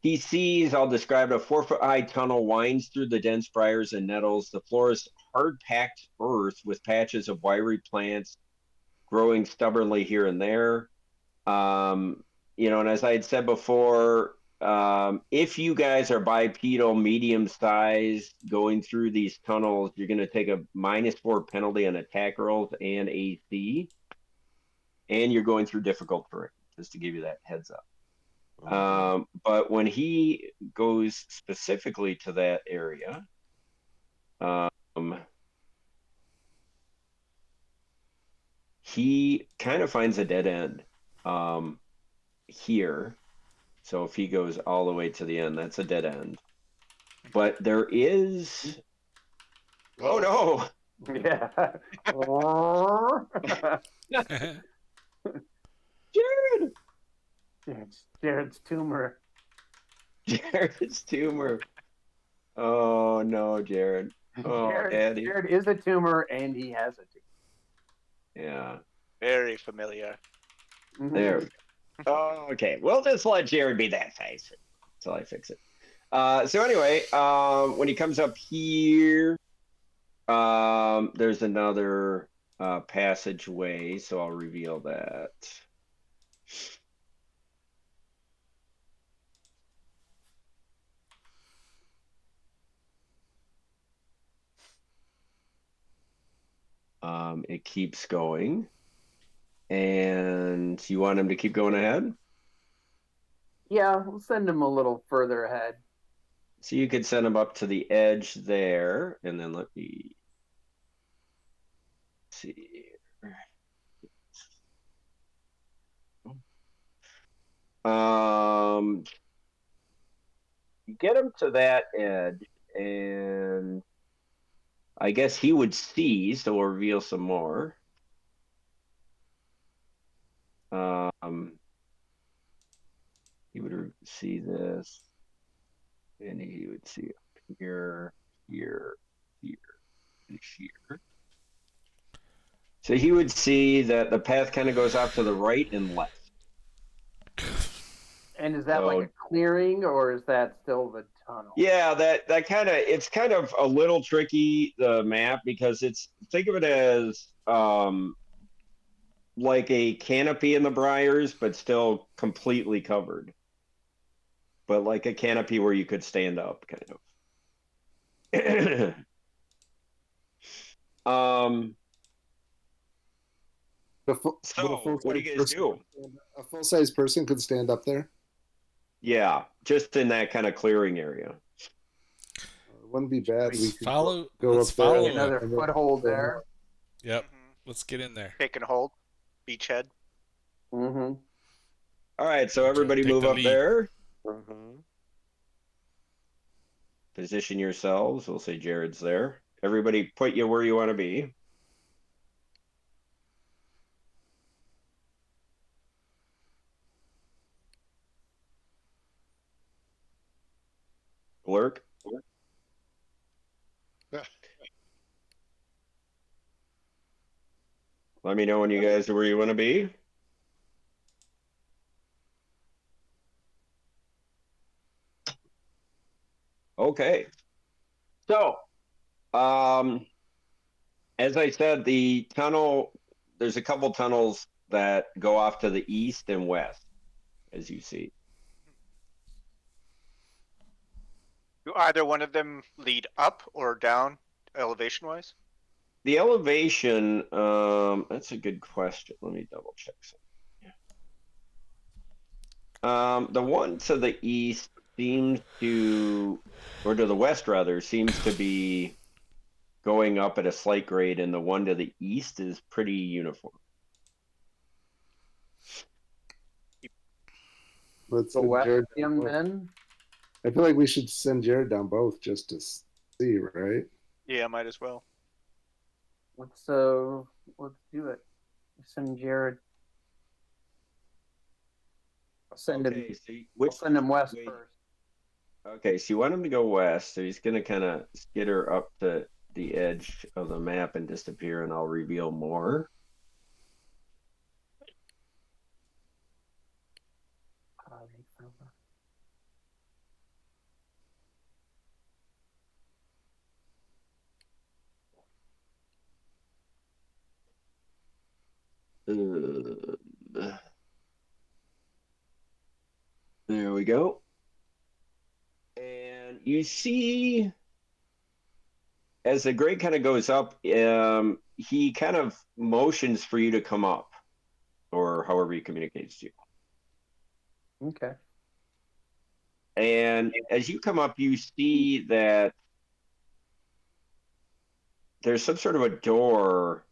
he sees, I'll describe it, a 4-foot high tunnel winds through the dense briars and nettles. The floor is hard packed earth with patches of wiry plants growing stubbornly here and there. And as I had said before, if you guys are bipedal, medium size, going through these tunnels, you're going to take a -4 penalty on attack rolls and AC, and you're going through difficult terrain, just to give you that heads up. But when he goes specifically to that area, he kind of finds a dead end here. So if he goes all the way to the end, that's a dead end. But there is... Oh, no! Yeah. Jared! Jared's tumor. Jared's tumor. Oh, no, Jared. Oh, Daddy. Jared is a tumor, and he has a tumor. Yeah. Very familiar. There we go. Oh, okay. We'll just let Jared be that face until I fix it. So anyway, when he comes up here, there's another passageway, so I'll reveal that. It keeps going. And you want him to keep going ahead? Yeah, we'll send him a little further ahead. So you could send him up to the edge there, and then let me see here. Get him to that edge, and I guess he would see, so we'll reveal some more. He would see this, and he would see up here, here, here, and here. So he would see that the path kind of goes off to the right and left. And is that like a clearing, or is that still the tunnel? Yeah, that kind of, it's kind of a little tricky, the map, because think of it as like a canopy in the briars, but still completely covered. But like a canopy where you could stand up, kind of. What do you guys do? A full-size person could stand up there? Yeah, just in that kind of clearing area. It wouldn't be bad. We could go up there. Another foothold there. Yep. Let's get in there. Take and hold. Beachhead. Mm-hmm. All right, so everybody move up there. Mm-hmm. Position yourselves. We'll say Jared's there. Everybody put you where you want to be. Blurk. Let me know when you guys are where you want to be. Okay. So, as I said, the tunnel, there's a couple tunnels that go off to the east and west, as you see. Do either one of them lead up or down elevation wise? The elevation, that's a good question. Let me double check something. The one to the east seems to, or to the west rather, seems to be going up at a slight grade, and the one to the east is pretty uniform. Let's So west him then? I feel like we should send Jared down both just to see, right? Yeah, might as well. Let's do it. Send Jared. I'll send him. We'll send him west first. Okay, so you want him to go west, so he's gonna kind of skitter up to the edge of the map and disappear, and I'll reveal more. There we go. And you see, as the grade kind of goes up, he kind of motions for you to come up, or however he communicates to you. Okay. And as you come up, you see that there's some sort of a door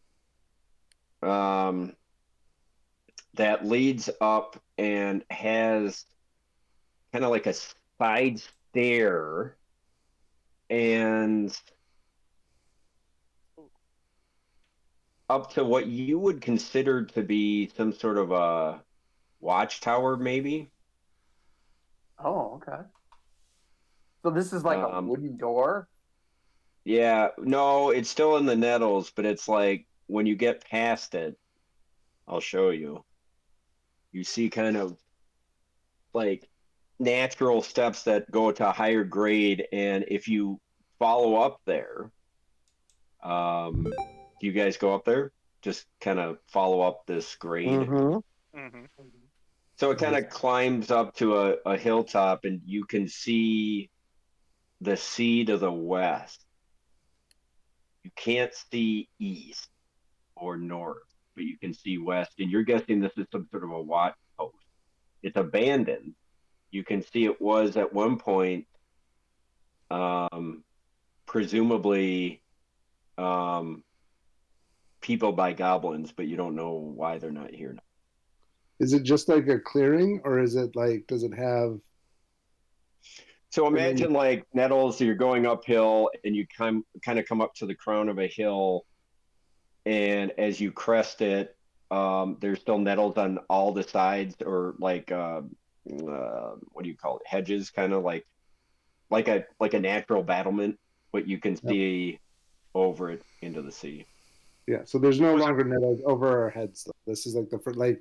that leads up and has kind of like a side stair, and up to what you would consider to be some sort of a watchtower, maybe. Oh, okay. So this is like a wooden door? Yeah, no, it's still in the nettles, but it's like when you get past it, I'll show you. You see kind of like natural steps that go to a higher grade, and if you follow up there, do you guys go up there? Just kind of follow up this grade. Mm-hmm. So it kind of climbs up to a hilltop, and you can see the sea to the west. You can't see east or north, but you can see west, and you're guessing this is some sort of a watch post. It's abandoned. You can see it was at one point, presumably, people by goblins, but you don't know why they're not here now. Is it just like a clearing, or is it like, does it have? So imagine like nettles, you're going uphill and you kind of come up to the crown of a hill, and as you crest it, there's still nettles on all the sides, or like what do you call it? Hedges, kind of like a natural battlement, but you can see over it into the sea. Yeah, so there's no longer nettles over our heads though. This is like the first, like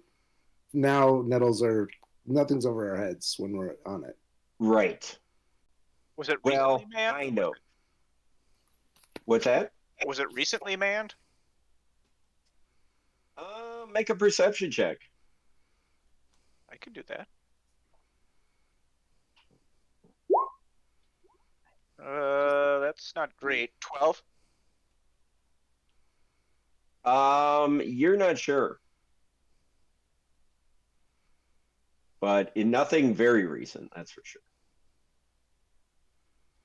now nettles are nothing's over our heads when we're on it. Right. Was it recently manned? Kind of. What's that? Was it recently manned? Make a perception check. I could do that. That's not great. 12? You're not sure. But in nothing very recent, that's for sure.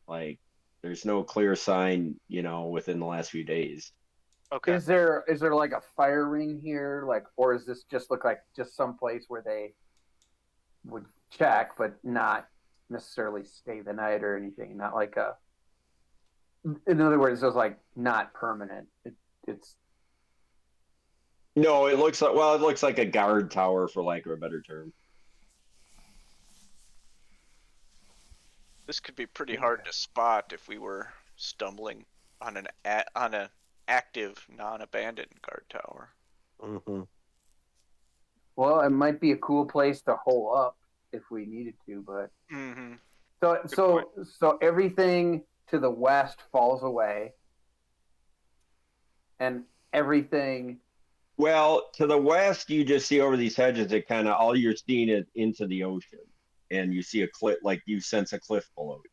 Like, there's no clear sign, within the last few days. Okay. Is there like a fire ring here, like, or does this just look like just some place where they would check, but not necessarily stay the night or anything? Not like a. In other words, it was like not permanent. It's. No, it looks like a guard tower, for lack of a better term. This could be pretty hard to spot if we were stumbling on an active, non-abandoned guard tower. Mm-hmm. Well, it might be a cool place to hole up if we needed to, but so everything to the west falls away, and everything. Well, to the west, you just see over these hedges. It kind of all you're seeing is into the ocean, and you see a cliff. Like you sense a cliff below you,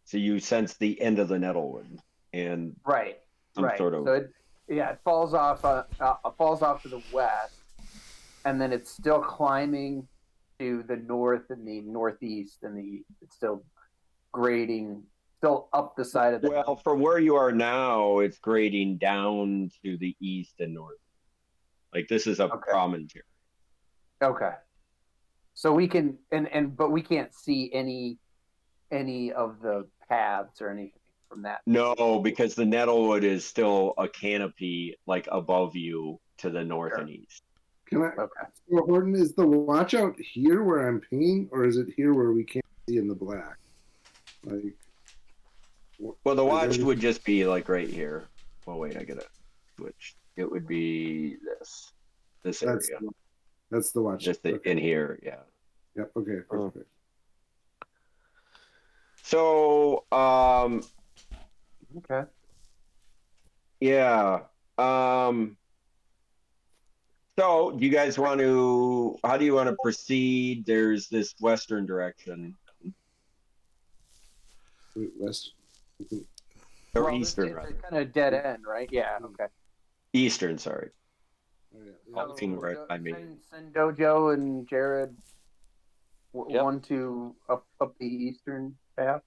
so you sense the end of the nettlewood, and right. Sort of. So it falls off. Falls off to the west, and then it's still climbing to the north and the northeast, and it's still grading, still up the side of the. Well, from where you are now, it's grading down to the east and north. Like this is a promontory. Okay. So we can but we can't see any of the paths or anything from that. No, because the nettlewood is still a canopy like above you to the north and east. Can I? Okay. So, Horton, is the watch out here where I'm pinging, or is it here where we can't see in the black? Like. Well, the watch would just be like right here. Oh wait, I gotta switch. It would be this area. That's the watch. Just in here, yeah. Yep. Okay. Perfect. So, Okay. yeah. So, do you guys want to? How do you want to proceed? There's this western direction Wait, West. or Well, this eastern, is rather. kind of dead end, right? Yeah. Okay. Eastern, sorry. Oh, yeah. I'll looking right by me. Send Dojo and Jared Yep. one to up the eastern path.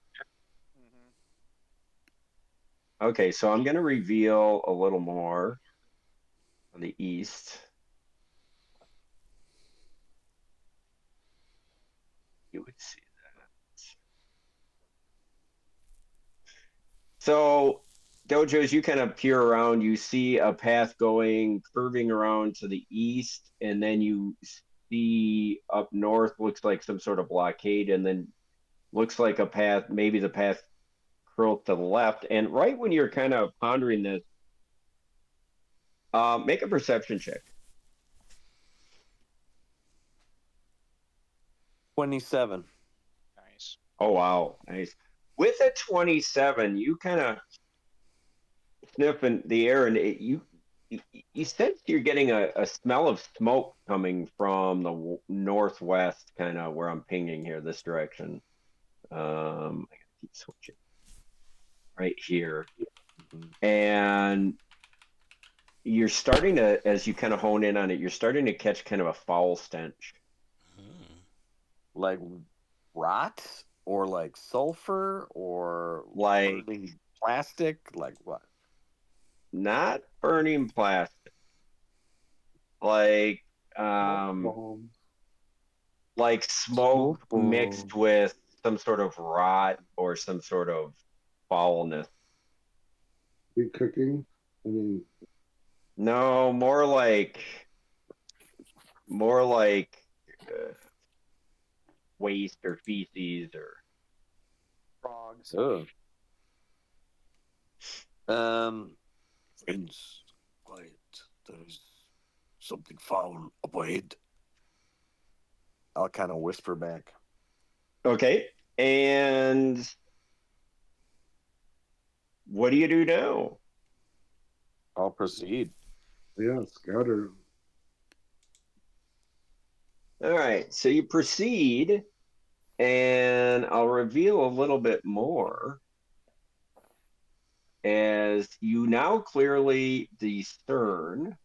Okay, so I'm going to reveal a little more on the east. You would see that. So, Dojo, as you kind of peer around, you see a path going, curving around to the east, and then you see up north looks like some sort of blockade, and then looks like a path, maybe the path curls to the left. And right when you're kind of pondering this, make a perception check. 27. Nice. Oh, wow. Nice. With a 27, you kind of sniff in the air, and you sense you're getting a smell of smoke coming from the northwest, kind of where I'm pinging here, this direction. I gotta keep switching right here, and you're starting to, as you kind of hone in on it, you're starting to catch kind of a foul stench. Like rot or like sulfur or Like burning plastic? Like what? not burning plastic, like Bombs. like smoke mixed with some sort of rot or some sort of foulness. Be cooking. I mean, No, more like waste or feces or Frogs. Ugh. Friends, quiet. There's something foul up ahead. I'll kind of whisper back. okay. And what do you do now? I'll proceed. yeah, Scouter. All right, so you proceed, and I'll reveal a little bit more as you now clearly discern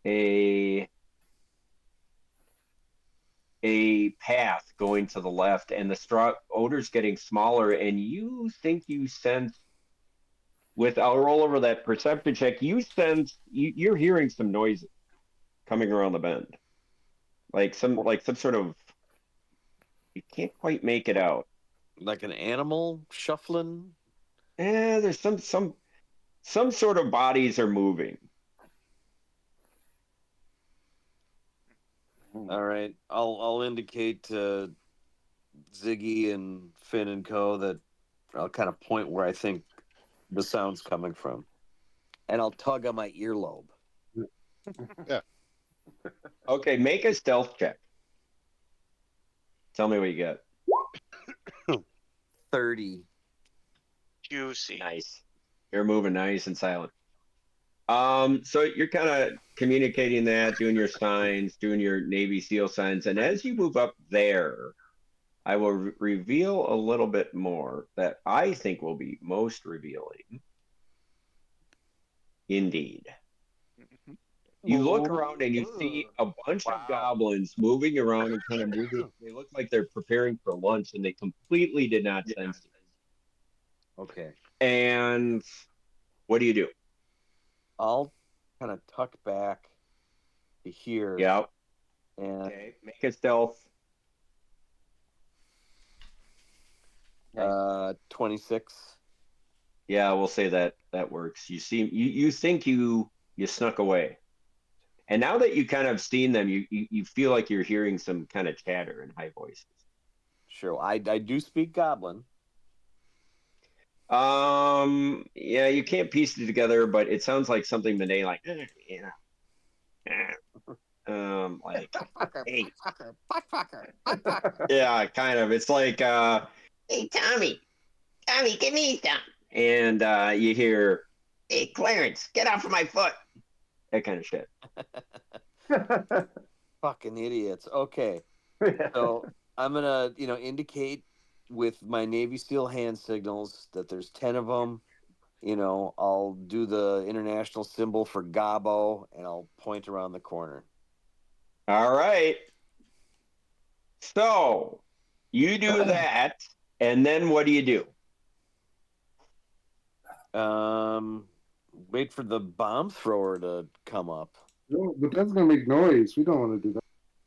a path going to the left, and the straw odor's getting smaller, and you think you sense, with, I'll roll over that perception check, you sense you're hearing some noises coming around the bend, like some sort of, you can't quite make it out. Like an animal shuffling? There's some sort of bodies are moving. All right. I'll indicate to Ziggy and Finn and Co. that I'll kind of point where I think the sound's coming from. And I'll tug on my earlobe. Okay, make a stealth check. Tell me what you get. 30. Juicy. Nice. You're moving nice and silent. So you're kind of communicating that, doing your signs, doing your Navy SEAL signs, and as you move up there, I will reveal a little bit more that I think will be most revealing. Indeed. You look around and you see a bunch of goblins moving around and kind of moving. They look like they're preparing for lunch, and they completely did not sense it. Okay. And what do you do? I'll kind of tuck back to here. Yep. And Okay. Make a stealth. 26. Yeah, we'll say that works. You think you snuck away. And now that you kind of seen them, you feel like you're hearing some kind of chatter in high voices. Sure. I do speak Goblin. Yeah, you can't piece it together, but it sounds like something Monet like, yeah. Like, hey, yeah, kind of. It's like, hey, Tommy, give me some. And you hear, hey, Clarence, get off of my foot. That kind of shit. Fucking idiots. Okay. So I'm gonna, indicate with my Navy SEAL hand signals that there's 10 of them. I'll do the international symbol for Gobbo, and I'll point around the corner. All right. So you do that, and then what do you do? Wait for the bomb thrower to come up. No, but that's gonna make noise. We don't want to do that.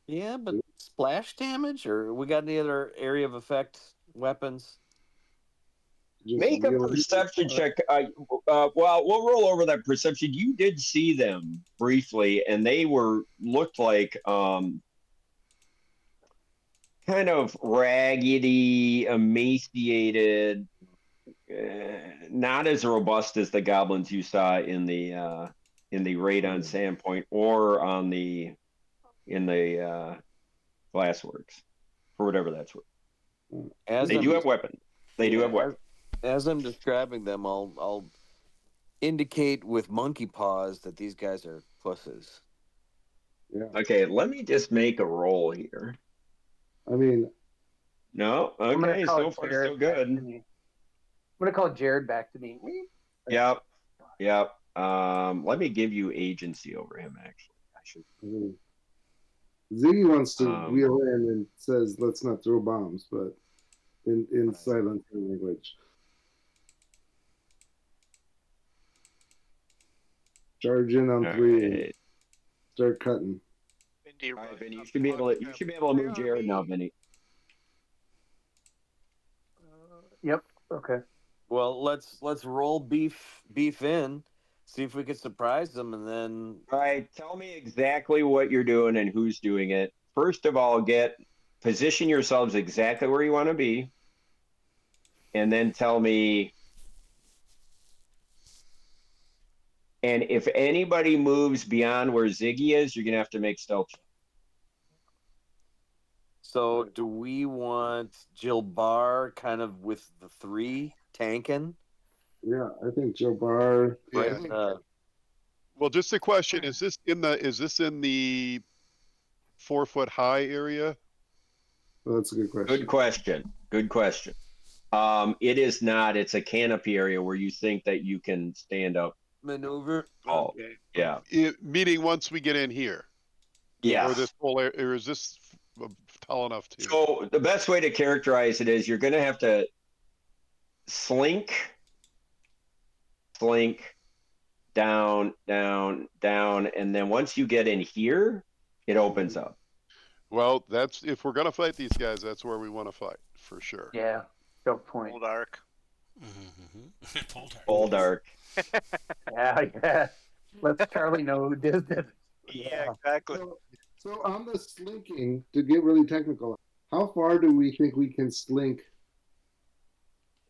Yeah, but splash damage, or we got any other area of effect weapons? Just Make a really- perception check. Well, we'll roll over that perception. You did see them briefly, and they looked like kind of raggedy, emaciated, not as robust as the goblins you saw in the raid on Sandpoint or in the glassworks, for whatever that's worth. They do have weapons. They do have weapons. As I'm describing them, I'll indicate with monkey paws that these guys are pusses. Yeah. Okay, let me just make a roll here. I mean, no, okay, so far so good. I'm gonna call Jared back to me. Yep. Let me give you agency over him. Actually, I should. Ziggy wants to wheel in and says, "Let's not throw bombs," but in silent language. Charge in on 3. Right. Start cutting. Vinny, All right, Vinny, you should be able to move Jared now, Vinny. Yep. Okay. Well, let's roll beef in, see if we can surprise them, and then. All right, tell me exactly what you're doing and who's doing it. First of all, position yourselves exactly where you want to be, and then tell me. And if anybody moves beyond where Ziggy is, you're gonna have to make stealth check. So, do we want Jill Barr kind of with the 3 tanking? Yeah, I think Joe Barr. Yeah. Well, just a question: is this in the 4-foot high area? Well, that's a good question. Good question. It is not. It's a canopy area where you think that you can stand up. Maneuver. Oh, Okay. yeah. Meaning once we get in here. Yeah. Or this whole area, or is this tall enough to? So the best way to characterize it is you're going to have to slink, down, and then once you get in here, it opens up. Well, that's if we're gonna fight these guys, that's where we want to fight for sure. Yeah. Choke point. Old arc. Full dark. Yeah. Let Charlie know who did it. Yeah, exactly. So on the slinking, to get really technical, how far do we think we can slink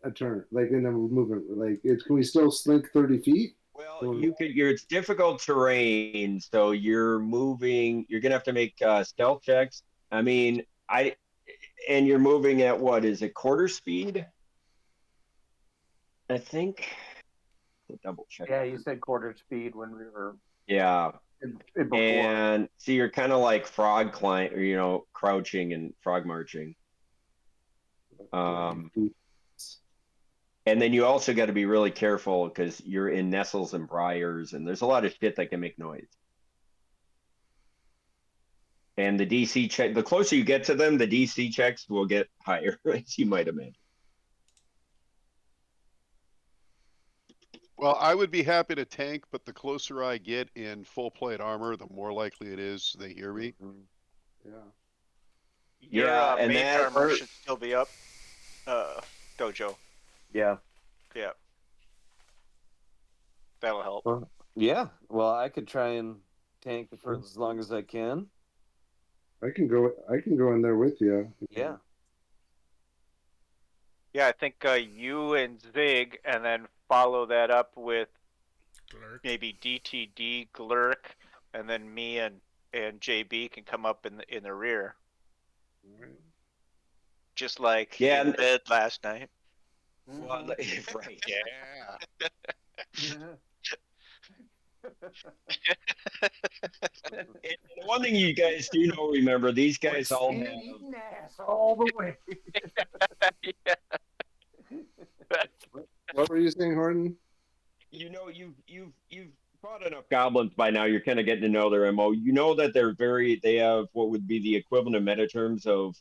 a turn, like in a movement? Like, can we still slink 30 feet? Well, it's difficult terrain, so you're moving. You're gonna have to make stealth checks. I mean, and you're moving at what is it, quarter speed? I think. Double check. Yeah, you said quarter speed when we were. Yeah. Before. And so you're kind of like frog crouching and frog marching. And then you also got to be really careful because you're in nettles and briars, and there's a lot of shit that can make noise. And the DC check, the closer you get to them, the DC checks will get higher, as you might imagine. Well, I would be happy to tank, but the closer I get in full plate armor, the more likely it is they hear me. Yeah. Your mage armor should still be up, Dojo. Yeah. Yeah. That'll help. Yeah. Well, I could try and tank for as long as I can. I can go in there with you. Yeah. Yeah, I think you and Zig, and then follow that up with Glurk. maybe DTD, Glurk, and then me and and JB can come up in the rear, Right. just like Yeah, in bed last night. Well, right. Yeah. And the one thing you guys do know, remember, these guys all have. Eating ass all the way. What were you saying, Horton? You know, you've fought enough goblins by now. You're kind of getting to know their MO. You know that they have what would be the equivalent of meta terms of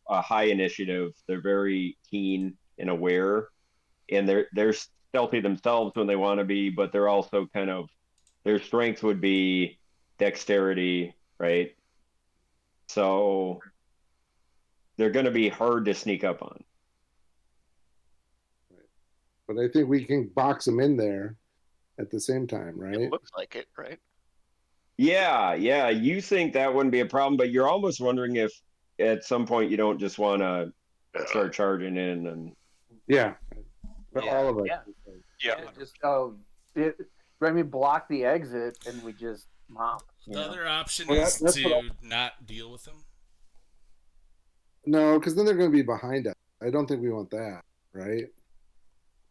a high initiative. They're very keen and aware, and they're stealthy themselves when they want to be, but they're also kind of their strength would be dexterity, right? So they're going to be hard to sneak up on. But I think we can box them in there at the same time, right? It looks like it, right? Yeah, yeah. You think that wouldn't be a problem, but you're almost wondering if at some point you don't just want to start charging in and Yeah. For Yeah, all of us. yeah. Yeah. Just block the exit and we just mop. The other option Well, is that's what to not deal with them. No, because then they're going to be behind us. I don't think we want that, right?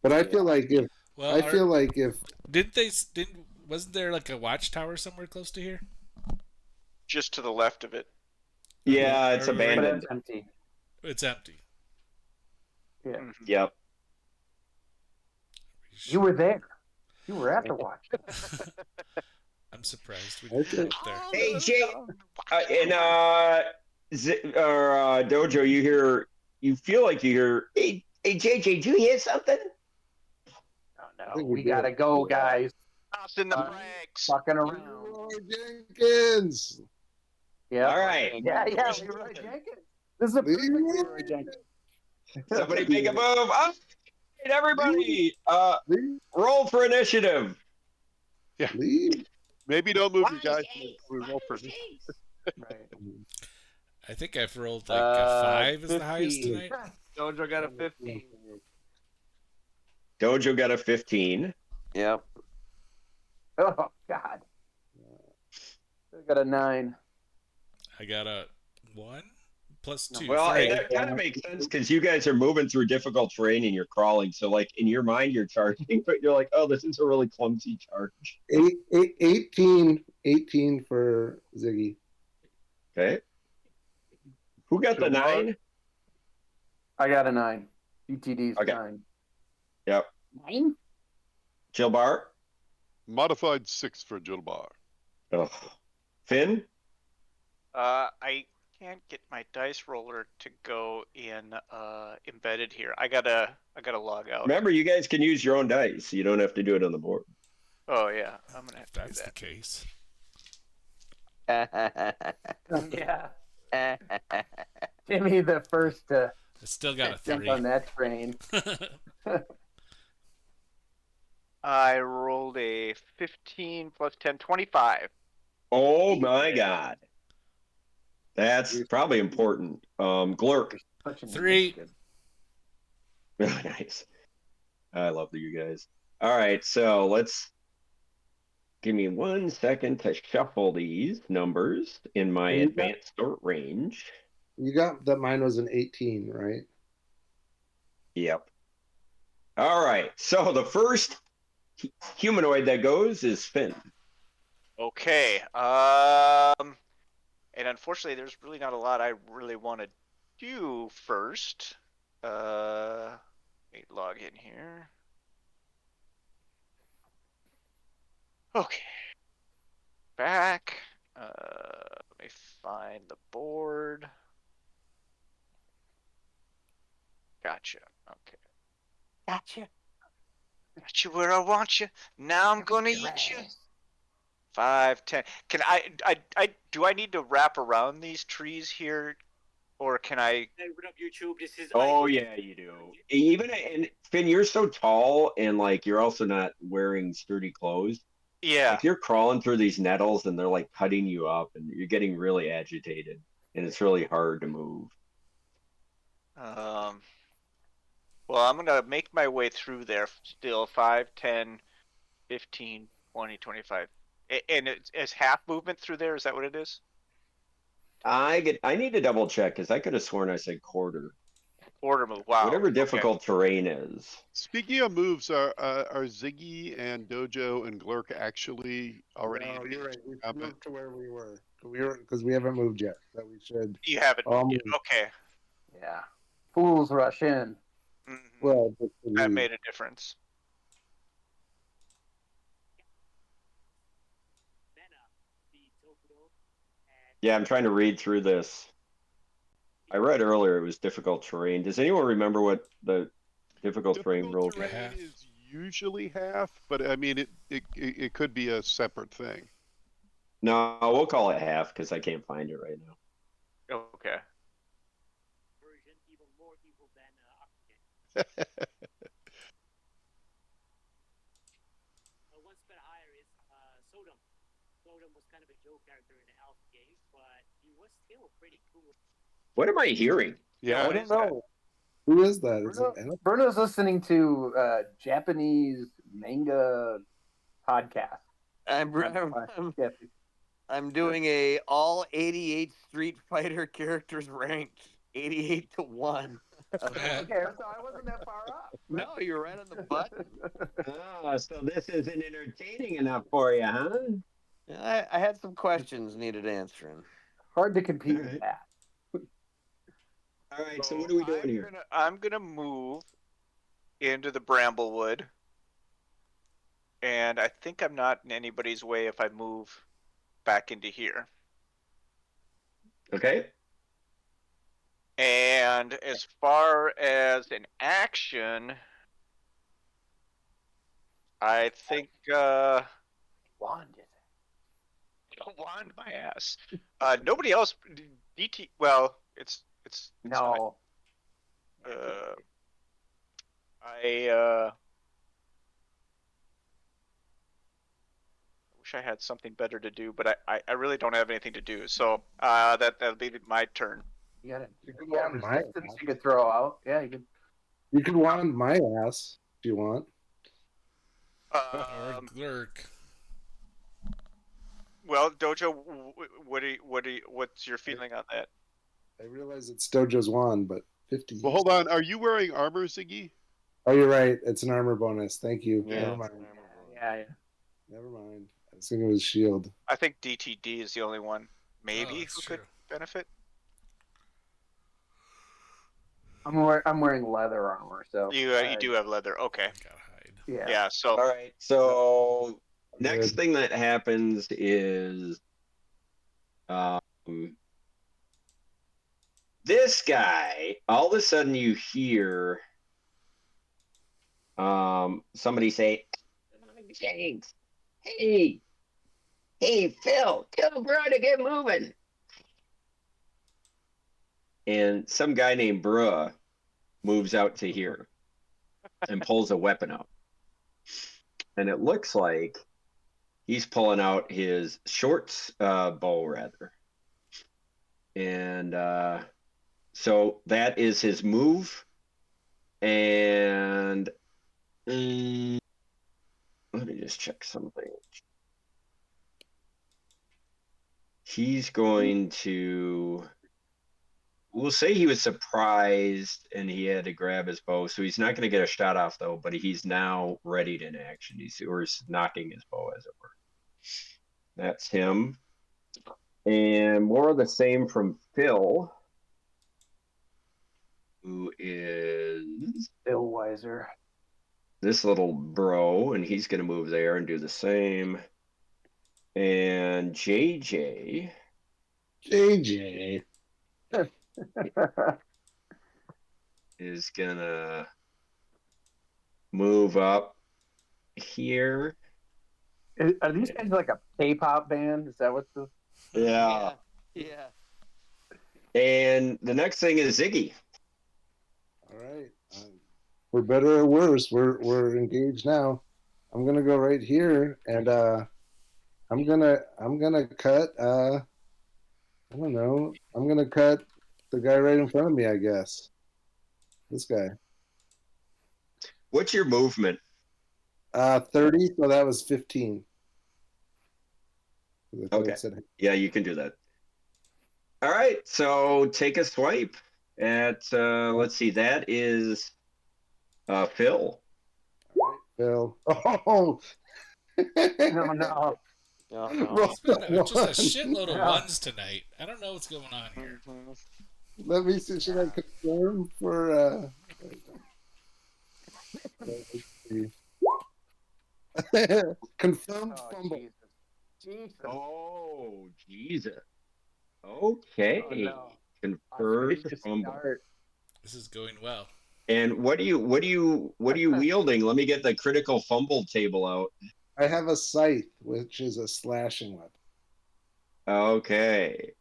But I feel like if Well, wasn't there like a watchtower somewhere close to here? Just to the left of it. yeah, it's Or- But abandoned. it's empty. It's empty. Yeah. Mhm. Yep. You were there. You were at the watch. I'm surprised we That's didn't it. get there. Hey, Jay, Dojo, you feel like you hear, hey, JJ, do you hear something? Oh, no, think we we gotta did. go, guys. Toss in the Uh, frags. Fucking around. Leroy Jenkins. Yeah. All right. Yeah, Leroy Jenkins. This is a perfect Leroy Jenkins. Somebody make a move. All right, everybody, Leave. roll for initiative. Leave. Maybe don't move your guys. We roll for this. Right. I think I've rolled like a 5 is the highest 15. tonight. Dojo got a 15. Dojo got a 15. Yep. Oh, God. I got a 9. I got a 1 plus 2. Well, 3. that kind of makes sense because you guys are moving through difficult terrain and you're crawling. So, like, in your mind, you're charging, but you're like, oh, this is a really clumsy charge. 18 for Ziggy. Okay. Who got the 9? I got a 9. GTD's Okay. 9. Yep. 9? Jilbar? Modified 6 for Jilbar. Oh. Finn? I can't get my dice roller to go in embedded here. I gotta log out. Remember, you guys can use your own dice. You don't have to do it on the board. Oh yeah, I'm gonna have to That's do the that. case. Yeah. Timmy the first to I still got a jump 3. on that train. I rolled a 15 plus 10, 25. Oh, my God. That's probably important. Glurk. 3. Nice. I love you guys. All right, so let's give me 1 second to shuffle these numbers in my advanced sort range. You got that mine was an 18, right? Yep. All right, so the first humanoid that goes is Finn. Okay. And unfortunately, there's really not a lot I really want to do first. Let me log in here. Okay. Back. Let me find the board. Gotcha. Okay. Gotcha. Got you where I want you. Now I'm gonna eat you. 5, 10. Can do I need to wrap around these trees here, or can I? Open up YouTube. This is. Oh yeah, you do. Even and Finn, you're so tall, and like you're also not wearing sturdy clothes. Yeah. If you're crawling through these nettles and they're like cutting you up, and you're getting really agitated, and it's really hard to move. Well, I'm gonna make my way through there. Still 5, 10, 15, 20, 25, And it's half movement through there. Is that what it is? I need to double check because I could have sworn I said quarter. Quarter move. Wow. Whatever Okay. difficult terrain is. Speaking of moves, are Ziggy and Dojo and Glurk actually already? No, you're right. We should combat? move to where we were. Because we haven't moved yet. That we should. You haven't moved yet. move. Okay. Yeah. Fools rush in. Mhm. Well, That made a difference. Yeah, I'm trying to read through this. I read earlier it was difficult terrain. Does anyone remember what the difficult terrain rules Difficult were? terrain is usually half, but I mean it could be a separate thing. No, we'll call it half because I can't find it right now. Okay. What am I hearing? Yeah, I don't know. Who is that? Is Bruno, it Anna? Bruno's listening to Japanese manga podcast. I'm doing a all 88 Street Fighter characters ranked 88 to 1. Okay, so I wasn't that far off. No, you're right on the button. Oh, so this isn't entertaining enough for you, huh? I had some questions needed answering. Hard to compete with that. All right, so what are we doing here? I'm gonna move into the Bramblewood, and I think I'm not in anybody's way if I move back into here. Okay. And as far as an action, I think Wand is it? wand my ass. Nobody else. DT. Well, it's No. fine. I wish I had something better to do, but I really don't have anything to do. So that'll be my turn. You got wand my resistance ass. you could throw out. Yeah, you could. You can wand my ass if you want. Or Glurk. Well, Dojo, what's your feeling on that? I realize it's Dojo's wand, but 50. Well, hold on. Are you wearing armor, Ziggy? Oh, you're right. It's an armor bonus. Thank you. Yeah, Never mind. Yeah. Never mind. I was thinking it was shield. I think DTD is the only one, maybe, Oh, who that's could true. benefit. I'm wearing leather armor, so You do have leather. Okay. Gotta hide. Yeah. Yeah. So All right, so next Good. thing that happens is this guy, all of a sudden you hear somebody say, James, hey, Phil, tell bro to get moving. And some guy named Bruh moves out to here and pulls a weapon out. And it looks like he's pulling out his short bow, rather. And so that is his move. And let me just check something. He's going to. We'll say he was surprised and he had to grab his bow, so he's not going to get a shot off though. But he's now readied in action. He's knocking his bow, as it were. That's him. And more of the same from Phil, who is Phil Weiser. this little bro, and he's going to move there and do the same. And JJ. Is gonna move up here. Are these guys like a K-pop band? Is that what the? Yeah. Yeah. And the next thing is Ziggy. All right. For better or worse, we're engaged now. I'm gonna go right here, and I'm gonna cut. I don't know. I'm gonna cut the guy right in front of me, I guess. This guy. What's your movement? 30. So that was 15. 'Cause I thought Okay. it said- Yeah, you can do that. All right, so take a swipe at let's see, that is Phil. All right, Phil. Oh, No, no. Oh, no. Roll It's been just a one. shitload of Yeah. ones tonight. I don't know what's going on here. Let me see. Should I confirm for? Confirm Oh, fumble. Jesus. Jesus. Oh, Jesus. Okay. Oh, no. Confirmed Auspicious fumble. start. This is going well. And what are you wielding? Let me get the critical fumble table out. I have a scythe, which is a slashing weapon. Okay.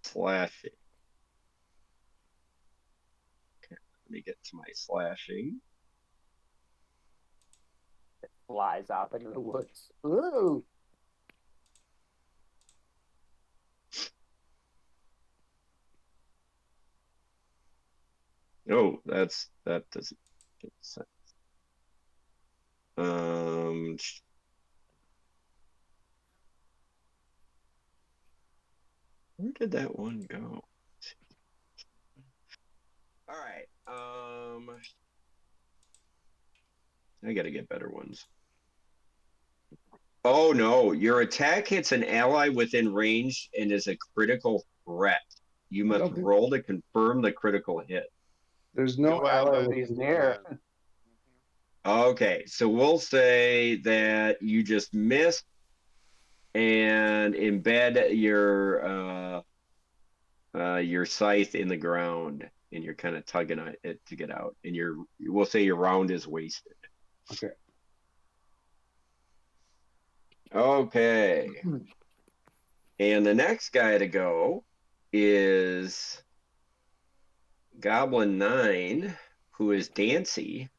Slashing. Okay, let me get to my slashing. Flies off into the woods. Ooh. Oh, that doesn't make sense. Um, where did that one go? All right. I gotta get better ones. Oh no, your attack hits an ally within range and is a critical threat. You I must don't think- roll to confirm the critical hit. There's no No ally ally with He's these near. Okay, so we'll say that you just missed and embed your scythe in the ground, and you're kind of tugging at it to get out, and we'll say your round is wasted. Okay. Okay. And the next guy to go is Goblin 9, who is Dancy,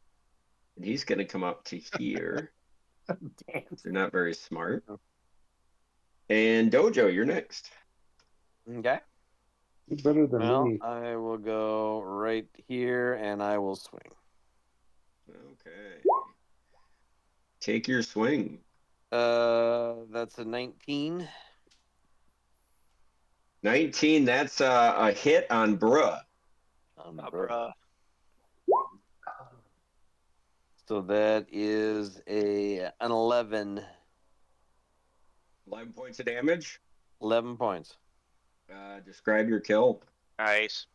and he's going to come up to here. Damn. They're not very smart. And Dojo, you're next. Okay. You're better than Well, me. I will go right here and I will swing. Okay. Take your swing. That's a 19. 19, that's a hit on Bruh. Bruh. So that is an 11. 11 points of damage. 11 points. Describe your kill. Nice.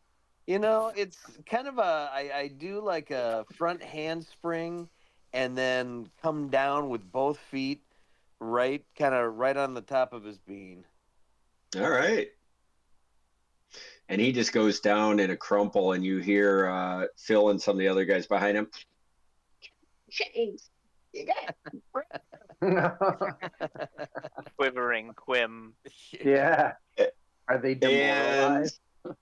You know, it's kind of I do like a front handspring and then come down with both feet right on the top of his bean. All right. And he just goes down in a crumple, and you hear Phil and some of the other guys behind him. James, you got Quivering Quim. Yeah. Are they demoralized? And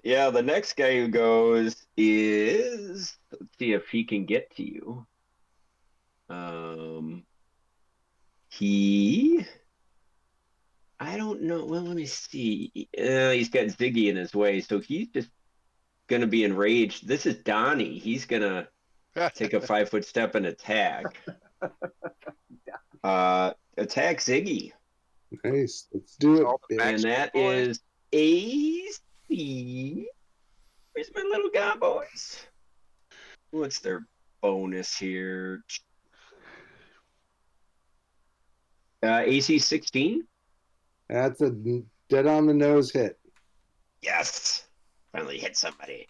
yeah, the next guy who goes is, let's see if he can get to you. I don't know. Well, let me see. He's got Ziggy in his way, so he's just gonna be enraged. This is Donnie. He's gonna take a 5-foot step and attack. Attack Ziggy. Nice. Let's do it. All the bitch. And that is AC. Where's my little gobb-os? What's their bonus here? AC 16. That's a dead on the nose hit. Yes. Finally hit somebody.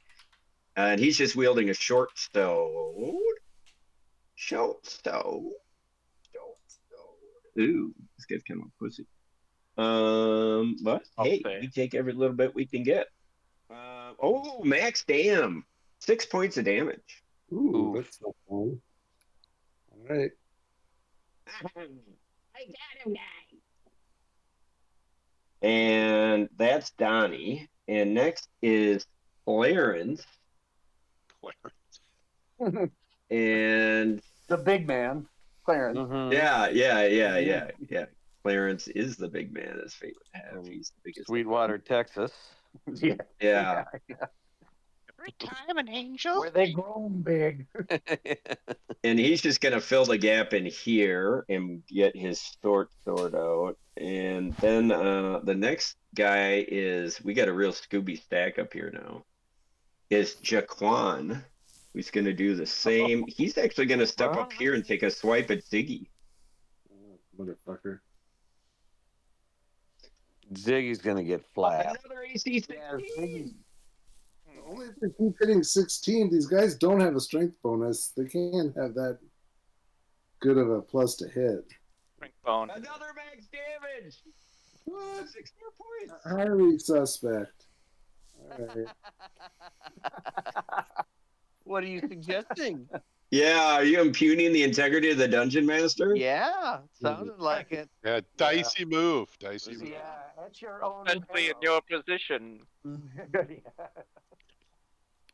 And he's just wielding a short stone. Short stone. Ooh, this guy's kind of a pussy. But hey, Okay. we take every little bit we can get. Max damn. 6 points of damage. Ooh, that's not fun. All right. I got him, guys. And that's Donnie. And next is Clarence. And The big man, Clarence. Mhm. yeah. Clarence is the big man, as fate would have. He's the biggest. Sweetwater, Texas. Yeah. Yeah. Every time an angel. Where they grown big. And he's just going to fill the gap in here and get his short sword out. And then the next guy is, we got a real Scooby stack up here now, is Jaquan, who's going to do the same. He's actually going to step up here and take a swipe at Ziggy. Motherfucker. Ziggy's gonna get flat. Another AC 16. Only if they keep hitting 16, these guys don't have a strength bonus. They can't have that good of a plus to hit. Strength bone. Another max damage. What? 6 more points. Highly suspect. All right. What are you suggesting? Yeah, are you impugning the integrity of the dungeon master? Yeah, sounded like it. Yeah, dicey move. Dicey move. Yeah, that's your own. Especially in your position.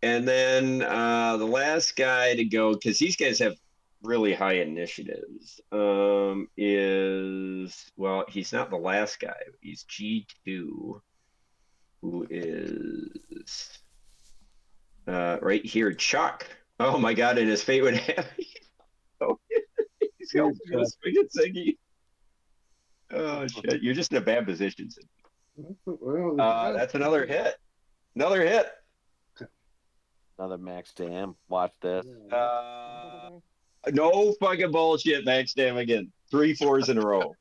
And then the last guy to go, because these guys have really high initiatives, is, well, he's not the last guy. He's G2, who is right here, Chuck. Oh my God, and his fate would have. He's going to swing at Ziggy. Oh shit, you're just in a bad position, Ziggy. Well, That's another hit. Another hit. Another max dam. Watch this. No fucking bullshit, max dam again. 3 4s in a row.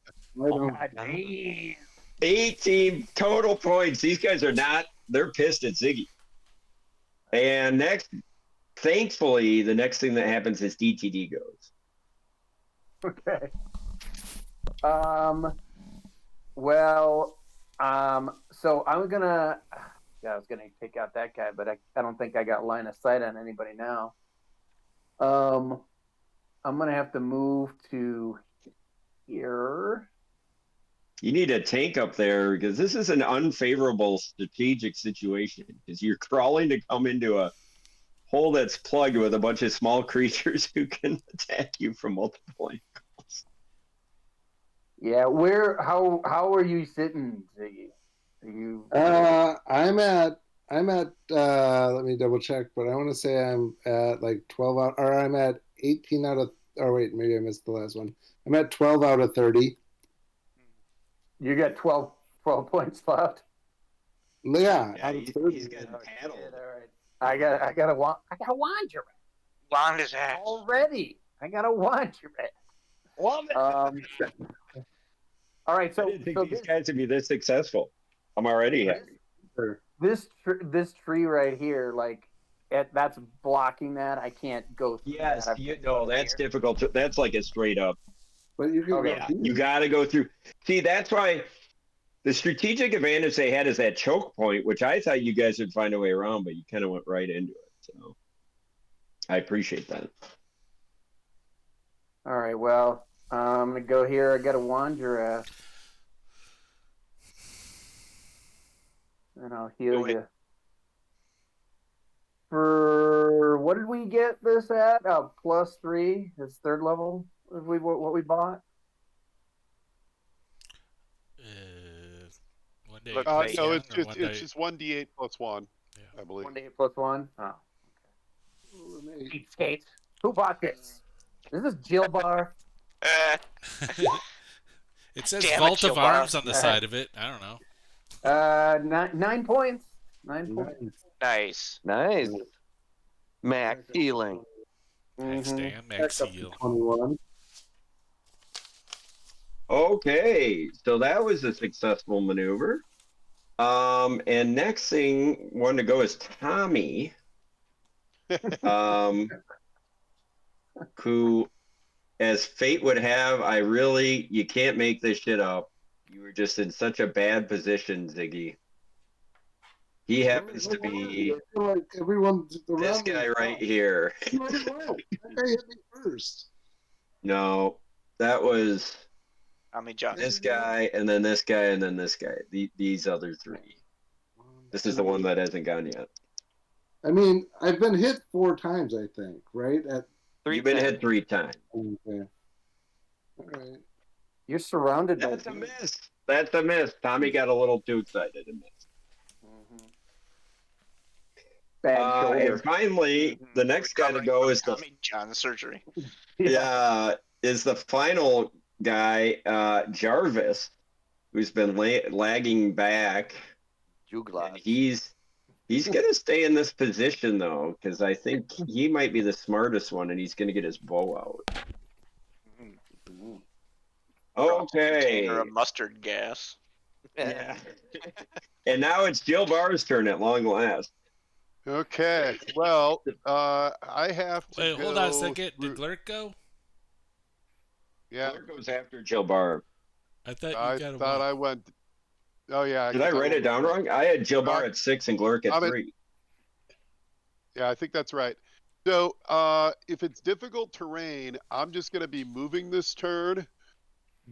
I don't. 18 total points. These guys are not, they're pissed at Ziggy. And next, thankfully, the next thing that happens is DTD goes. Okay. Well, so I'm gonna. Yeah, I was gonna take out that guy, but I don't think I got line of sight on anybody now. I'm gonna have to move to here. You need a tank up there because this is an unfavorable strategic situation because you're crawling to come into a hole that's plugged with a bunch of small creatures who can attack you from multiple angles. Yeah, where? How are you sitting, Ziggy? Are you? I'm at. Let me double check, but I want to say I'm at like 12 out, or I'm at 18 out of. Oh wait, maybe I missed the last one. I'm at 12 out of 30. You got 12 points left. Yeah, Yeah, out of he's 30. getting paddled. All right. I got a wander Wand his ass. already. I got a wander. Love it. All right, I so didn't think these guys would be this successful. I'm already happy. this tree right here, like that's blocking that. I can't go through. Yes, that. that's difficult. That's like a straight up. But you can Okay. Yeah, you got to go through. See, that's why the strategic advantage they had is that choke point, which I thought you guys would find a way around, but you kind of went right into it. So I appreciate that. All right, well, I'm gonna go here. I got a wander ass, and I'll heal Do it. you. For what did we get this at? +3. It's 3rd level. What we bought? One day. Look, No, Wait, plus it's one, or just one it's day- just 1d8 plus 1, Yeah. I believe. 1 + 1. Oh, okay. Cheapskates. Who bought this? Is this Jill Bar? It says Damn it, Vault of Gilbar. Arms on the side of it. I don't know. 9 points. 9 points. Nice. Nice. Max healing. Max Mhm. damn, max heal. 21. Okay, so that was a successful maneuver. And next thing one to go is Tommy. Who, as fate would have, you can't make this shit up. You were just in such a bad position, Ziggy. He happens to be I feel like everyone this around me- guy right here. That guy hit me first. No, that was Tommy John. this guy, and then this guy, and then this guy. These other 3. This is the one that hasn't gone yet. I mean, I've been hit 4 times, I think, right? You've been hit 3 times. Okay. All right. You're surrounded by. That's a miss. That's a miss. Tommy got a little too excited and missed. Mhm. bad shoulder. And finally, the next guy to go is the Tommy John surgery. is the final guy, Jarvis, who's been lagging back. Juglas. And he's gonna stay in this position though, because I think he might be the smartest one, and he's gonna get his bow out. Okay. Container of mustard gas. Yeah. And now it's Jill Barr's turn at long last. Okay. Well, I have to. Wait, hold on a second. Did Glurk go? Yeah. Glurk goes after Jill Bar. I thought you I got thought I went. Oh yeah. Did I write it down wrong? I had Jill Bar at 6 and Glurk at 3. Yeah, I think that's right. So if it's difficult terrain, I'm just going to be moving this turn.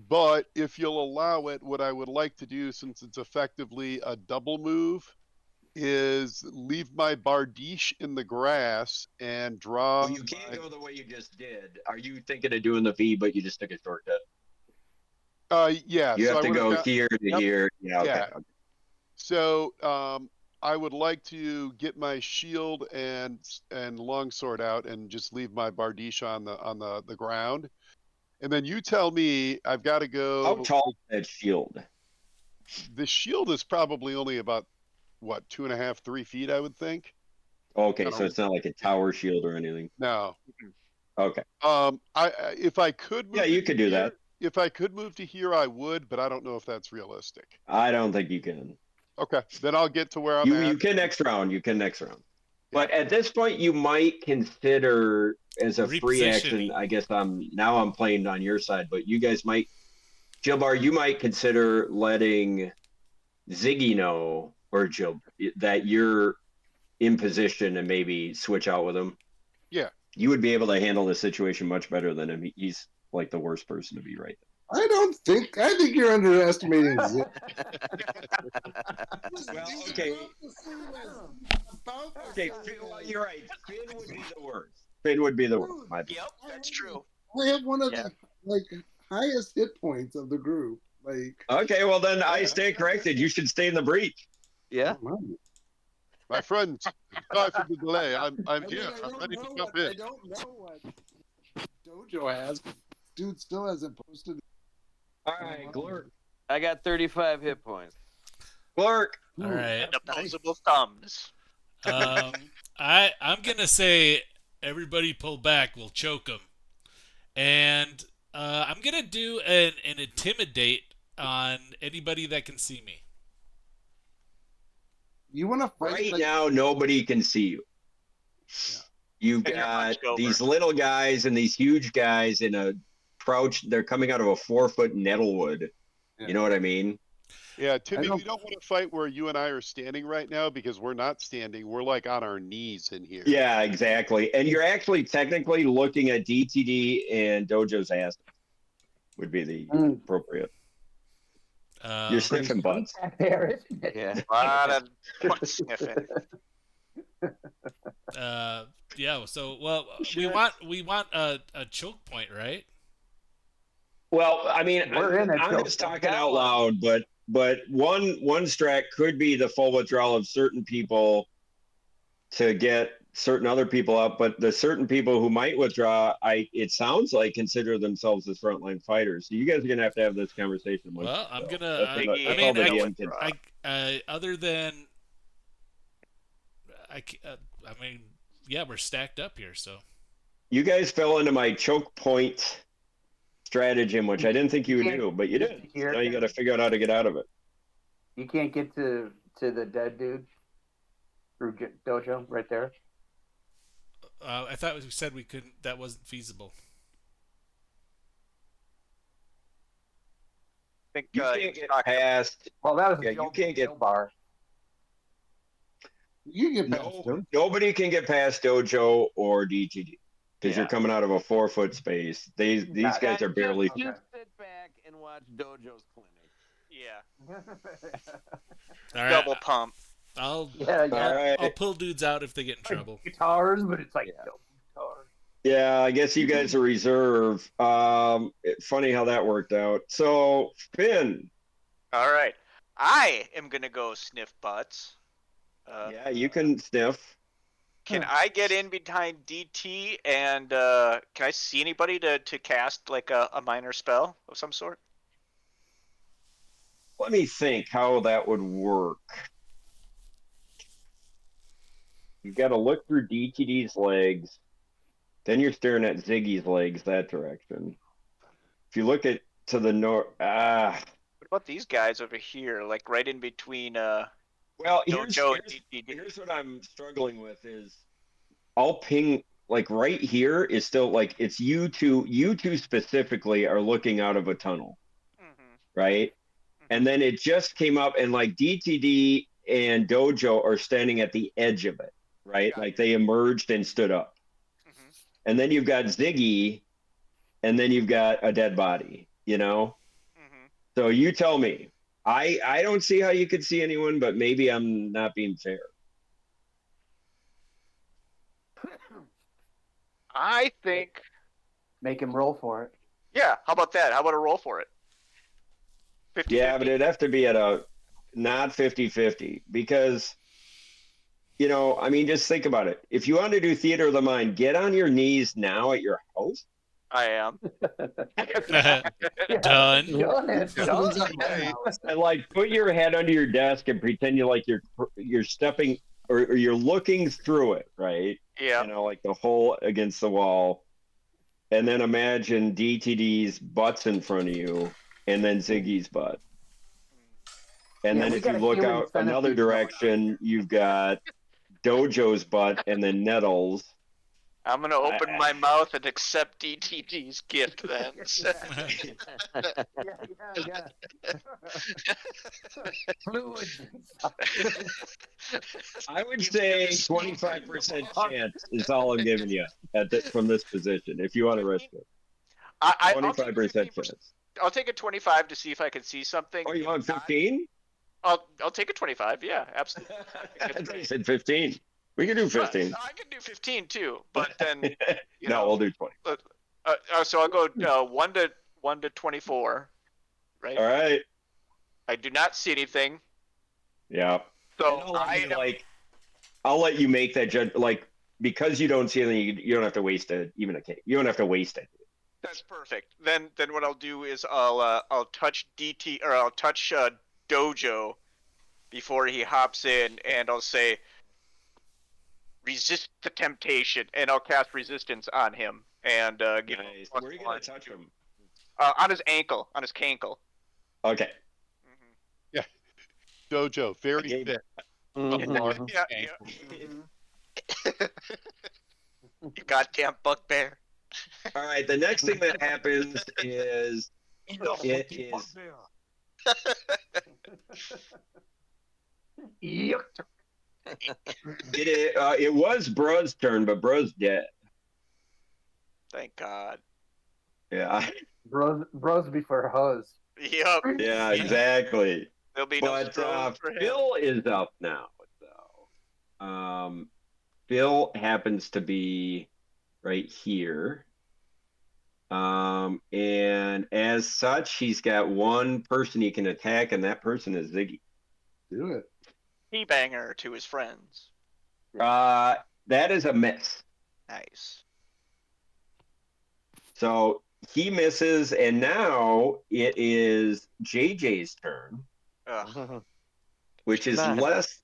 But if you'll allow it, what I would like to do, since it's effectively a double move, is leave my Bardiche in the grass and draw. Well, you can't go the way you just did. Are you thinking of doing the V, but you just took a shortcut? Yeah. You so have to go got... here to here. Yeah. Okay. Yeah. So I would like to get my shield and longsword out and just leave my Bardiche on the ground. And then you tell me I've got to go. How tall is that shield? The shield is probably only about, what, 2.5, 3 feet, I would think. Okay, so it's not like a tower shield or anything. No. Okay. If I could move. Yeah, you could do that. If I could move to here, I would, but I don't know if that's realistic. I don't think you can. Okay, then I'll get to where I'm at. You can next round. You can next round. But at this point, you might consider as a free action. I guess I'm playing on your side, but you guys might, Jilbar, you might consider letting Ziggy know, or Jill, that you're in position and maybe switch out with him. Yeah. You would be able to handle the situation much better than him. He's like the worst person to be right there. I think you're underestimating Zig. Well, okay. Okay, well, you're right. Finn would be the worst. Finn would be the worst. Yep, that's true. I have one of the highest hit points of the group. Okay, well then I stand corrected. You should stay in the breach. Yeah. My friend, sorry for the delay. I'm here. I'm ready to jump in. I don't know what Dojo has. Dude still hasn't posted. All right, Glurk. I got 35 hit points. Glurk. All right. And opposable thumbs. I'm gonna say everybody pull back. We'll choke them, and I'm gonna do an intimidate on anybody that can see me. You want to fight right now? Nobody can see you. Yeah. You've got these little guys and these huge guys in a crouch. They're coming out of a 4-foot nettlewood. Yeah. You know what I mean? Yeah, Timmy, we don't want to fight where you and I are standing right now because we're not standing. We're like on our knees in here. Yeah, exactly. And you're actually technically looking at DTD and Dojo's ass. Would be the appropriate. You're sniffing butts. There, isn't it? Yeah. A lot of butt sniffing. Yeah. So, well, we want a choke point, right? Well, I mean, I'm just talking out loud, but one strat could be the full withdrawal of certain people to get certain other people up, but the certain people who might withdraw, it sounds like consider themselves as frontline fighters. So you guys are gonna have this conversation. Well, I'm gonna. Other than, yeah, we're stacked up here, so. You guys fell into my choke point stratagem, which I didn't think you would do, but you did. So now you got to figure out how to get out of it. You can't get to the dead dude through Dojo right there. I thought we said we couldn't. That wasn't feasible. I think you can't get past. Well, that was you can't get bar. You can get past nobody can get past Dojo or DTD because you're coming out of a 4-foot space. These guys are barely. Just sit back and watch Dojo's clinic. Yeah. All right. Double pump. I'll right. pull dudes out if they get in trouble. Guitars, but it's like guitars. Yeah, I guess you guys are reserve. Funny how that worked out. So, Finn. All right. I am going to go sniff butts. Yeah, you can sniff. Can I get in behind DT and can I see anybody to cast like a minor spell of some sort? Let me think how that would work. You got to look through DTD's legs. Then you're staring at Ziggy's legs that direction. If you look at to the north, What about these guys over here, like right in between? well, here's Dojo and DTD. here's what I'm struggling with is I'll ping like right here is still like it's you two specifically are looking out of a tunnel, right? And then it just came up and like DTD and Dojo are standing at the edge of it, right? Got Like they emerged and stood up. And then you've got Ziggy, and then you've got a dead body, you know? So you tell me. I don't see how you could see anyone, but maybe I'm not being fair. I think. Make him roll for it. Yeah, how about that? How about a roll for it? 50, Yeah, but it'd have to be at a not 50-50 because, you know, I mean, just think about it. If you want to do theater of the mind, get on your knees now at your house. I am. Done. And like put your head under your desk and pretend you're stepping or you're looking through it, right? Yeah. You know, like the hole against the wall. And then imagine DTD's butts in front of you and then Ziggy's butt. And then if you look out another direction, you've got Dojo's butt and then Nettles. I'm gonna open my mouth and accept DTD's gift then. Yeah. Fluids. I would say 25% chance is all I'm giving you from this position. If you want to risk it, 25% chance. I'll take a 25 to see if I can see something. Oh, you want 15? I'll take a 25. Yeah, absolutely. I thought you said 15. We can do 15. I can do 15 too, but then no, we'll do 20. So I'll go 1 to 24, right? All right. I do not see anything. Yeah. So I'll let you make that judge. Like because you don't see anything, you don't have to waste even a cake. You don't have to waste it. That's perfect. Then what I'll do is I'll touch DT or I'll touch Dojo before he hops in, and I'll say, resist the temptation, and I'll cast resistance on him and give him. Where are you gonna touch him? On his ankle, on his cankle. Okay. Yeah. Dojo, very fit. Yeah. You goddamn bugbear. All right. The next thing that happens is it was Bro's turn, but Bro's dead. Thank God. Yeah. Bros before hose. Yep. Yeah, exactly. There'll be no But for him. Phil is up now, though. Phil happens to be right here. And as such, he's got one person he can attack, and that person is Ziggy. Do it. Banger to his friends. That is a miss. Nice. So he misses, and now it is JJ's turn, which is less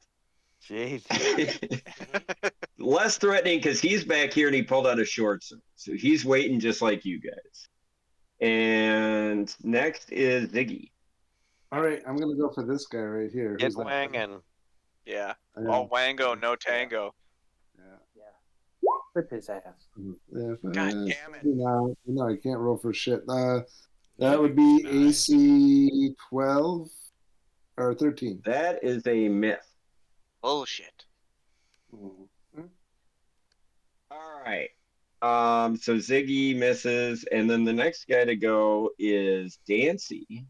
less threatening because he's back here and he pulled out a short sword. So he's waiting just like you guys. And next is Ziggy. All right, I'm gonna go for this guy right here. Get wangin'. Yeah. All wango, no tango. Yeah. Whip his ass. Yeah, God damn it. No, I can't roll for shit. That would be AC 12 or 13. That is a miss. Bullshit. Mm-hmm. All right. So Ziggy misses, and then the next guy to go is Dancy.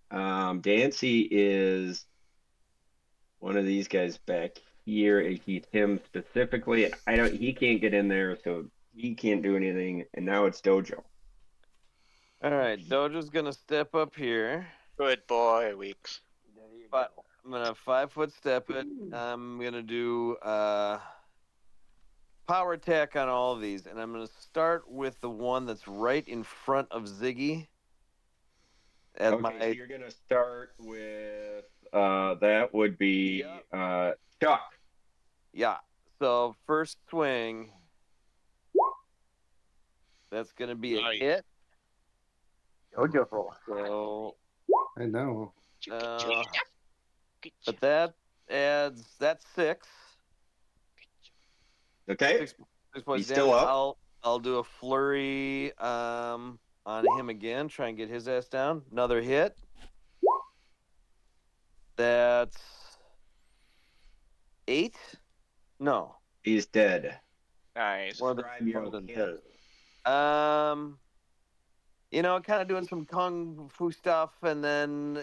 Dancy is one of these guys back here, and he's him specifically. He can't get in there, so he can't do anything. And now it's Dojo. All right, Dojo's gonna step up here. Good boy, Weeks. But I'm gonna 5-foot step it. I'm gonna do power attack on all of these, and I'm gonna start with the one that's right in front of Ziggy. As Okay, so you're gonna start with that would be Chuck. Yeah. So first swing. That's gonna be a Nice. hit. Jojo. So I know. but that's 6. Okay. 6 points He's of damage. still up. I'll do a flurry on him again, try and get his ass down. Another hit. That's 8. No. He's dead. Nice. More than, Describe your more than kill. 10. Kind of doing some kung fu stuff, and then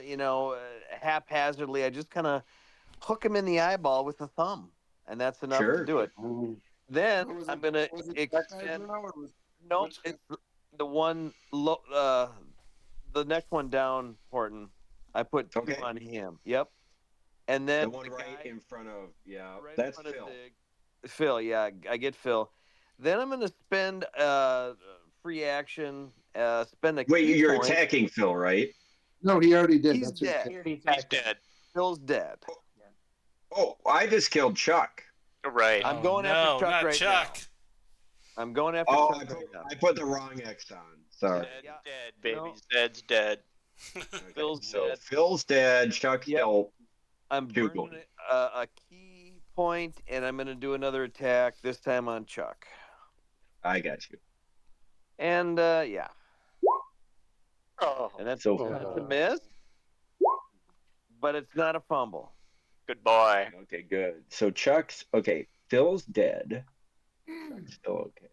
haphazardly, I just kind of hook him in the eyeball with the thumb, and that's enough to Sure. do it. Then Was I'm it- gonna was it that guy extend. now, or was- No, which guy? it's the one the next one down, Horton. I put 2 Okay. on him. Yep. And The then one right guy in front of right in that's front of Phil. Phil, yeah, I get Phil. Then I'm gonna spend free action, spend a Wait, key you're point. attacking Phil, right? No, he already did. He's That's his dead. kill. He's dead. Phil's dead. Oh, I just killed Chuck. Right. I'm going after Chuck not right Chuck. now. I'm going after Oh, Chuck right now. I put the wrong X on. Sorry. Dead, Yeah. dead, baby. No. Zed's dead. Okay, Phil's so dead. Phil's dead. Chuck's Yep. still I'm juggling. burning a key point, and I'm going to do another attack, this time on Chuck. I got you. And, yeah. Oh, And that's, So that's a miss, but it's not a fumble. good boy. okay, good. So Phil's dead. Chuck's still okay.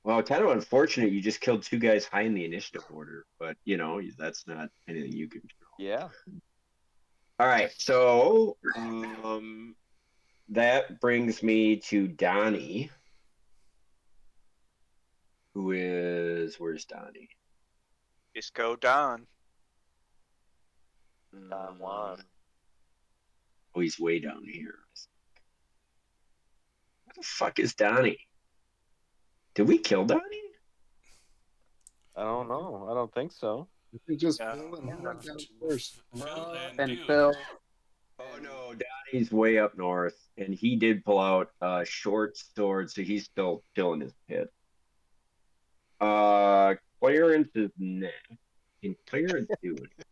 Well, kind of unfortunate you just killed 2 guys high in the initiative order, but that's not anything you can control. Yeah. All right, so that brings me to Donnie, where's Donnie? Disco Don. Don Juan. Oh, he's way down here. Where the fuck is Donnie? Did we kill Donnie? I don't know. I don't think so. He just Yeah. fell and he went down first. Phil And dude. Phil. Oh no, Donnie's way up north, and he did pull out a short sword, so he's still chilling his pit. Clarence is next. Can Clarence do it?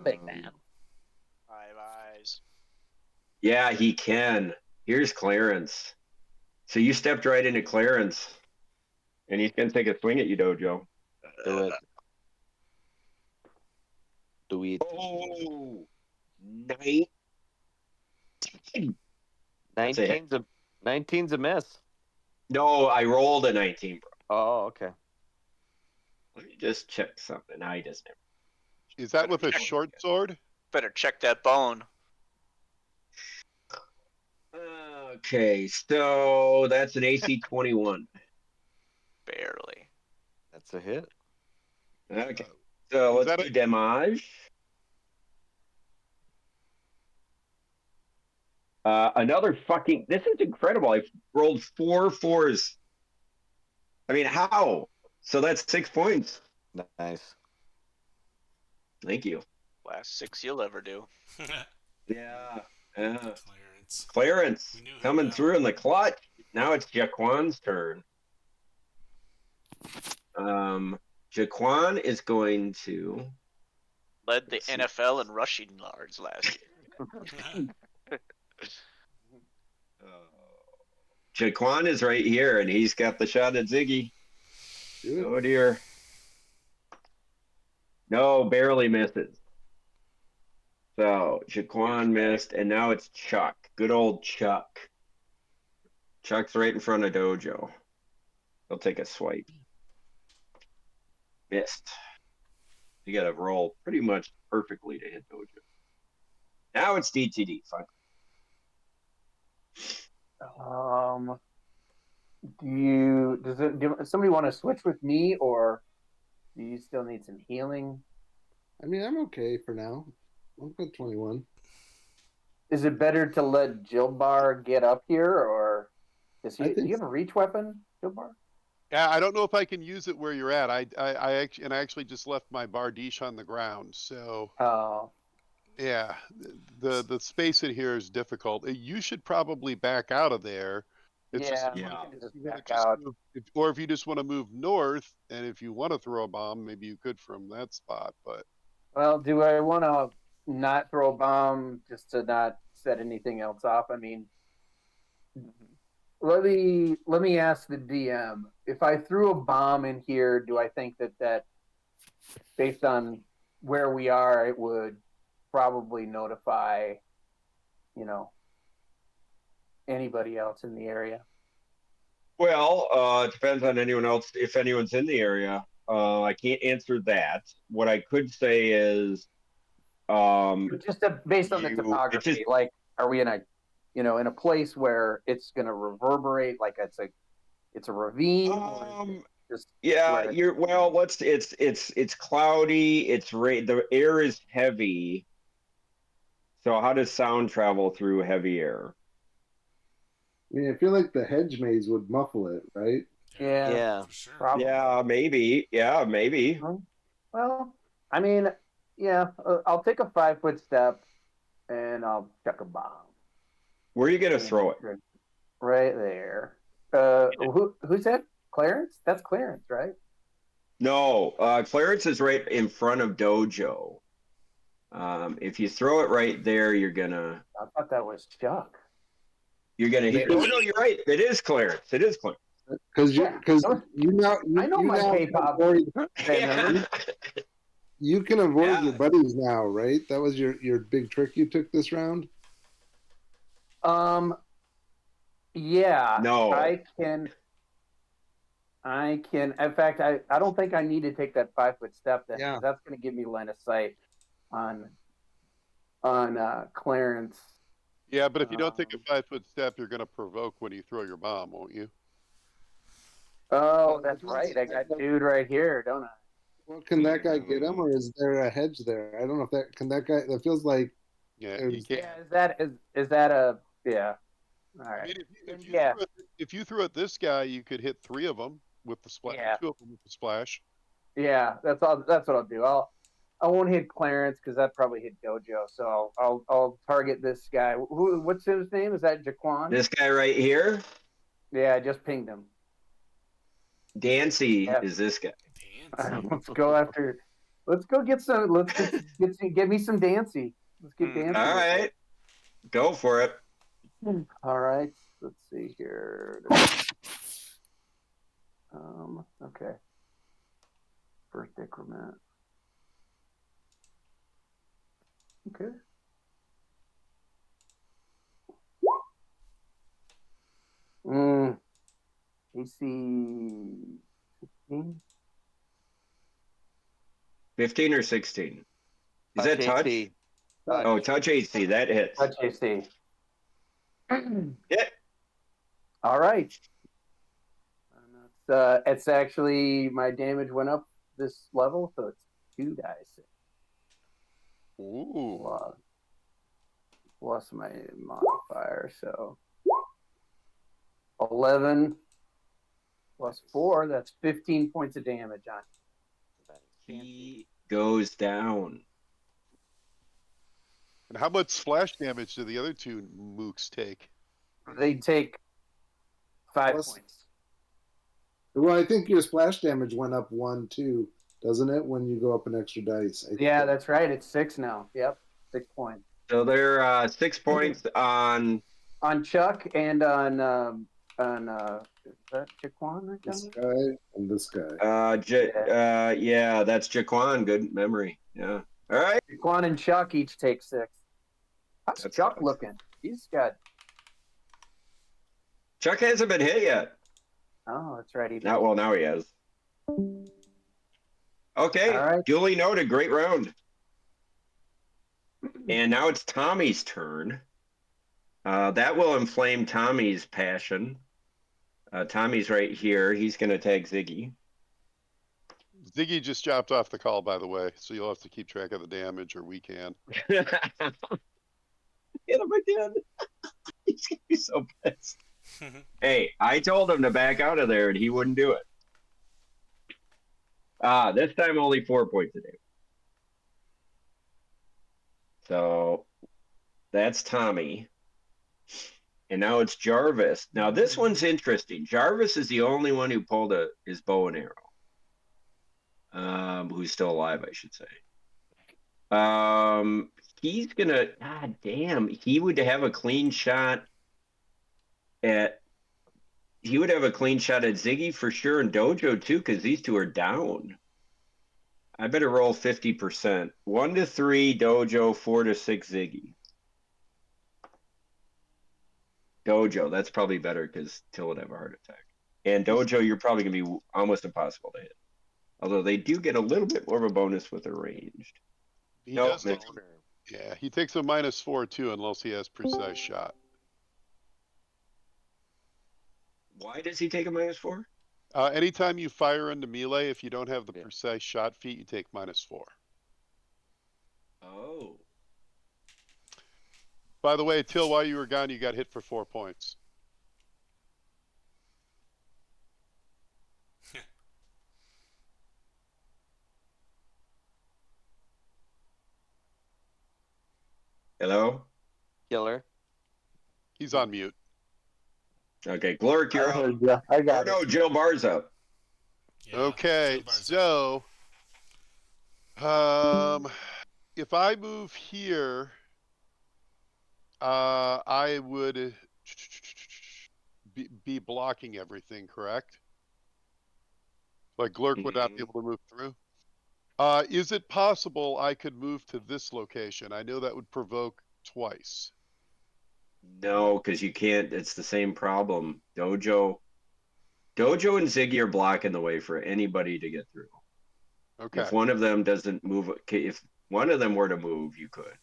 Big man. 5 eyes. Yeah, he can. Here's Clarence. So you stepped right into Clarence, and he's gonna take a swing at you, Dojo. Do it. Do it. Oh, 19. 19's a miss. No, I rolled a 19, bro. Oh, okay. Let me just check something. Now he doesn't. Is that with a short sword? Better check that bone. Okay, so that's an AC 21. Barely. That's a hit. Okay, so Is let's that do damage. Another fucking. This is incredible. I rolled 4 4s. I mean, how? So that's 6 points. Nice. Thank you. Last 6 you'll ever do. Yeah. Clarence. Clarence We knew him coming now. through in the clutch. Now it's Jaquan's turn. Jaquan is going to. Led the Let's see. NFL in rushing yards last year. Jaquan is right here, and he's got the shot at Ziggy. Dude. Oh dear. No, barely misses. So Jaquan missed, and now it's Chuck. Good old Chuck. Chuck's right in front of Dojo. He'll take a swipe. Missed. You got to roll pretty much perfectly to hit Dojo. Now it's DTD. Fine. Does somebody want to switch with me, or Do you still need some healing? I mean, I'm okay for now. I'm good 21. Is it better to let Jilbar get up here, or do you have a reach weapon, Jilbar? Yeah, I don't know if I can use it where you're at. I actually just left my bardiche on the ground. So Oh, yeah, the space in here is difficult. You should probably back out of there. It's just yeah. you I'm wanna- gonna just you wanna back just out. move, or if you just want to move north, and if you want to throw a bomb, maybe you could from that spot. But Well, do I want to not throw a bomb just to not set anything else off? I mean, let me ask the DM. If I threw a bomb in here, do I think that based on where we are, it would probably notify, anybody else in the area? Well, it depends on anyone else, if anyone's in the area. I can't answer that. What I could say is, Just based on the it just, topography, like, are we in a place where it's going to reverberate, like it's a ravine, or is it just yeah, where it's cloudy, the air is heavy. So how does sound travel through heavy air? I mean, I feel like the hedge maze would muffle it, right? Yeah, for sure. probably. Yeah, maybe. Yeah, maybe. Well, I mean, yeah, I'll take a 5-foot step and I'll chuck a bomb. Where are you gonna throw it? Right there. Who's that? Clarence? That's Clarence, right? No, Clarence is right in front of Dojo. If you throw it right there, I thought that was Chuck. you're gonna hit. Oh no, you're right. It is Clarence. It is Clarence. Because you I know my now K-pop. Yeah. you can avoid Yeah. your buddies now, right? That was your big trick you took this round. Yeah. No. I can. In fact, I don't think I need to take that 5-foot step then. Yeah. That's going to give me line of sight on Clarence. yeah, but if you don't take a 5-foot step, you're going to provoke when you throw your bomb, won't you? Oh, that's right. I got dude right here, don't I? Well, can that guy get him, or is there a hedge there? I don't know if that guy. That feels like Yeah, it you was- can't. Yeah, is that a yeah? All I right. mean, Yeah. if you threw at this guy, you could hit 3 of them with the splash. Yeah. 2 of them with the splash. Yeah, that's all. That's what I'll do. I won't hit Clarence because that probably hit Dojo. So I'll target this guy. What's his name? Is that Jaquan? This guy right here, Yeah, I just pinged him. Dancy, Yeah. is this guy. Let's go after. Let's go get some. Let's get me some Dancy. Let's get Dancy. All right, go for it. All right. Let's see here. Okay. First decrement. Okay. AC 16. 15 or 16? Is that touch? AC. Oh, touch AC. That hits. Touch AC. Yeah. All right. And it's actually my damage went up this level, so it's 2 dice. Ooh. Plus my modifier, so 11 plus 4, that's 15 points of damage on. He goes down. And how much splash damage do the other 2 mooks take? They take 5 Plus- points. Well, I think your splash damage went up 1 too, doesn't it? When you go up an extra dice. I Yeah, think. that's right. It's 6 now. Yep, 6 points So they're 6 points on. on Chuck and on is that Jaquan right This down guy and this guy. Yeah, that's Jaquan. Good memory. Yeah. All right. there? Jaquan and Chuck each take 6. How's That Chuck sucks. looking? He's got. Chuck hasn't been hit yet. Oh, that's right. He Not well. Now he has. Okay. All right. Duly noted. Great round. And now it's Tommy's turn. That will inflame Tommy's passion. Tommy's right here. He's going to tag Ziggy. Ziggy just dropped off the call, by the way, so you'll have to keep track of the damage, or we can. Hit him again. He's gonna be so pissed. Hey, I told him to back out of there, and he wouldn't do it. This time only 4 points a day. So that's Tommy. And now it's Jarvis. Now this one's interesting. Jarvis is the only one who pulled his bow and arrow. Who's still alive, I should say. He's gonna. God damn, he would have a clean shot at. He would have a clean shot at Ziggy for sure, and Dojo too, because these two are down. I better roll 50%. 1 to 3 Dojo, 4 to 6 Ziggy. Dojo, that's probably better because Till would have a heart attack. And Dojo, you're probably gonna be almost impossible to hit. Although they do get a little bit more of a bonus with their ranged. He does. Yeah, he takes a -4 too, unless he has precise shot. Why does he take a -4? Anytime you fire into melee, if you don't have the precise shot feat, you take -4. Oh. By the way, Till, while you were gone, you got hit for 4 points. Hello? Killer. He's on mute. Okay, Glork, you're up. Yeah, I Oh, got no, it. Jill Bar's up. Yeah, Okay, so if I move here, I would be blocking everything, correct? Like Glurk would not be able to move through. Is it possible I could move to this location? I know that would provoke twice. No, because you can't. It's the same problem. Dojo and Ziggy are blocking the way for anybody to get through. Okay. If one of them doesn't move, if one of them were to move, you could.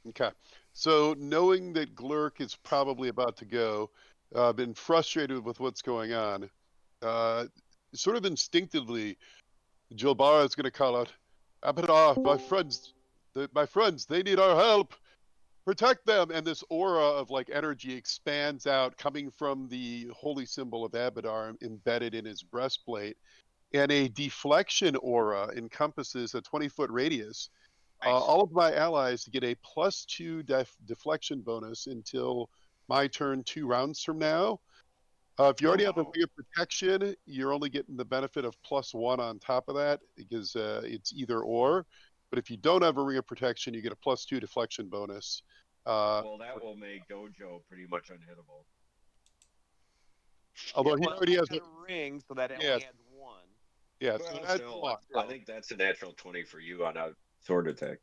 Okay. So knowing that Glurk is probably about to go, been frustrated with what's going on, sort of instinctively, Jilbara is going to call out, "Abadar, my friends, they need our help. Protect them!" And this aura of like energy expands out, coming from the holy symbol of Abadar embedded in his breastplate. And a deflection aura encompasses a 20-foot radius. Nice. All of my allies get a +2 deflection bonus until my turn 2 rounds from now. If you already have a ring of protection, you're only getting the benefit of +1 on top of that because it's either or. But if you don't have a ring of protection, you get a +2 deflection bonus. Well, that will make Dojo pretty much unhittable. Although he Well, already has a ring, so that only Yeah. adds 1. Yeah, Well, so that's still, one. I think that's a natural 20 for you on a sword attack.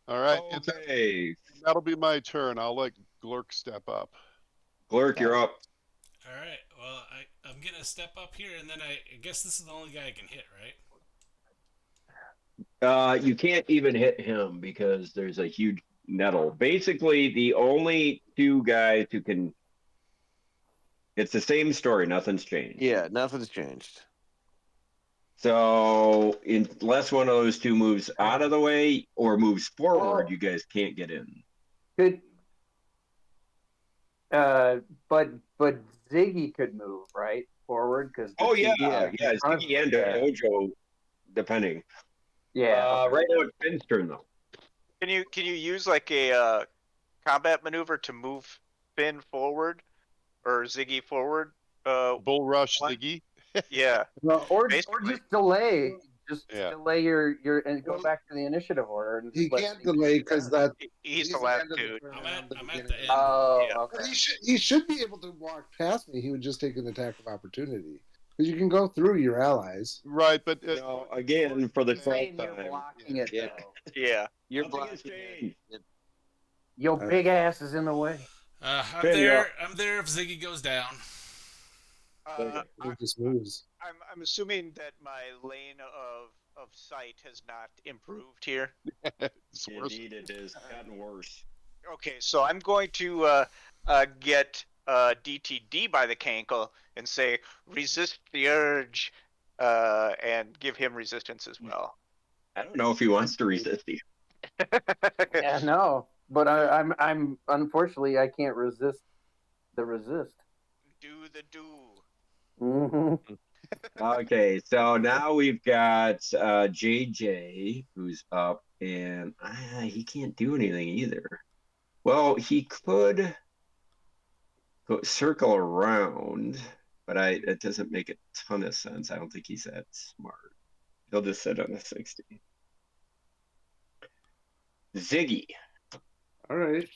All right. Okay. That'll be my turn. I'll let Glurk step up. Glurk, you're up. All right. Well, I'm gonna step up here, and then I guess this is the only guy I can hit, right? You can't even hit him because there's a huge nettle. Basically, the only two guys who can. It's the same story. Nothing's changed. Yeah, nothing's changed. So unless one of those two moves out of the way or moves forward, you guys can't get in. Could, but Ziggy could move right forward because. Yeah, Ziggy and Dojo, depending. Yeah. Right now it's Ben's turn though. Can you use like a combat maneuver to move Finn forward or Ziggy forward? Bull rush Ziggy. Yeah. Well, or Basically. just delay. Just delay your and go back to the initiative order. And He can't delay because that he's the last dude. I'm at the end. Oh, Yeah. okay. He should be able to walk past me. He would just take an attack of opportunity because you can go through your allies. Right, but No, again for the You're saying 12th you're time. blocking it. Yeah. Though. Yeah. You're Nothing has blocking changed. it. Your big ass is in the way. I'm Finn, you're there. up. I'm there if Ziggy goes down. He just moves. I'm assuming that my lane of sight has not improved here. it's worse. Indeed, it has gotten worse. Okay, so I'm going to get DTD by the cankle and say, resist the urge and give him resistance as well. I don't know if he wants to resist you. Yeah, no. But I'm unfortunately I can't resist the resist. Do the do. Mm-hmm. Okay, so now we've got JJ who's up, and he can't do anything either. Well, he could circle around, but it doesn't make a ton of sense. I don't think he's that smart. He'll just sit on a 60. Ziggy. All right.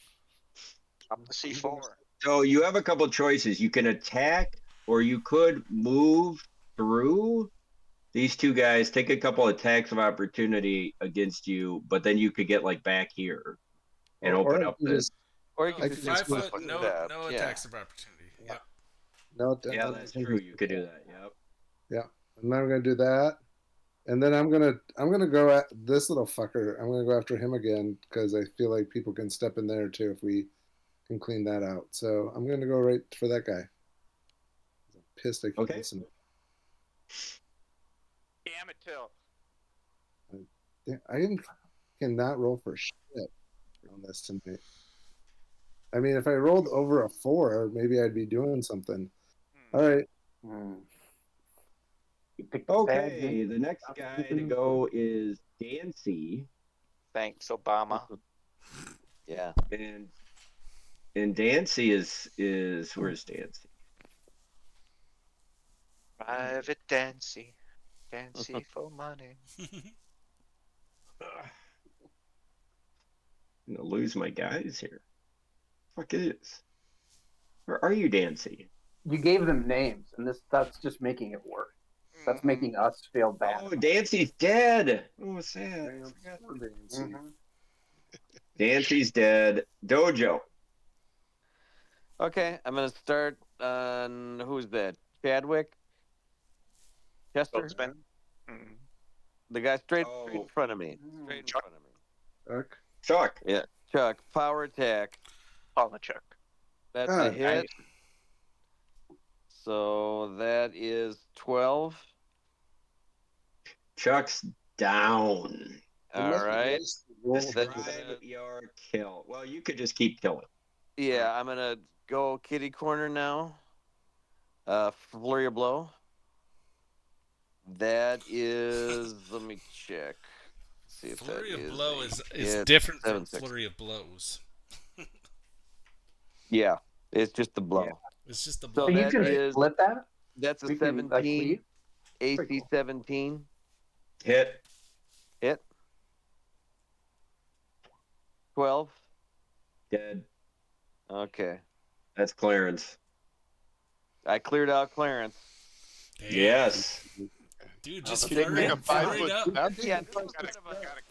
Up to C4. So you have a couple choices. You can attack, or you could move through these two guys, take a couple attacks of opportunity against you, but then you could get like back here and Or open I up can this. just Or you I can could just just 5 move foot, no, that. no Yeah. attacks of opportunity. Yep. no. Yeah, no, that's true. You could do that. Yep. Yeah, and I'm gonna do that, and then I'm gonna go at this little fucker. I'm gonna go after him again because I feel like people can step in there too if we can clean that out. So I'm gonna go right for that guy. I'm pissed I keep Okay. missing it. Damn it, Till. I cannot roll for shit on this tonight. I mean, if I rolled over a 4, maybe I'd be doing something. All right. You picked the bad Okay, the next guy to go is Dancy, Thanks, Obama. Yeah. and Dancy is where's Dancy? Private Dancy. Dancy for money. I'm gonna lose my guys here. Fuck it is. Where are you, Dancy? You gave them names, and that's just making it worse. That's making us feel bad. Oh, Dancy's dead. Oh, sad. I forgot. Dancy's dead. Dojo. Okay, I'm gonna start on who's that? Chadwick? Chester? Boatsman. The guy straight Oh. in front of me. Straight in front of me. Chuck. Yeah. Chuck, power attack. Palachuk. That's a hit. So that is 12. Chuck's down. All right. Describe your kill. Well, you could just keep killing. Yeah, I'm gonna go kitty corner now. Flurry of blow. That is. Let me check. See if Flurry that of is blow a is hit. different from 7-6. flurry of blows. Yeah, it's just the blow. Yeah. It's just the So blow. So you that can is split that? that's a We can, 17. leave? AC Pretty cool. 17. Hit. Hit. 12. Dead. Okay. That's Clarence. I cleared out Clarence. Damn. Yes. Dude, just Can you flurry, make a 5-foot up. step? Yeah,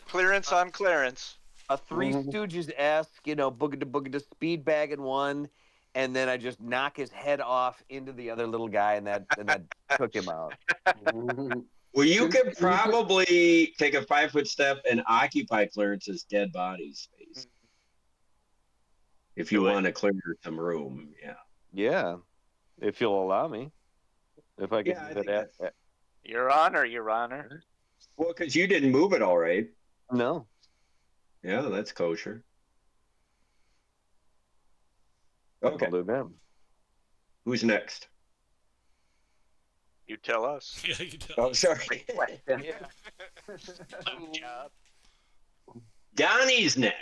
Clearance on clearance. a Three Stooges esque, booga to speed bag in one, and then I just knock his head off into the other little guy, and that took him out. Well, you could probably take a 5-foot step and occupy Clarence's dead body space. If you want to clear some room, yeah. Yeah, if you'll allow me, if I can Yeah, I do think that. Your Honor, Your Honor. Well, because you didn't move it all right. No. Yeah, that's kosher. I'll Okay. do that. Who's next? You tell us. Yeah, you don't. Oh, sorry. Yeah. Good job. Donnie's next.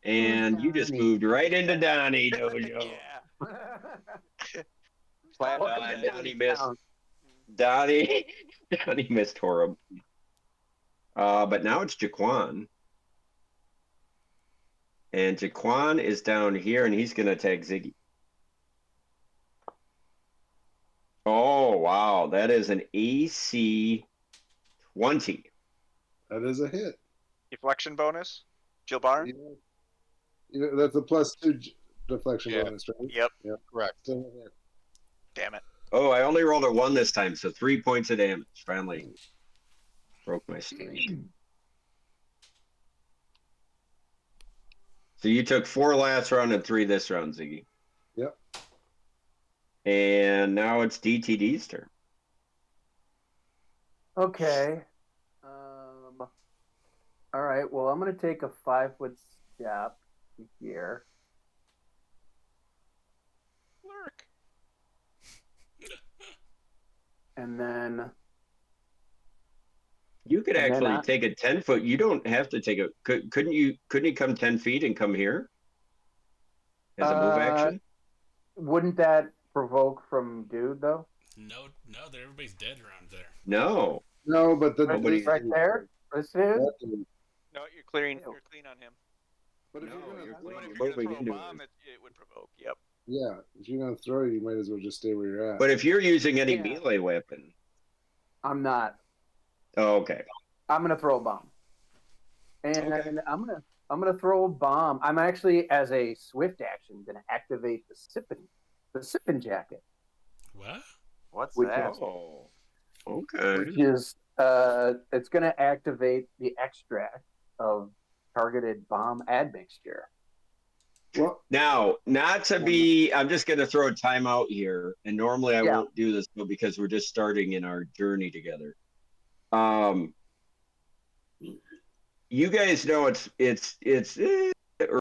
And you just moved right into Donnie, Dojo. Yeah. Donnie missed. Donnie missed Torum. But now it's Jaquan. And Jaquan is down here, and he's going to attack Ziggy. Oh, wow. That is an AC 20. That is a hit. Deflection bonus. Jill Barn. That's a +2 deflection bonus, right? Yep. Yeah, Correct. So, yeah. Damn it. Oh, I only rolled a 1 this time, so 3 points of damage. Finally broke my streak. So you took 4 last round and 3 this round, Ziggy. Yep. And now it's DTD's turn. Okay. All right. Well, I'm gonna take a 5-foot step here. Lurk. And then You could And then actually I- take a 10-foot. You don't have to take a. Couldn't you? Couldn't you come 10 feet and come here as a move action? wouldn't that provoke from dude though? No, everybody's dead around there. No. No, but the Nobody's- Right there. This is. No, you're clearing. You're clean on him. But if No, you're you're gonna, But clean. if You're you're gonna moving throw a into bomb, it. it would provoke. Yep. yeah, if you're gonna throw, you might as well just stay where you're at. But if you're using any Yeah. melee weapon, I'm not. oh, okay. I'm gonna throw a bomb. And Okay. I'm gonna throw a bomb. I'm actually, as a swift action, gonna activate the sippin jacket, What? What's Which that? is- Oh, okay. which is it's gonna activate the extract of targeted bomb admixture. well, Now, not to be, I'm just going to throw a timeout here, and normally I Yeah. won't do this, but because we're just starting in our journey together. You guys know it's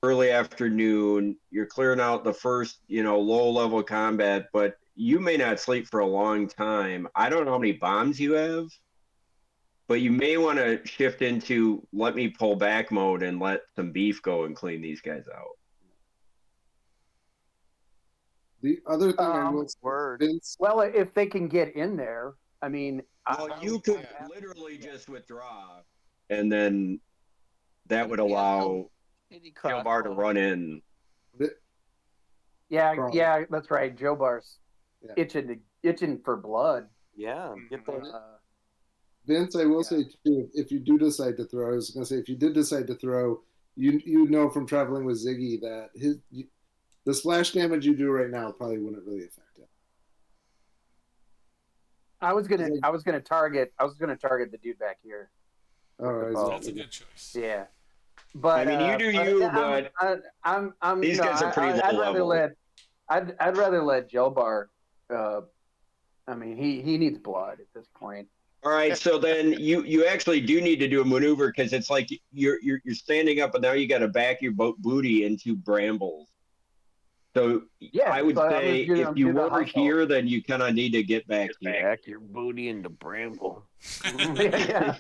early afternoon. You're clearing out the first, low level combat, but you may not sleep for a long time. I don't know how many bombs you have, but you may want to shift into let me pull back mode and let some beef go and clean these guys out. the other thing I will say, Word. Vince, Well, if they can get in there, I mean, Well, you could literally just withdraw, and then that would allow Bar to run in. yeah, Crawl. yeah, that's right. Joe Bar's Yeah. itching for blood. Yeah. Get those. Vince, I will say too, if you do decide to throw, I was going to say, if you did decide to throw, you know from traveling with Ziggy that the splash damage you do right now probably wouldn't really affect it. I was gonna target the dude back here. All right, Oh. That's a good choice. Yeah, but I mean, you do you, but I'm these guys are pretty I'd low rather level. I'd rather let Joe Bar. I mean, he needs blood at this point. All right, so then you actually do need to do a maneuver because it's like you're standing up, and now you got to back your booty into brambles. So Yeah, I would so say do if you the were hustle. here, then you kind of need to get back here. Back your booty into bramble. Yeah.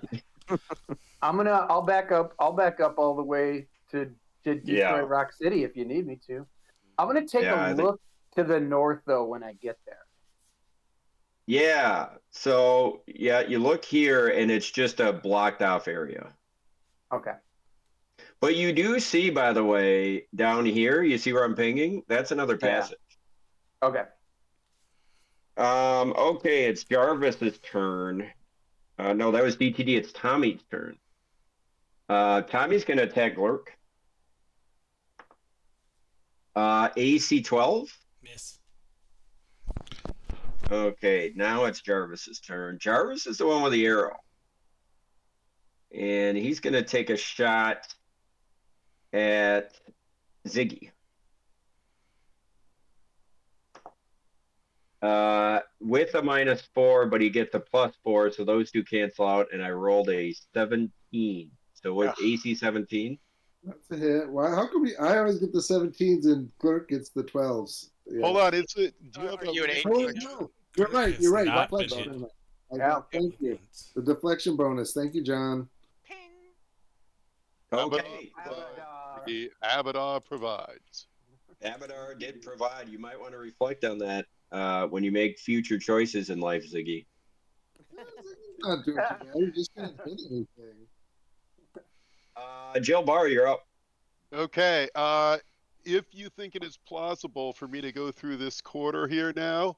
I'll back up all the way to Detroit Yeah. Rock City if you need me to. I'm gonna take Yeah, I a think- look to the north though when I get there. Yeah. So yeah, you look here, and it's just a blocked off area. Okay. But you do see, by the way, down here, you see where I'm pinging? That's another Yeah. passage. Okay. Okay, it's Jarvis's turn. No, that was DTD. It's Tommy's turn. Tommy's going to attack Lurk. AC 12. Miss. Okay, now it's Jarvis's turn. Jarvis is the one with the arrow. And he's going to take a shot at Ziggy. With a -4, but he gets a +4, so those two cancel out, and I rolled a 17. So what, AC 17? That's a hit. Why? How come I always get the 17s and Clerk gets the 12s? Yeah. Hold on, do you have Are you an a 18? Oh, no, you're right. It's You're right. not been Deflection. hit. Yeah. Thank you. The deflection bonus. Thank you, John. Ping. Okay. The Abaddon provides. Abadar did provide. You might want to reflect on that when you make future choices in life, Ziggy. Not doing too bad. You're just gonna hit anything. Jill Barr, you're up. Okay, if you think it is plausible for me to go through this quarter here now,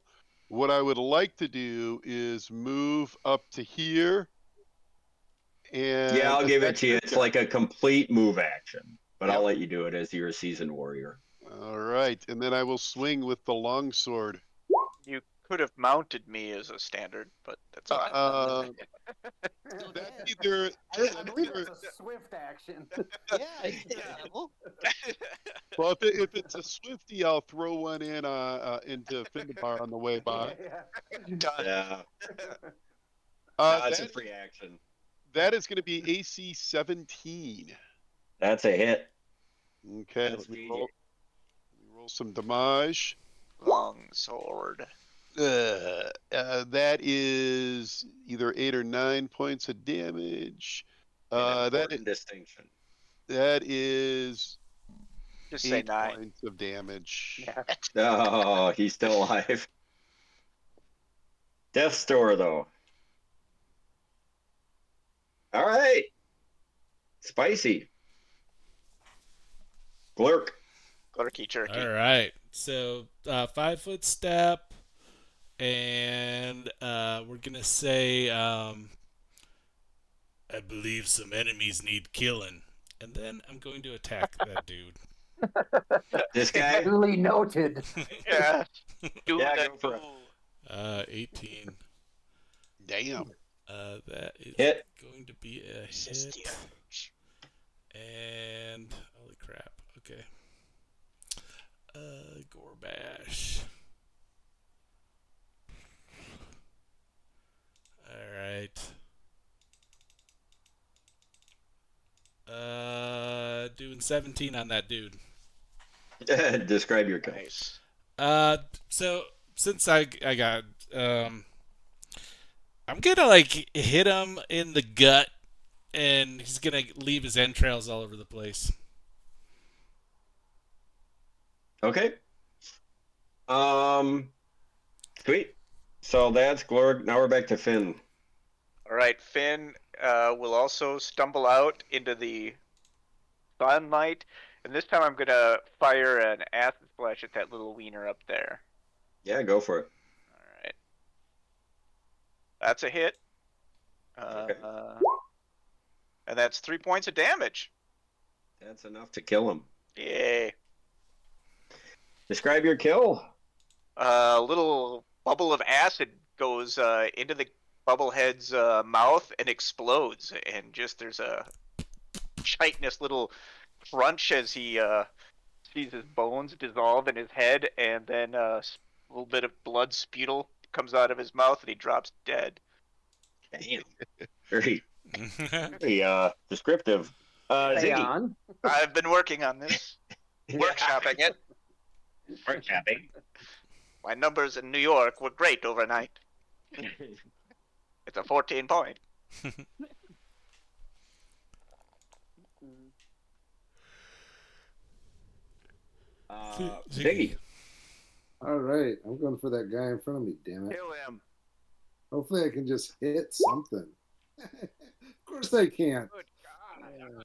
what I would like to do is move up to here. And Yeah, I'll give it attack to you. this It's guy. like a complete move action, but Yep. I'll let you do it as you're a seasoned warrior. All right, and then I will swing with the longsword. You could have mounted me as a standard, but that's all right. still That's can. either. I believe it's a swift action. Yeah, it's still level. Well, if it's a Swifty, I'll throw one in into Findabar on the way by. Done. Yeah. It's a That, free action. that is going to be AC 17. That's a hit. Okay, That's let me meaty. roll some damage. Long sword. That is either 8 or 9 points of damage. An That important distinction. is Just say 8 9. points of damage. Yeah. Oh, he's still alive. Death Store, though. All right. Spicy. Glurk. Glurky jerky. All right. So 5-foot step, and we're gonna say I believe some enemies need killing, and then I'm going to attack that dude. This guy? Duly noted. Yeah. Do Yeah, the go for it. do. 18. Damn. That is Hit. going to be a Resist hit. And holy crap. Okay. Gorbash. All right. Doing 17 on that dude. Describe your kill. Nice. So since I got I'm gonna like hit him in the gut, and he's gonna leave his entrails all over the place. Okay. Sweet. So that's Glorg. Now we're back to Finn. All right, Finn will also stumble out into the sunlight, and this time I'm gonna fire an acid splash at that little wiener up there. Yeah, go for it. All right, that's a hit. Okay. And that's 3 points of damage. That's enough to kill him. Yay! Describe your kill. A little bubble of acid goes into the bubblehead's mouth and explodes, and just there's a chitinous little crunch as he sees his bones dissolve in his head, and then a little bit of blood sputal comes out of his mouth, and he drops dead. Damn. Very, very descriptive. Stay Ziggy. on. I've been working on this, workshopping it. Workshopping. My numbers in New York were great overnight. It's a 14 point. Ziggy. All right, I'm going for that guy in front of me. Damn it! Kill him. Hopefully, I can just hit something. Of course, I can't. Good God.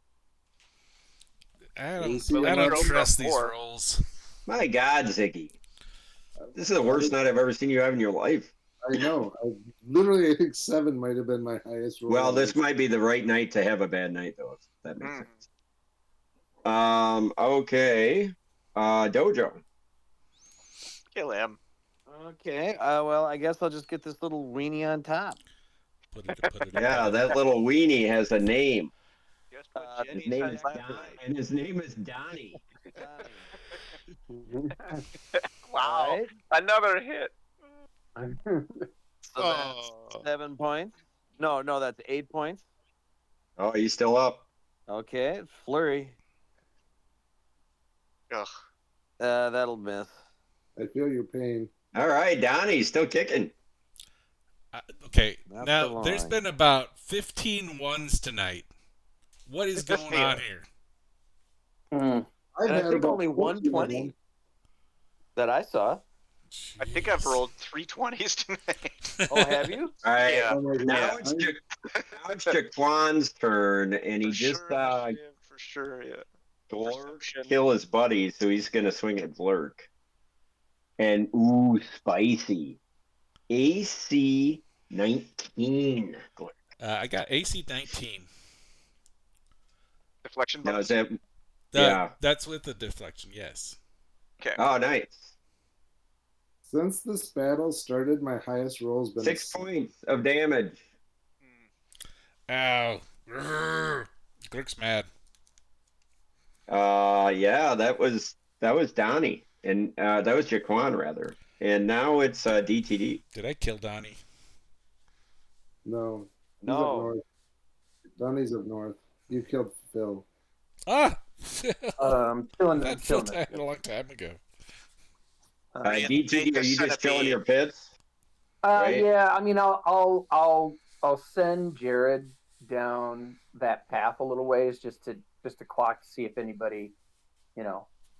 I AC don't on trust these four. rolls. My God, Ziggy. This is the worst night I've ever seen you have in your life. I know. I think 7 might have been my highest roll. Well, this might be the right night to have a bad night, though. If that makes sense. Okay. Dojo. Kill him. Okay. Well, I guess I'll just get this little weenie on top. Put it Yeah, that little weenie has a name. Just put His Jenny's name on is my Don, plate. and his name is Donnie. Wow. Alright. Another hit. So that's 7 points. No, that's 8 points. Oh, he's still up. Okay, flurry. Ugh. That'll miss. I feel your pain. All right, Donnie's still kicking. Okay, Not now for there's long. been about 15 ones tonight. What is going on here? I've And I had think about only 14 of 120 them. that I saw. I think I've Jeez. rolled 320s tonight. Oh, have you? All right. Yeah. Oh my God. Now it's Jaquan's turn, and he For just sure, for sure, yeah. Glurk Perception. kill his buddy, so he's gonna swing at Glurk. And ooh, spicy. AC 19. Glurk. I got AC 19. Deflection Now bonus. is that? Yeah. That's with the deflection, yes. Okay. Oh, nice. Since this battle started, my highest roll has been 6 points of damage. Ow. Glurk's mad. Yeah, that was Donnie, and that was Jaquan rather, and now it's DTD. Did I kill Donnie? No, he's up No. north. Donnie's up north. You killed Phil. Ah! Chilling. That Phil died a long time ago. DTD, are you just chilling your pits? Right? Yeah, I mean, I'll send Jared down that path a little ways just to clock to see if anybody,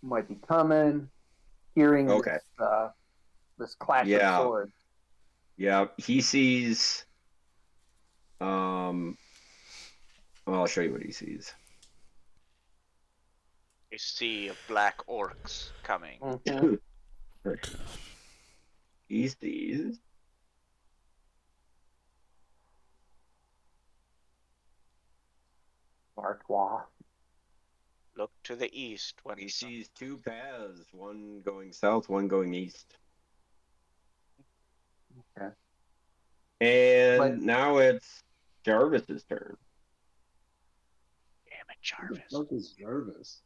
might be coming, hearing Okay. this clash of Yeah. swords. Yeah, he sees. Well, I'll show you what he sees. A sea of black orcs coming. Mhm. He sees. Artois. Look to the east when He sees two paths, one going south, one going east. Okay. And But- now it's Jarvis's turn. Damn it, Who the Jarvis. fuck is Jarvis?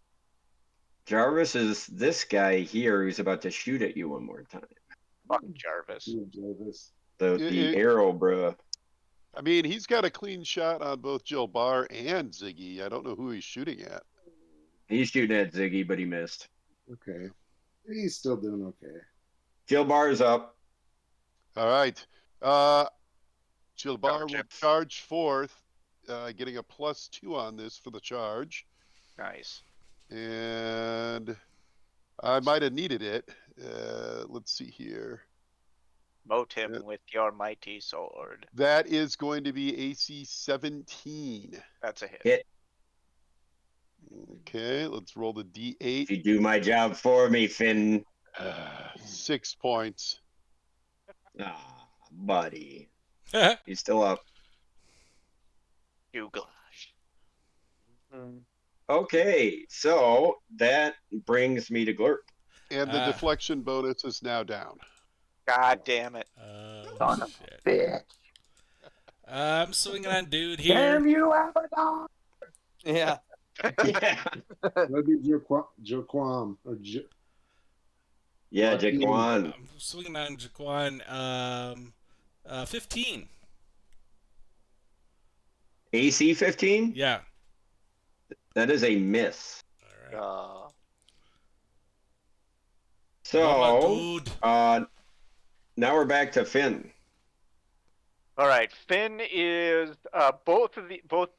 Jarvis is this guy here who's about to shoot at you one more time. Fuck Jarvis. Who is Jarvis? The arrow, bruh. I mean, he's got a clean shot on both Jill Barr and Ziggy. I don't know who he's shooting at. He's shooting at Ziggy, but he missed. Okay. He's still doing okay. Jill Barr's up. All right. Jill Barr will charge forth, getting a +2 on this for the charge. Nice. And I might have needed it. Let's see here. Mote him with your mighty sword. That is going to be AC 17. That's a hit. Hit. Okay, let's roll the D8. You do my job for me, Finn. 6 points. Ah, buddy. He's still up. You gosh. Okay, so that brings me to Glurk. And the deflection bonus is now down. God damn it. Son of Shit. a bitch. I'm swinging on dude here. Damn you, Abaddon! Yeah. Yeah, That'd be Jaquam. Or yeah, Joaquin. Jaquan. I'm swinging on Jaquan. 15. AC 15? Yeah. That is a miss. All right. So, dude. now we're back to Finn. All right, Finn is both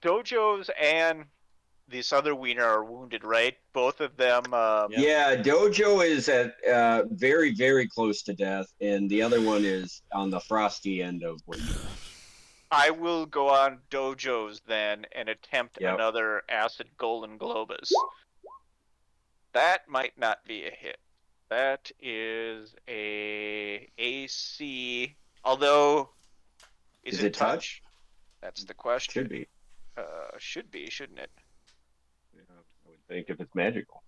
Dojos and this other wiener are wounded, right? Both of them. Yeah, Dojo is at very, very close to death, and the other one is on the frosty end of where you are. I will go on Dojos then and attempt Yep. another acid golden globus. That might not be a hit. That is a AC. Although, is it touch? That's the question. Should be. Should be, shouldn't it? Yeah, I would think if it's magical.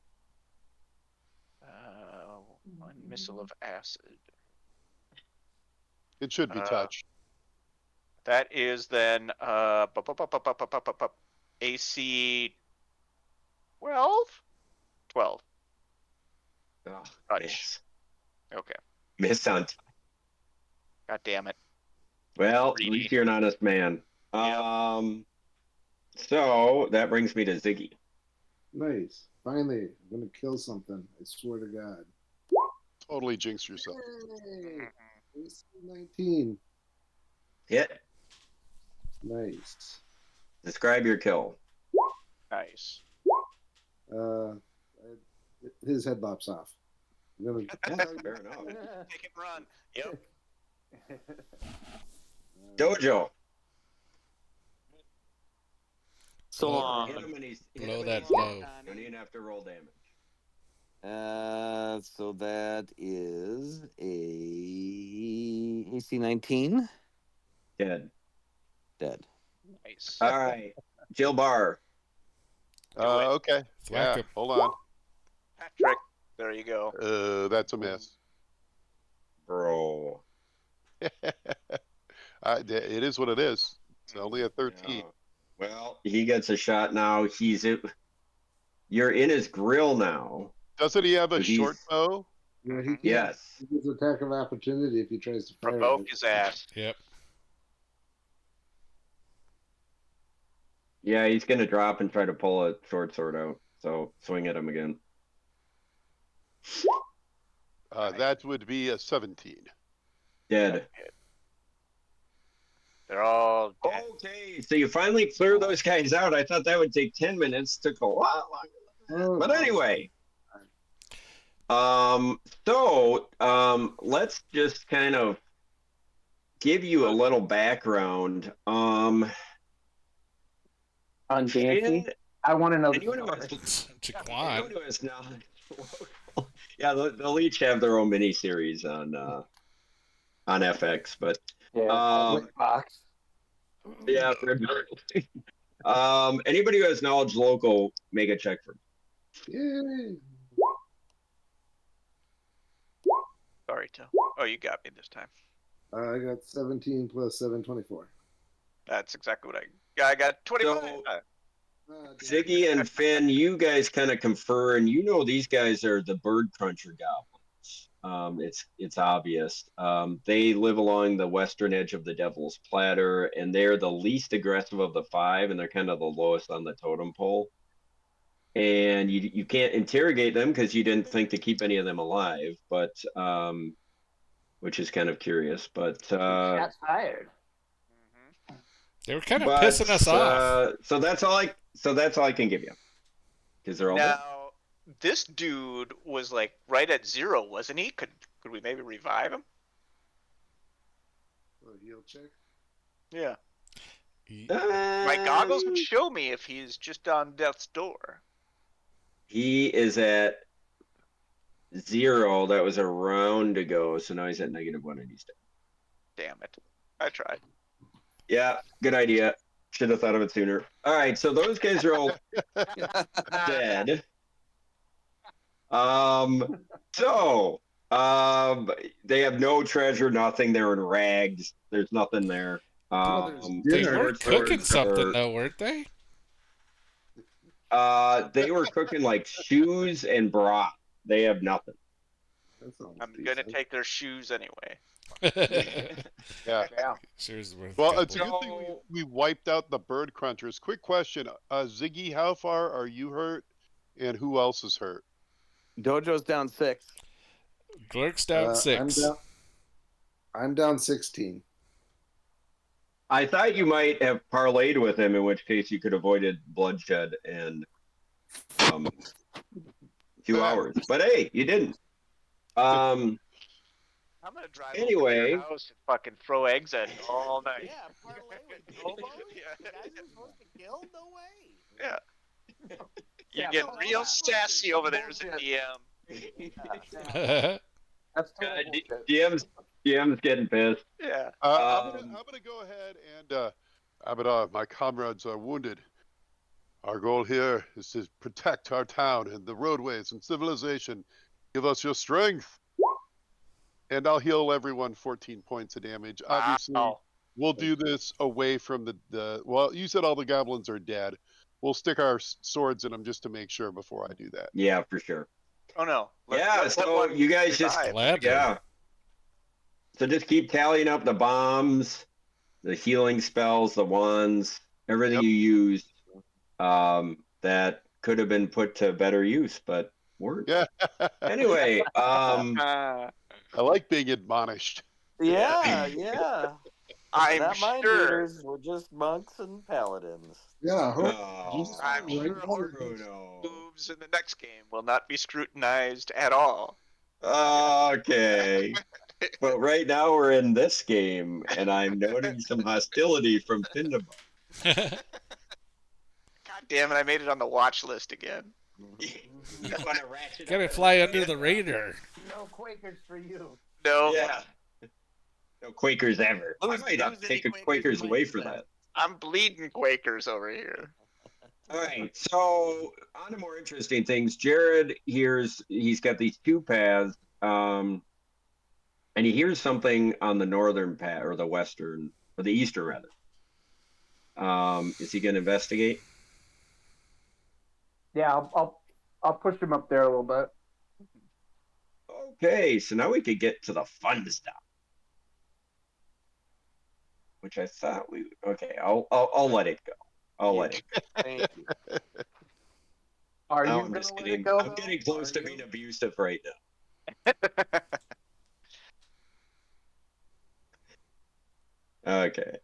One missile of acid. It should be touch. That is then AC 12? 12. Oh, Touch. miss. Okay. Miss on time. God damn it. Well, at least you're an honest man. So that brings me to Ziggy. Nice. Finally, I'm gonna kill something. I swear to God. Totally jinx yourself. Hey, AC 19. Hit. Nice. Describe your kill. Nice. His head bops off. I'm gonna. Yeah, fair enough. Take it, run. Yep. Dojo. So Hit him and he's Blow that blow. Don't even have to roll damage. So that is a AC 19. Dead. Dead. Nice. All right. Jill Barr. Okay. Thwack Yeah, him. hold on. Patrick. There you go. That's a miss. Bro. It is what it is. It's only a 13. Well, he gets a shot now. You're in his grill now. Doesn't he have a So short bow? Yeah, he Yes. gets attack of opportunity if he tries to fire. Provoke his ass. Yep. Yeah, he's gonna drop and try to pull a short sword out. So swing at him again. That would be a 17. Dead. They're all dead. Okay, so you finally clear those guys out. I thought that would take 10 minutes. Took a lot longer. But anyway. Let's just kind of give you a little background. On Dancy? I want to know the Anyone who story. anyone who has knowledge. Yeah, they'll each have their own mini series on FX, but Box. yeah. Anybody who has knowledge local, make a check for me. Yay. Sorry, Till. Oh, you got me this time. I got 17 plus 7, 24. That's exactly what I got. 25. So, Ziggy and Finn, you guys kind of confer, and you know these guys are the bird cruncher goblins. It's obvious. They live along the western edge of the Devil's Platter, and they're the least aggressive of the five, and they're kind of the lowest on the totem pole. And you can't interrogate them because you didn't think to keep any of them alive, but which is kind of curious. But Shots fired. They were kind of pissing us off. So that's all I can give you. Because they're all dead. Now, this dude was like right at 0, wasn't he? Could we maybe revive him? Heal check. Yeah. My goggles would show me if he's just on death's door. He is at 0. That was a round ago, so now he's at -1 and he's dead. Damn it. I tried. Yeah, good idea. Should have thought of it sooner. All right, so those guys are all dead. They have no treasure, nothing. They're in rags. There's nothing there. They were cooking something though, weren't they? They were cooking like shoes and broth. They have nothing. I'm gonna take their shoes anyway. Yeah. Well, it's a good thing we wiped out the bird crunchers. Quick question, Ziggy, how far are you hurt, and who else is hurt? Dojo's down 6. Glurk's down 6. I'm down 16. I thought you might have parlayed with him, in which case you could have avoided bloodshed and 2 hours. But hey, you didn't. I'm gonna drive over to Anyway. your house and fucking throw eggs at you all night. Yeah, parlay with gobb-os? The guys you're supposed to kill? No way. Yeah. You get real sassy over there as a DM. That's DM's getting pissed. Yeah. I'm gonna go ahead and Abadar, my comrades are wounded. Our goal here is to protect our town and the roadways and civilization. Give us your strength. And I'll heal everyone 14 points of damage. Obviously, we'll do this away from the. Well, you said all the goblins are dead. We'll stick our swords in them just to make sure before I do that. Yeah, for sure. Oh no. So you guys just So just keep tallying up the bombs, the healing spells, the wands, everything you used that could have been put to better use, but weren't. Yeah. Anyway, I like being admonished. Yeah. I'm Not mind sure. readers, we're just monks and paladins. Yeah, I'm sure Horton's moves in the next game will not be scrutinized at all. Okay. But right now we're in this game, and I'm noting some hostility from Tindaba. God damn it, I made it on the watch list again. Gotta fly under the radar. No Quakers for you. No. Yeah. No Quakers ever. I might have to take the Quakers away for that. I'm bleeding Quakers over here. All right, so on to more interesting things. Jared he's got these 2 paths, and he hears something on the northern path, or the western, or the eastern rather. Is he going to investigate? Yeah, I'll push him up there a little bit. Okay, so now we could get to the fun stuff, which I thought we. Okay, I'll let it go. I'll let it go. Thank you. Are Now you I'm gonna just let getting. it go? I'm getting close to being abusive right now. Okay.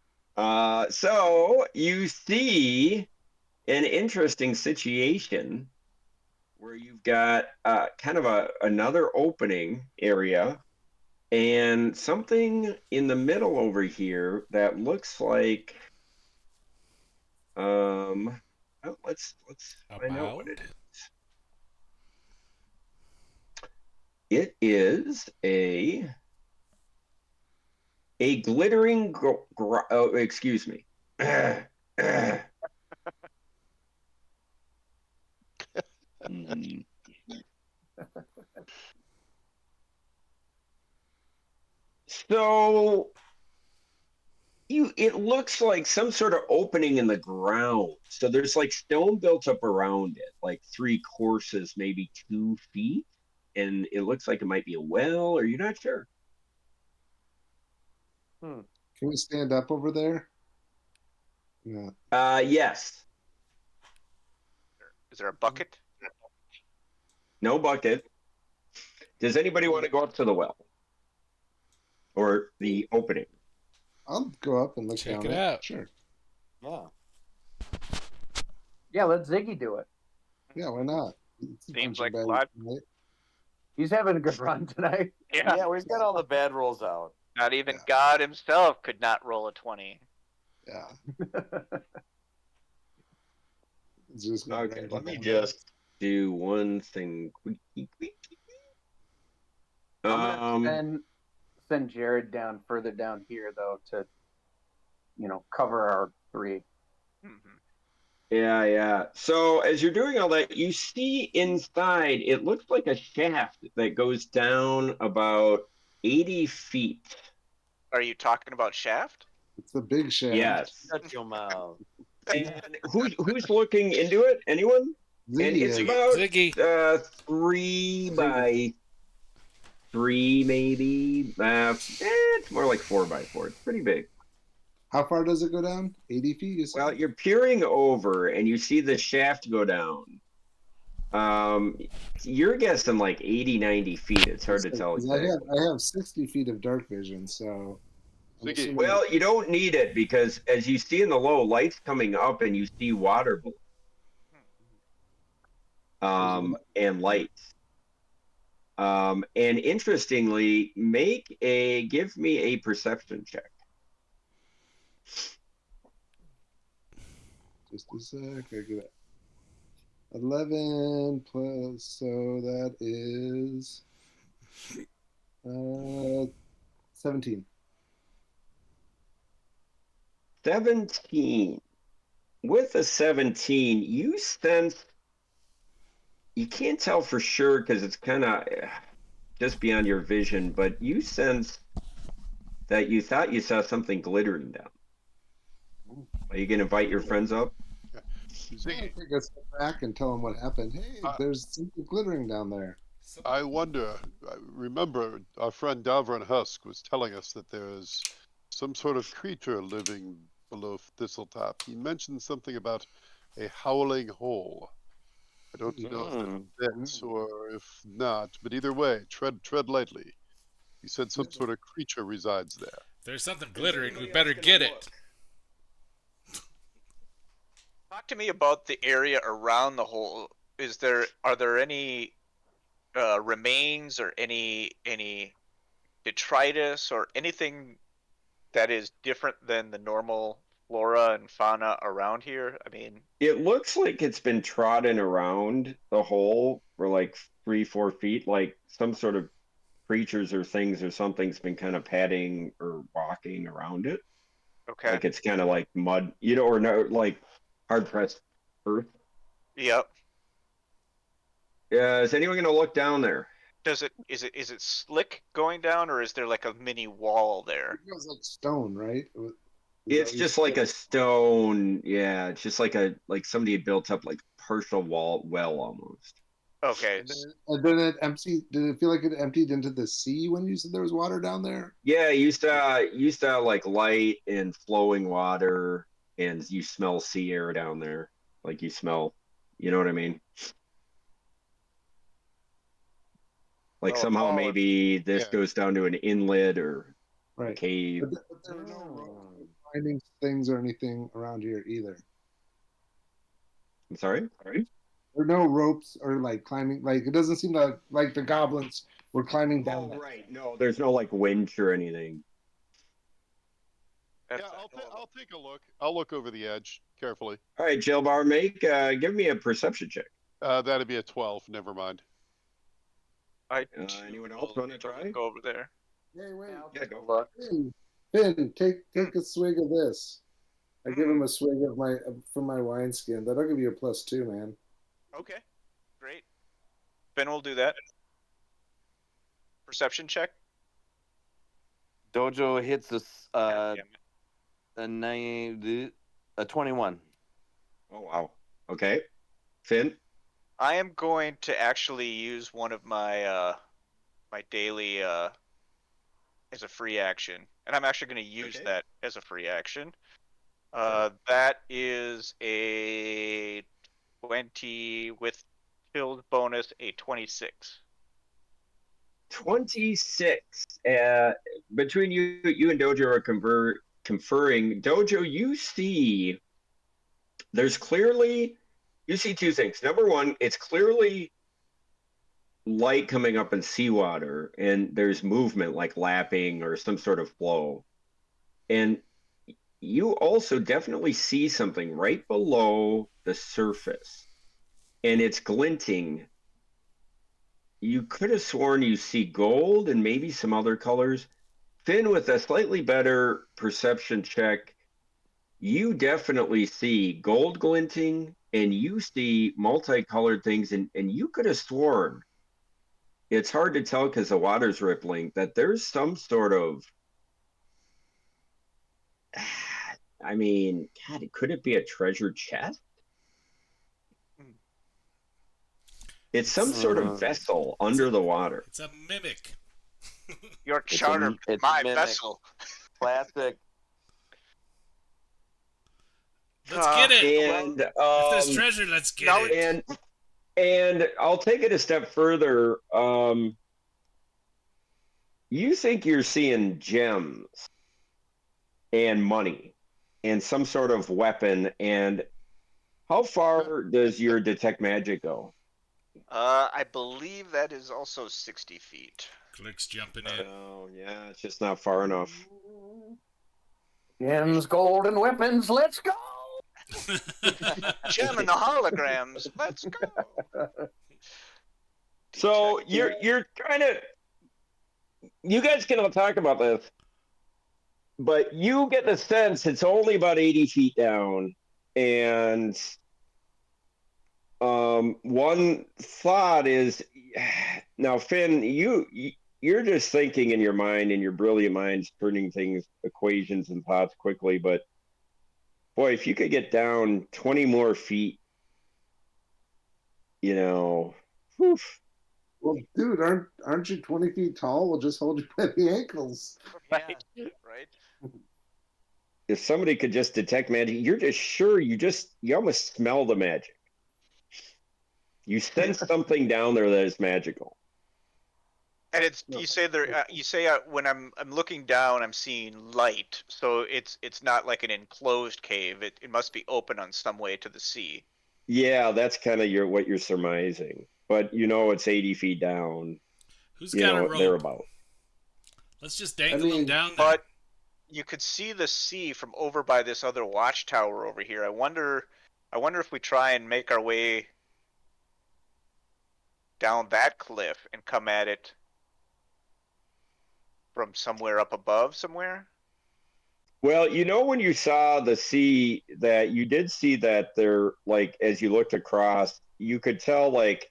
So you see an interesting situation where you've got kind of another opening area and something in the middle over here that looks like well, let's A find out what it mound? is. It is a glittering oh, excuse me. Hmm. So it looks like some sort of opening in the ground. So there's like stone built up around it, like 3 courses, maybe 2 feet. And it looks like it might be a well, or you're not sure. Can we stand up over there? Yeah. Yes. Is there a bucket? No bucket. Does anybody want to go up to the well? Or the opening? I'll go up and look Check down it out. Sure. Yeah. Yeah, let Ziggy do it. Yeah, why not? It's a Seems bunch of like a bad- lot. right? He's having a good run tonight. Yeah. Yeah, we've got all the bad rolls out. Not even Yeah. God himself could not roll a 20. Yeah. It's just gonna Okay, rank let me down. just do one thing. I'm gonna send Jared down further down here though to cover our 3. Mhm. Yeah. So as you're doing all that, you see inside, it looks like a shaft that goes down about 80 feet. Are you talking about Shaft? It's the big shaft. Yes. Shut your mouth. And who's looking into it? Anyone? And Ziggy it's is. about Ziggy. 3 by 3, maybe. It's more like 4 by 4. It's pretty big. How far does it go down? 80 feet? You said? Well, you're peering over and you see the shaft go down. You're guessing like 80, 90 feet. It's hard to tell 'Cause exactly. I have 60 feet of dark vision, so. I'm Ziggy. assuming- Well, you don't need it because as you see in the low, light's coming up and you see water below. And lights. And interestingly, give me a perception check. Just a sec. I get it. 11 plus, so that is 17. 17. With a 17, you sense, you can't tell for sure because it's kind of just beyond your vision, but you sense that you thought you saw something glittering down. Are you going to invite your friends up? I'll Ziggy, take a step back and tell them what happened. Hey, there's something glittering down there. I wonder, I remember our friend Davron Husk was telling us that there's some sort of creature living below Thistletop. He mentioned something about a howling hole. I don't know if that fits or if not, but either way, tread lightly. He said some sort of creature resides there. There's something glittering. We better get it. Talk to me about the area around the hole. Are there any remains or any detritus or anything that is different than the normal flora and fauna around here? I mean, It looks like it's been trodden around the hole for like 3, 4 feet, like some sort of creatures or things or something's been kind of padding or walking around it. okay. Like it's kind of like mud, or no, like hard pressed earth. Yep. Is anyone going to look down there? Is it slick going down, or is there like a mini wall there? It was like stone, right? It's just like a stone. Yeah, it's just like somebody had built up like partial well almost. Okay. And then it emptied. Did it feel like it emptied into the sea when you said there was water down there? Yeah, you used to like light and flowing water, and you smell sea air down there. Like you smell, you know what I mean? Like Well, somehow Paul, maybe this Yeah. goes down to an inlet or a Right. cave. But there are no finding things or anything around here either. I'm sorry? There are no ropes or like climbing. Like it doesn't seem like the goblins were climbing down. Oh, right. No, there's no like winch or anything. that's Yeah, I'll take a look. I'll look over the edge carefully. All right, Jailbar, give me a perception check. That'd be a 12. Never mind. Anyone else want to try? Go over there. Hey, wait. Yeah, go. Look. Finn, take a swig of this. I give him a swig of from my wineskin. That'll give you a +2, man. Okay, great. Ben will do that. Perception check. Dojo hits God damn it. a 21. Oh wow. Okay. Finn. I am going to actually use one of my my daily as a free action, and I'm actually going to use that as a free action. That is a 20 with build bonus, a 26. 26. Between you and Dojo are conferring. Dojo, you see you see two things. Number one, it's clearly light coming up in seawater, and there's movement like lapping or some sort of flow. And you also definitely see something right below the surface, and it's glinting. You could have sworn you see gold and maybe some other colors. Finn, with a slightly better perception check, you definitely see gold glinting, and you see multicolored things, and you could have sworn, it's hard to tell because the water's rippling, that there's some sort of, I mean, God, could it be a treasure chest? It's some sort of vessel under the water. It's a mimic. You're charmed, my vessel. Classic. Let's get it. And if there's treasure, let's get it. And I'll take it a step further. You think you're seeing gems and money and some sort of weapon. And how far does your detect magic go? I believe that is also 60 feet. Click's jumping in. Oh, yeah, it's just not far enough. Gems, gold, and weapons. Let's go. Gem and the holograms. Let's go. So you're kind of, you guys can all talk about this, but you get the sense it's only about 80 feet down, and one thought is, now Finn, you're just thinking in your mind, in your brilliant minds, turning things, equations and thoughts quickly, but boy, if you could get down 20 more feet, whew. Well, dude, aren't you 20 feet tall? We'll just hold you by the ankles. Right. Right. If somebody could just detect magic, you're just sure you almost smell the magic. You sense something down there that is magical. And you say when I'm looking down, I'm seeing light. So it's not like an enclosed cave. It must be open on some way to the sea. Yeah, that's kind of what you're surmising. But it's 80 feet down. Who's got a rope? Thereabout. Let's just dangle them down there. But you could see the sea from over by this other watchtower over here. I wonder if we try and make our way down that cliff and come at it from somewhere up above somewhere. Well, when you saw the sea, that you did see that there, like, as you looked across, you could tell, like,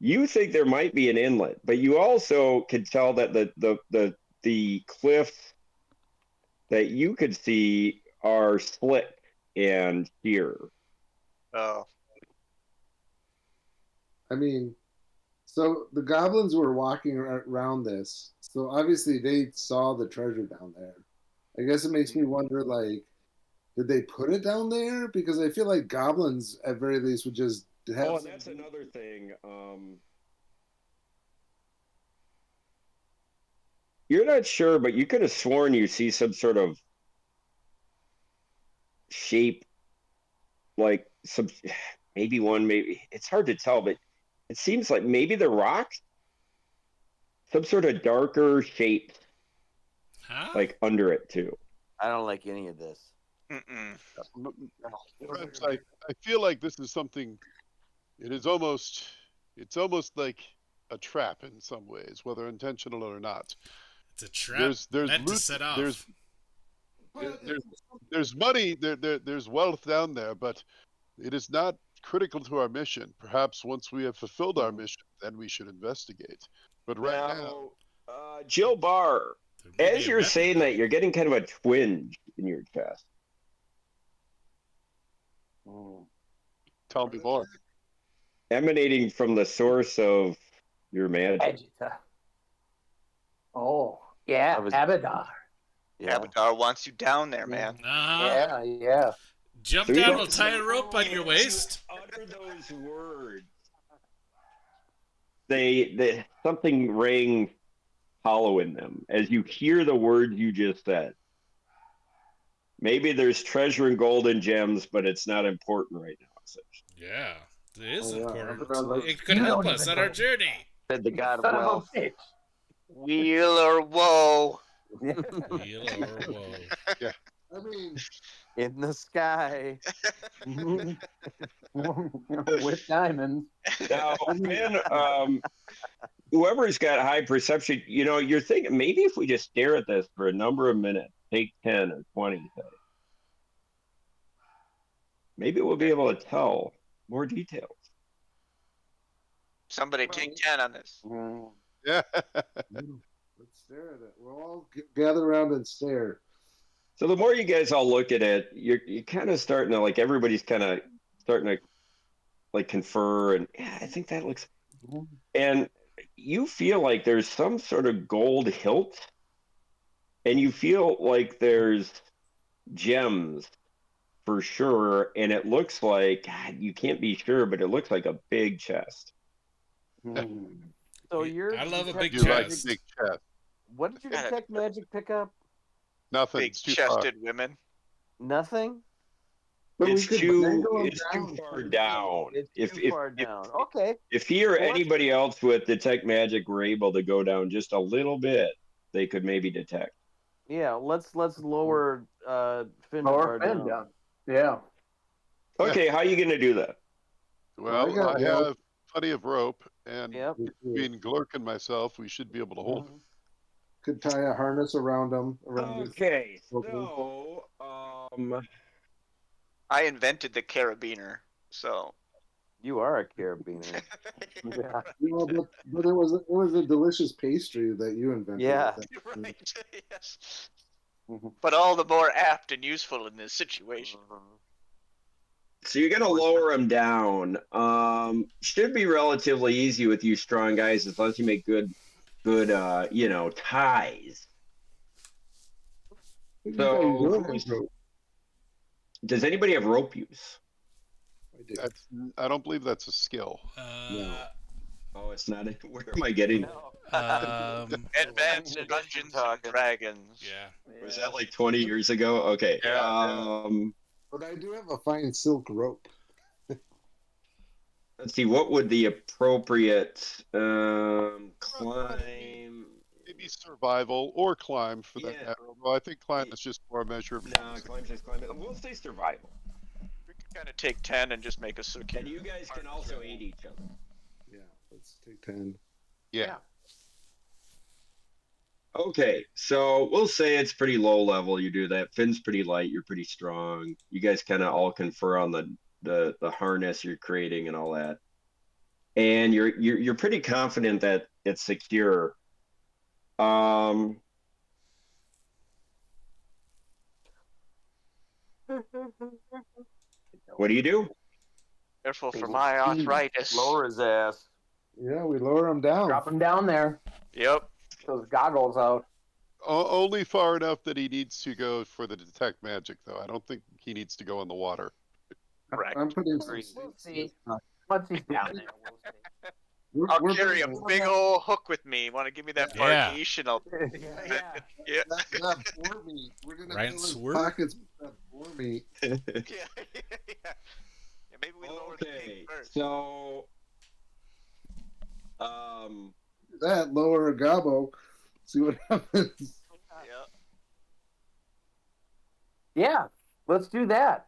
you think there might be an inlet, but you also could tell that the cliff that you could see are slick and sheer. Oh, I mean, so the goblins were walking around this, so obviously they saw the treasure down there. I guess it makes me wonder, like, did they put it down there? Because I feel like goblins, at very least, would just have. Oh, and that's another thing. You're not sure, but you could have sworn you see some sort of shape, like some, maybe one, maybe it's hard to tell, but it seems like maybe the rocks, some sort of darker shape, Huh? like under it too. I don't like any of this. Perhaps I feel like this is something. It's almost like a trap in some ways, whether intentional or not. It's a trap There's meant to loot, set off. there's money, there's wealth down there, but it is not critical to our mission. Perhaps once we have fulfilled our mission, then we should investigate. But right now, Jill Barr, There may as be a you're weapon. saying that, you're getting kind of a twinge in your chest. tell me more. Emanating from the source of your magic. Agita. Oh, yeah, I was- Abadar. Yeah. Abadar wants you down there, man. Uh-huh. Yeah. Jump So you down, don't- we'll tie a rope on your waist. Utter those words. They something rang hollow in them as you hear the words you just said. Maybe there's treasure and gold and gems, but it's not important right now. Yeah, it is Oh, yeah. important. Abadar, like, It could you help don't us even on our know. journey. Said the god of Son wealth. of a Wheel or woe. bitch. Wheel or woe. I mean, In the sky. With diamonds. Now, Finn, whoever's got high perception, you're thinking maybe if we just stare at this for a number of minutes, take 10 or 20, say, maybe we'll be able to tell more details. Somebody take 10 on this. Yeah. let's stare at it. We'll all gather around and stare. So the more you guys all look at it, you're kind of starting to, like, everybody's kind of starting to, like, confer, and yeah, I think that looks, and you feel like there's some sort of gold hilt, and you feel like there's gems for sure, and it looks like, God, you can't be sure, but it looks like a big chest. So you're. I love a big You like chest. big chest. What did your detect magic pick up? Nothing. Big It's too far. chested women. Nothing? But It's we could too dangle 'em it's too down. far down. It's If too if far if, down. Okay. if he or Well, let's- anybody else with detect magic were able to go down just a little bit, they could maybe detect. Yeah, let's lower Finn Lower down. Finn down. Yeah. Okay, how are you gonna do that? Well, I got I rope. have plenty of rope, and Yep. being Glurk and myself, we should be able to hold it. Could tie a harness around them. Okay, Okay. so I invented the carabiner, so You are a carabiner. Yeah. But it was a delicious pastry that you invented. Yeah. right. Yes. But all the more apt and useful in this situation. so you're gonna lower him down. Should be relatively easy with you strong guys as long as you make good ties. So does anybody have rope use? I did. I don't believe that's a skill. Oh, it's not. Where am I getting? Advanced Dungeons and Dragons. Yeah. Was that like 20 years ago? Okay. Yeah, But I do have a fine silk rope. Let's see. What would the appropriate climb? Maybe survival or climb for that Yeah. matter. Although I think climb is just more a measure of. No, climb says climb. We'll say survival. We can kind of take 10 and just make a circuit. And you guys can also aid each other. Yeah, let's take 10. Yeah. Okay, so we'll say it's pretty low level. You do that. Finn's pretty light. You're pretty strong. You guys kind of all confer on the harness you're creating and all that, and you're pretty confident that it's secure. What do you do? Careful for my arthritis. Lower his ass. Yeah, we lower him down. Drop him down there. Yep. Those goggles out. Only far enough that he needs to go for the detect magic, though. I don't think he needs to go in the water. Correct. I'm putting some. We'll see. Once he's down there, we'll see. I'll carry a big old hook with me. Want to give me that Yeah. bargation? I'll... Yeah. Yeah. That boar meat. We're gonna Ryan fill his Swerve? pockets with that boar meat. Yeah. Yeah. Maybe we lower the king first. So, That lower a gobbo. See what happens. Yeah. Yeah, let's do that.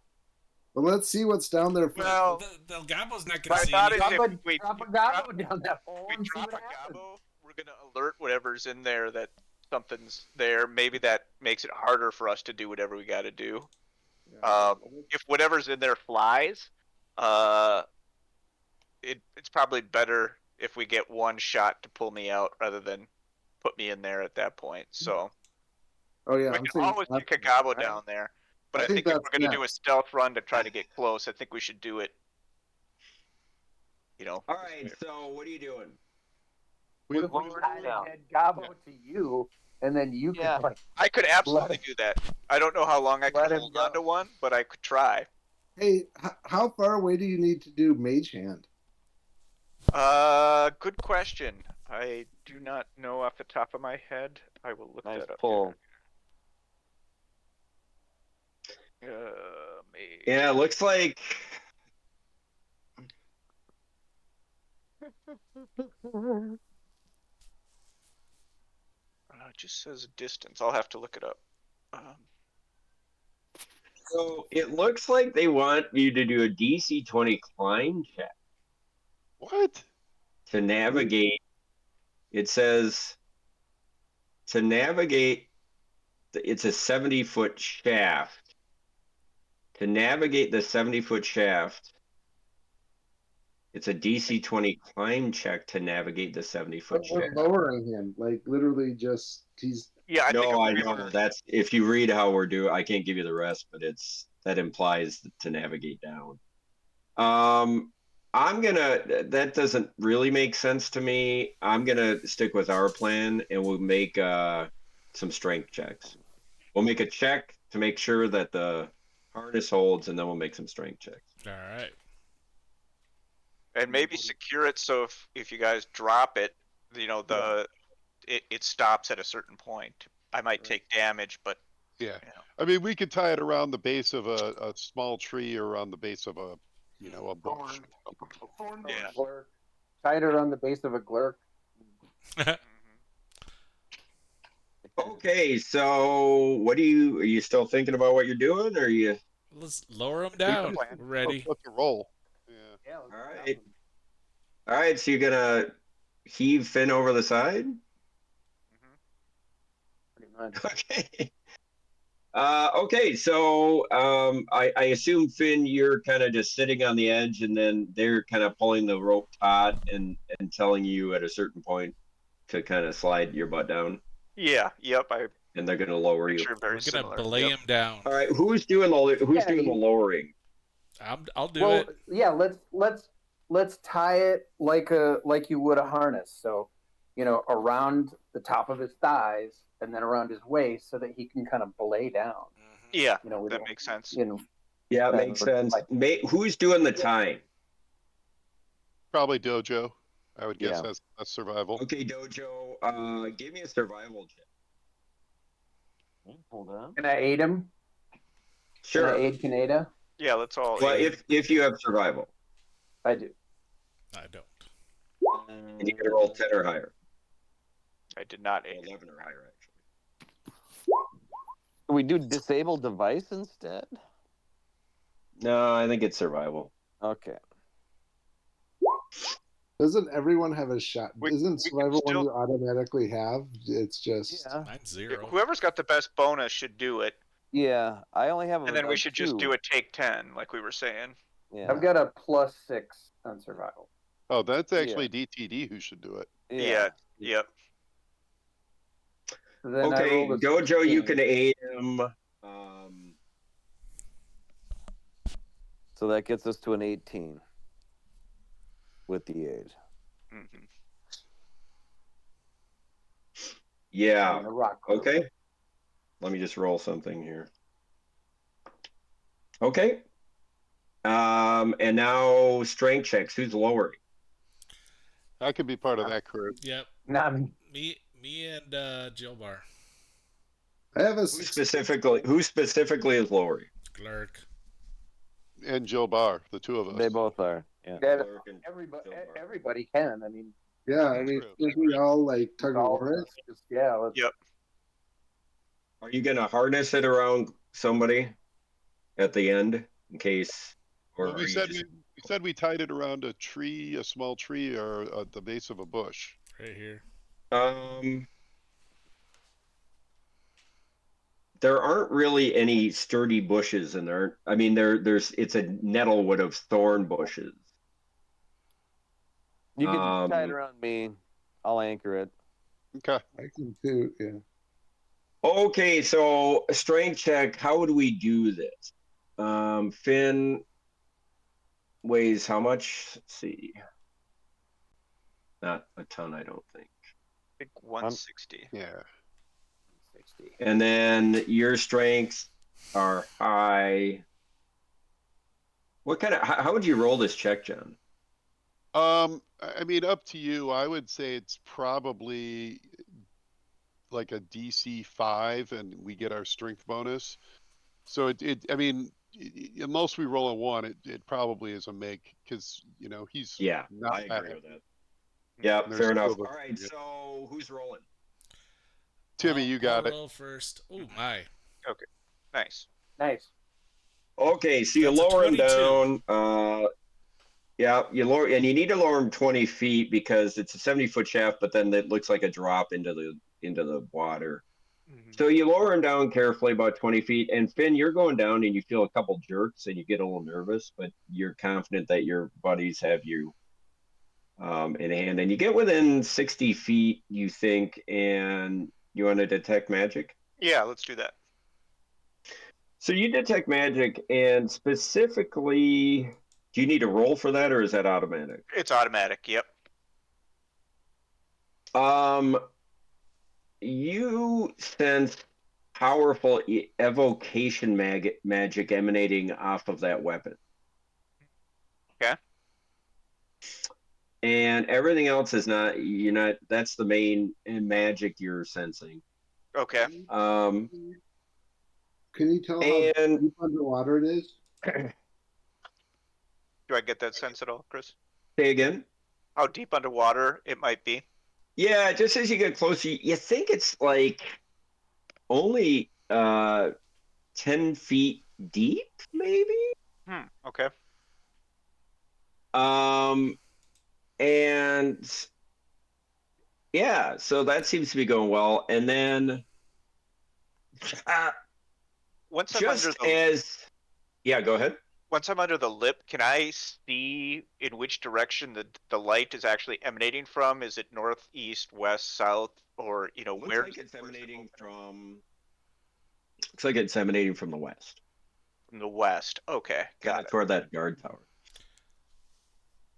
Well, let's see what's down there. First. Well, The Gobbo's not my going to see thought is anything. if we Drop a drop, gobbo down that hole we and see drop what a happens. gobbo, we're gonna alert whatever's in there that something's there. Maybe that makes it harder for us to do whatever we got to do. If whatever's in there flies, it's probably better if we get one shot to pull me out rather than put me in there at that point. So Oh yeah, we I'm can saying always kick a gobbo down there. But I think if that's we're gonna do a stealth run to try to get close, I think we should do it. You know. all right. So, what are you doing? We Head gobbo to you, and then you Yeah. can like I could absolutely Let- do that. I don't know how long I Let could him hold go. on to one, but I could try. Hey, how far away do you need to do mage hand? Good question. I do not know off the top of my head. I will look Nice that up. pull. Mage. Yeah, it looks like. It just says distance. I'll have to look it up. So it looks like they want you to do a DC 20 climb check What? to navigate. It says to navigate. It's a 70-foot shaft. To navigate the 70-foot shaft, it's a DC 20 climb check to navigate the 70-foot We're shaft. lowering him, like literally just he's. Yeah, I think No, if I we know were- that's if you read how we're doing. I can't give you the rest, but that implies to navigate down. I'm gonna. That doesn't really make sense to me. I'm gonna stick with our plan, and we'll make some strength checks. We'll make a check to make sure that the harness holds, and then we'll make some strength checks. All right. and maybe secure it so if you guys drop it, you know, it stops at a certain point. I might take damage, but Yeah. you know. I mean, we could tie it around the base of a small tree or around the base of a bush. thorn Yeah. glurk. Tied it on the base of a glurk. Okay, so are you still thinking about what you're doing, or are you? Let's lower him down. plan. We're ready. Let's roll. Yeah. Yeah. All right. All right, so you're gonna heave Finn over the side. Pretty much. Okay. Okay, so I assume Finn, you're kind of just sitting on the edge, and then they're kind of pulling the rope taut and telling you at a certain point to kind of slide your butt down, Yeah. Yep. and they're gonna lower you. Picture very We're gonna similar. belay Yep. him down. All right, who's doing the lowering? I'll do Well, it. yeah. Let's tie it like you would a harness. So, around the top of his thighs and then around his waist, so that he can kind of belay down. Yeah. We That don't- makes sense. Yeah, it That makes would- sense. Who's doing the tying? Probably Dojo. I would guess Yeah. that's survival. Okay, Dojo, give me a survival check. Hold on. Can I aid him? Sure. Can I aid Kaneda? Yeah. Let's all. Well, if you have survival, I do. I don't. and you can roll 10 or higher, I did not or aim. 11 or higher, actually. Can we do disable device instead? No, I think it's survival. Okay. Doesn't everyone have a shot? We Isn't can survival one still- you automatically have? It's just Yeah. Mine's 0. Whoever's got the best bonus should do it, Yeah. I only have. and then we should just do it. a take 10, like we were saying. Yeah. I've got a +6 on survival. Oh, that's actually DTD who should do it. Yeah. Yep. So then I Okay, rolled a Dojo, you 16. can aid him. So that gets us to an 18 with the 8. Mhm. Yeah. And the rock group. Okay. Let me just roll something here. Okay. And now strength checks. Who's lowering? I could be part of that crew. Yep. Not me. Me and Jill Bar. I have a Who specifically is lowering? Glurk. And Jill Barr, the two of us. They both are. Yeah. That Glurk and everybody, Jill Bar. everybody can. I mean, yeah. I mean, True. if we all like tug of all war of it. us just let's, Yep. Are you gonna harness it around somebody at the end in case, or Well, are you just? we said we tied it around a tree, a small tree, or at the base of a bush. Right here. There aren't really any sturdy bushes in there. I mean, there's it's a nettlewood of thorn bushes. You can just tie it Um, around me. I'll anchor it. Okay. I can too. Yeah. Okay, so strength check. How would we do this? Finn weighs how much? Let's see. Not a ton, I don't think. I think 160. Yeah. 60. And then your strengths are high. What kind of? How would you roll this check, John? I mean, up to you. I would say it's probably like a DC 5, and we get our strength bonus. So I mean, unless we roll a 1, it probably is a make because he's Yeah, not I that agree with heavy. that. Yeah, And there's fair two enough. of us. All right, so who's rolling? Timmy, you got I'll it. roll first. Oh my. Okay. Nice. Nice. Okay, so you That's a lower him 22. down. Yeah, you lower, and you need to lower him 20 feet because it's a 70-foot shaft, but then it looks like a drop into the water. Mhm. So you lower him down carefully about 20 feet, and Finn, you're going down, and you feel a couple jerks, and you get a little nervous, but you're confident that your buddies have you in hand, and you get within 60 feet, you think, and you want to detect magic. Yeah, let's do that. So you detect magic, and specifically, do you need a roll for that, or is that automatic? It's automatic. Yep. You sense powerful evocation magic emanating off of that weapon. Okay. And everything else is not, that's the main magic you're sensing. Okay. Can you tell how And deep underwater it is? Do I get that sense at all, Chris? say again. How deep underwater it might be? Yeah, just as you get closer, you think it's like only 10 feet deep, maybe? Okay. And yeah, so that seems to be going well. And then Once I'm just under the as, yeah, go ahead. once I'm under the lip, can I see in which direction the light is actually emanating from? Is it north, east, west, south, or Looks where? like it's emanating from. Looks like it's emanating from the west, From the west. Okay, kind got of it. toward that guard tower.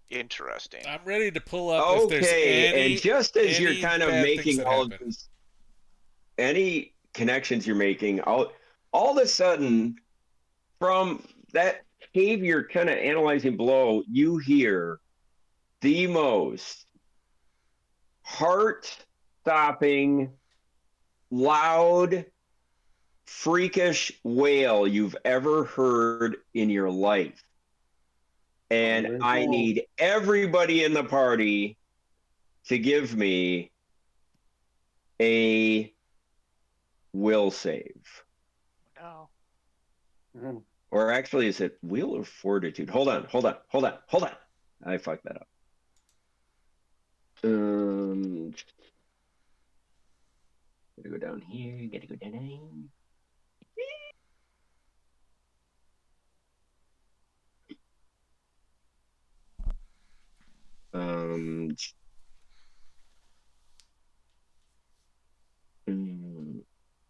Interesting. I'm ready to pull up if there's Okay, any and just as you're any kind of bad things making that all of happen. this, any connections you're making, all of a sudden, from that cave you're kind of analyzing below, you hear the most heart-stopping, loud, freakish wail you've ever heard in your life. And I need everybody in the party to give me a will save. No. Or actually, is it will or fortitude? Hold on. I fucked that up. Gotta go down here. Gotta go down.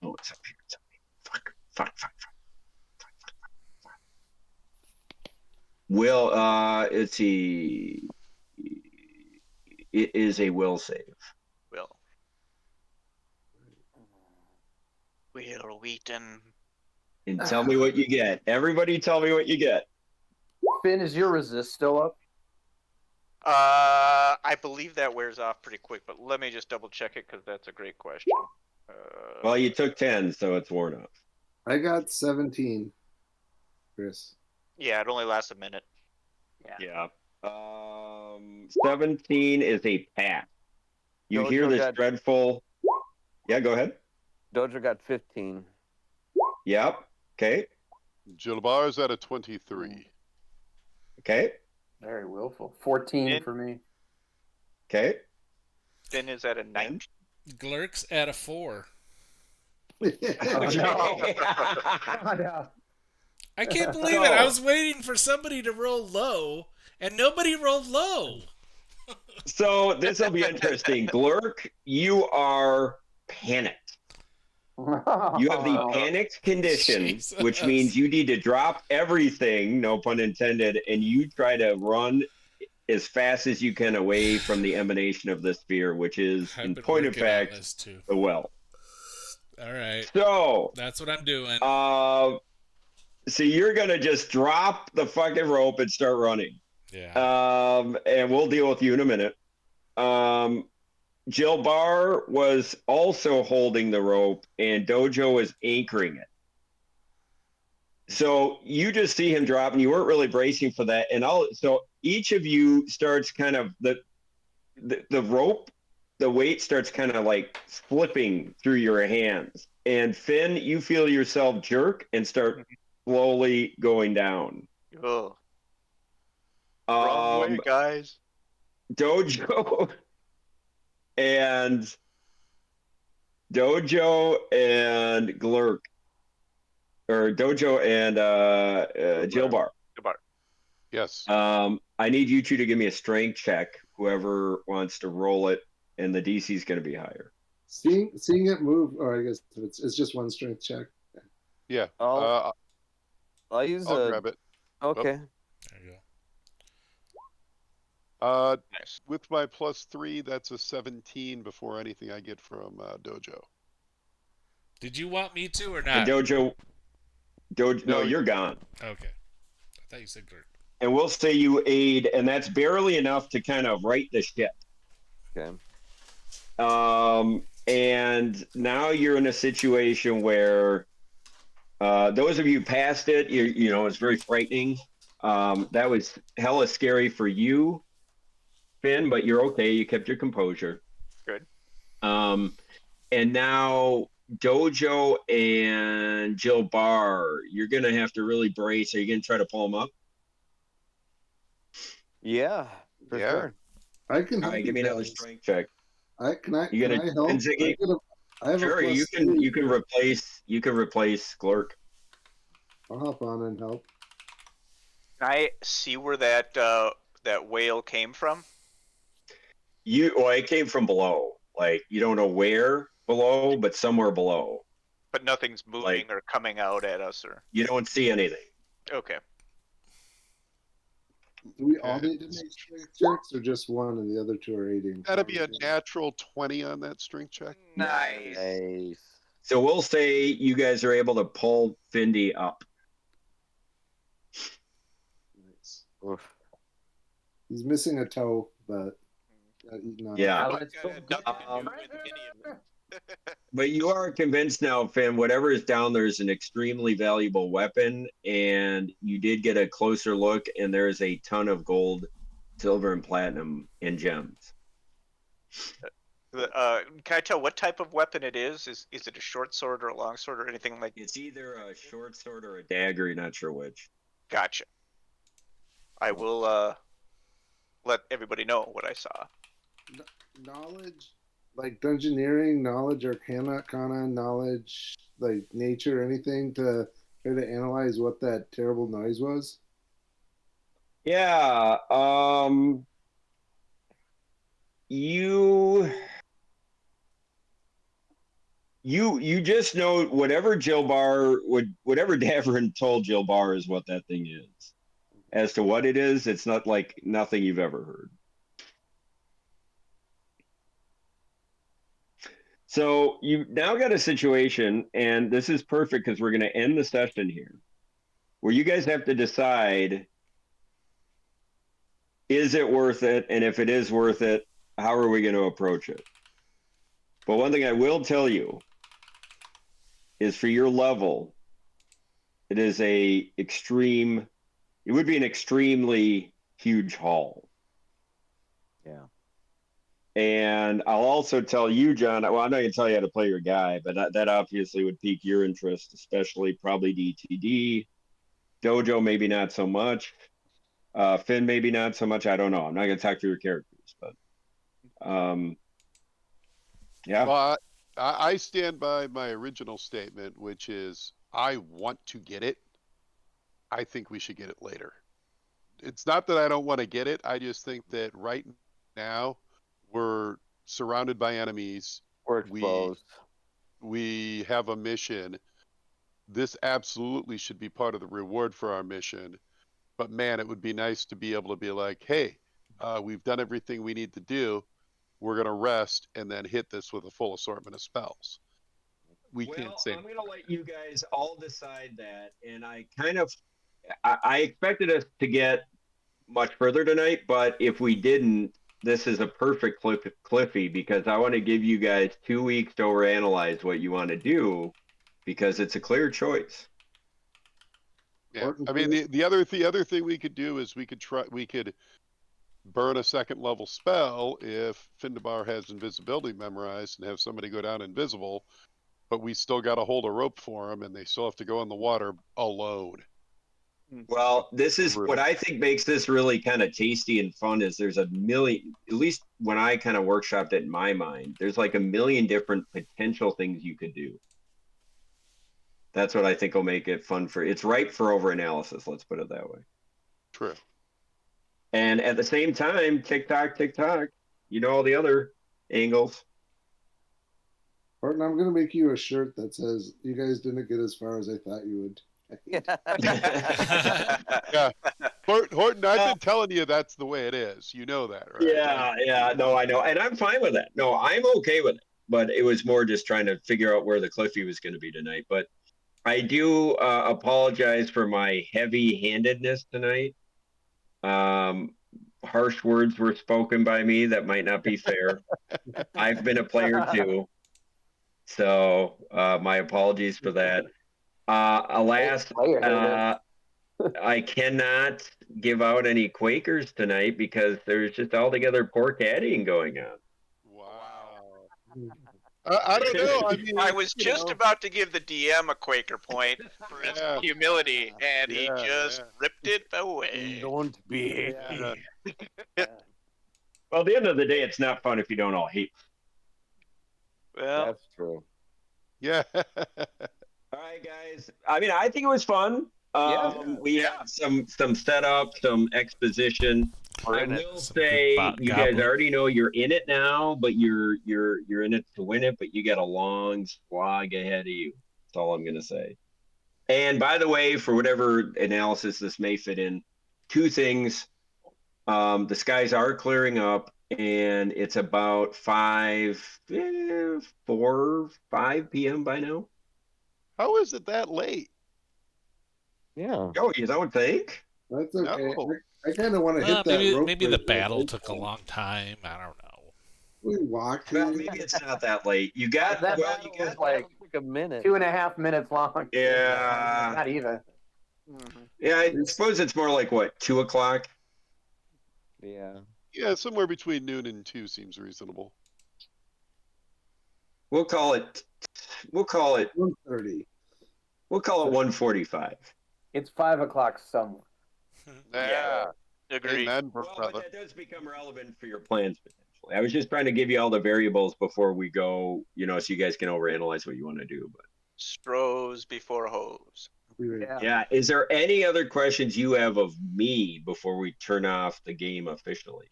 Oh, it's up here. Fuck. Will, let's see. It is a will save. Will. Will Wheaton. And tell me what you get. Everybody tell me what you get. Finn, is your resist still up? I believe that wears off pretty quick, but let me just double check it because that's a great question. Well, you took 10, so it's worn off. I got 17, Chris. Yeah, it only lasts a minute. Yeah. 17 is a pass. You Dojo hear this got- dreadful. Yeah, go ahead. Dojo got 15. Yep. Okay. Jilbar's at a 23. Okay. Very willful. 14 Finn? for me. Okay. Finn is at a 9. Glurk's at a 4. Oh, no. I can't believe it. I was waiting for somebody to roll low, and nobody rolled low. So this will be interesting. Glurk, you are panicked. You have the panicked condition, Jesus. which means you need to drop everything, no pun intended, and you try to run as fast as you can away from the emanation of the sphere, which is, I've in been point of working on fact, this too. the well. All right, So, that's what I'm doing. so you're gonna just drop the fucking rope and start running. Yeah. And we'll deal with you in a minute. Jilbar was also holding the rope, and Dojo was anchoring it. So you just see him drop, and you weren't really bracing for that. And so each of you starts kind of the rope, the weight starts kind of like slipping through your hands. And Finn, you feel yourself jerk and start slowly going down. Oh. Wrong way, guys. Dojo and Glurk, or Dojo and Jilbar. Jilbar. Yes. I need you two to give me a strength check. Whoever wants to roll it, and the DC is going to be higher. Seeing it move, or I guess it's just one strength check. Yeah. I'll use I'll grab it. Okay. There you go. Nice. With my +3, that's a 17 before anything I get from Dojo. Did you want me to or And not? Dojo, no, No, you're gone. Okay. I thought you said Glurk. And we'll say you aid, and that's barely enough to kind of right the ship. Okay. And now you're in a situation where those of you past it, you know, it's very frightening. That was hella scary for you, Finn, but you're okay. You kept your composure. Good. And now Dojo and Jilbar, you're going to have to really brace. Are you going to try to pull them up? Yeah, for Yeah. sure. I can All help right, give me you another guys. strength check. Can I You gonna help? Ziggy? I have Sure, a you +3. can replace Glurk. I'll hop on and help. Can I see where that whale came from? It came from below. Like, you don't know where below, but somewhere below. But nothing's moving or coming out at us, or You don't see anything. okay. Do we all need to make strength checks, or just one, and the other two are aiding? That'd be a natural 20 on that strength check. Nice. So we'll say you guys are able to pull Findy up. Nice. Oof. He's missing a toe, but Yeah. Let's go get Um, treasure. But you are convinced now, Finn, whatever is down there is an extremely valuable weapon, and you did get a closer look, and there is a ton of gold, silver, and platinum and gems. Can I tell what type of weapon it is? Is it a short sword or a long sword or anything like? It's either a short sword or a dagger. You're not sure which. Gotcha. I will let everybody know what I saw. knowledge, like dungeoneering, knowledge, arcana, knowledge, like nature, anything to try to analyze what that terrible noise was? Yeah. You just know whatever Jilbar whatever Davern told Jilbar is what that thing is. as to what it is. It's not like nothing you've ever heard. So you've now got a situation, and this is perfect because we're going to end the session here, where you guys have to decide, is it worth it? And if it is worth it, how are we going to approach it? But one thing I will tell you is for your level, it is it would be an extremely huge haul. Yeah. And I'll also tell you, John, well, I'm not going to tell you how to play your guy, but that obviously would pique your interest, especially probably DTD. Dojo, maybe not so much. Finn, maybe not so much. I don't know. I'm not going to talk through your characters, but yeah. Well, I stand by my original statement, which is I want to get it. I think we should get it later. It's not that I don't want to get it. I just think that right now we're surrounded by enemies. We're exposed. We have a mission. This absolutely should be part of the reward for our mission. But man, it would be nice to be able to be like, hey, we've done everything we need to do. We're going to rest and then hit this with a full assortment of spells. We can't say. I'm going to let you guys all decide that. And I expected us to get much further tonight, but if we didn't, this is a perfect Cliffy, because I want to give you guys 2 weeks to overanalyze what you want to do, because it's a clear choice. Yeah, I mean the other thing we could do is we could burn a second level spell if Findabar has invisibility memorized and have somebody go down invisible, but we still got to hold a rope for them and they still have to go in the water alone. Well, this is what I think makes this really kind of tasty and fun is there's a million, at least when I kind of workshopped it in my mind, there's like a million different potential things you could do. That's what I think will make it fun it's ripe for overanalysis, let's put it that way. True. And at the same time, tick-tock, you know all the other angles. Horton, I'm going to make you a shirt that says, you guys didn't get as far as I thought you would. Yeah. Horton, I've been telling you that's the way it is. You know that, right? Yeah. No, I know. And I'm fine with that. No, I'm okay with it. But it was more just trying to figure out where the Cliffy was going to be tonight. But I do apologize for my heavy-handedness tonight. Harsh words were spoken by me that might not be fair. I've been a player too. So my apologies for that. Alas, I cannot give out any Quakers tonight because there's just altogether poor caddying going on. Wow. I don't know. I mean, I was just about to give the DM a Quaker point for his humility, and he just ripped it away. Don't be. Well, at the end of the day, it's not fun if you don't all hate. Well, that's true. Yeah. All right, guys. I mean, I think it was fun. We had some setup, some exposition. I will say, you guys already know you're in it now, but you're in it to win it. But you got a long slog ahead of you. That's all I'm gonna say. And by the way, for whatever analysis this may fit in, 2 things. The skies are clearing up, and it's about 5 p.m. by now. How is it that late? Yeah. Oh, you don't think? That's okay. No. I kind of want to hit that rope. Maybe the battle took a long time. I don't know. We walked. Well, maybe it's not that late. You got That well. You battle got was like a minute. 2.5 minutes long. Yeah. Not even. Yeah, I suppose it's more like what, 2 o'clock? Yeah. Yeah, somewhere between noon and 2 seems reasonable. We'll call it 1:30. We'll call it 1:45. It's 5 o'clock somewhere. Yeah. Agreed. Amen, Well, brother. but that does become relevant for your plans potentially. I was just trying to give you all the variables before we go, so you guys can overanalyze what you want to do. But Stros before hoes. yeah. Is there any other questions you have of me before we turn off the game officially?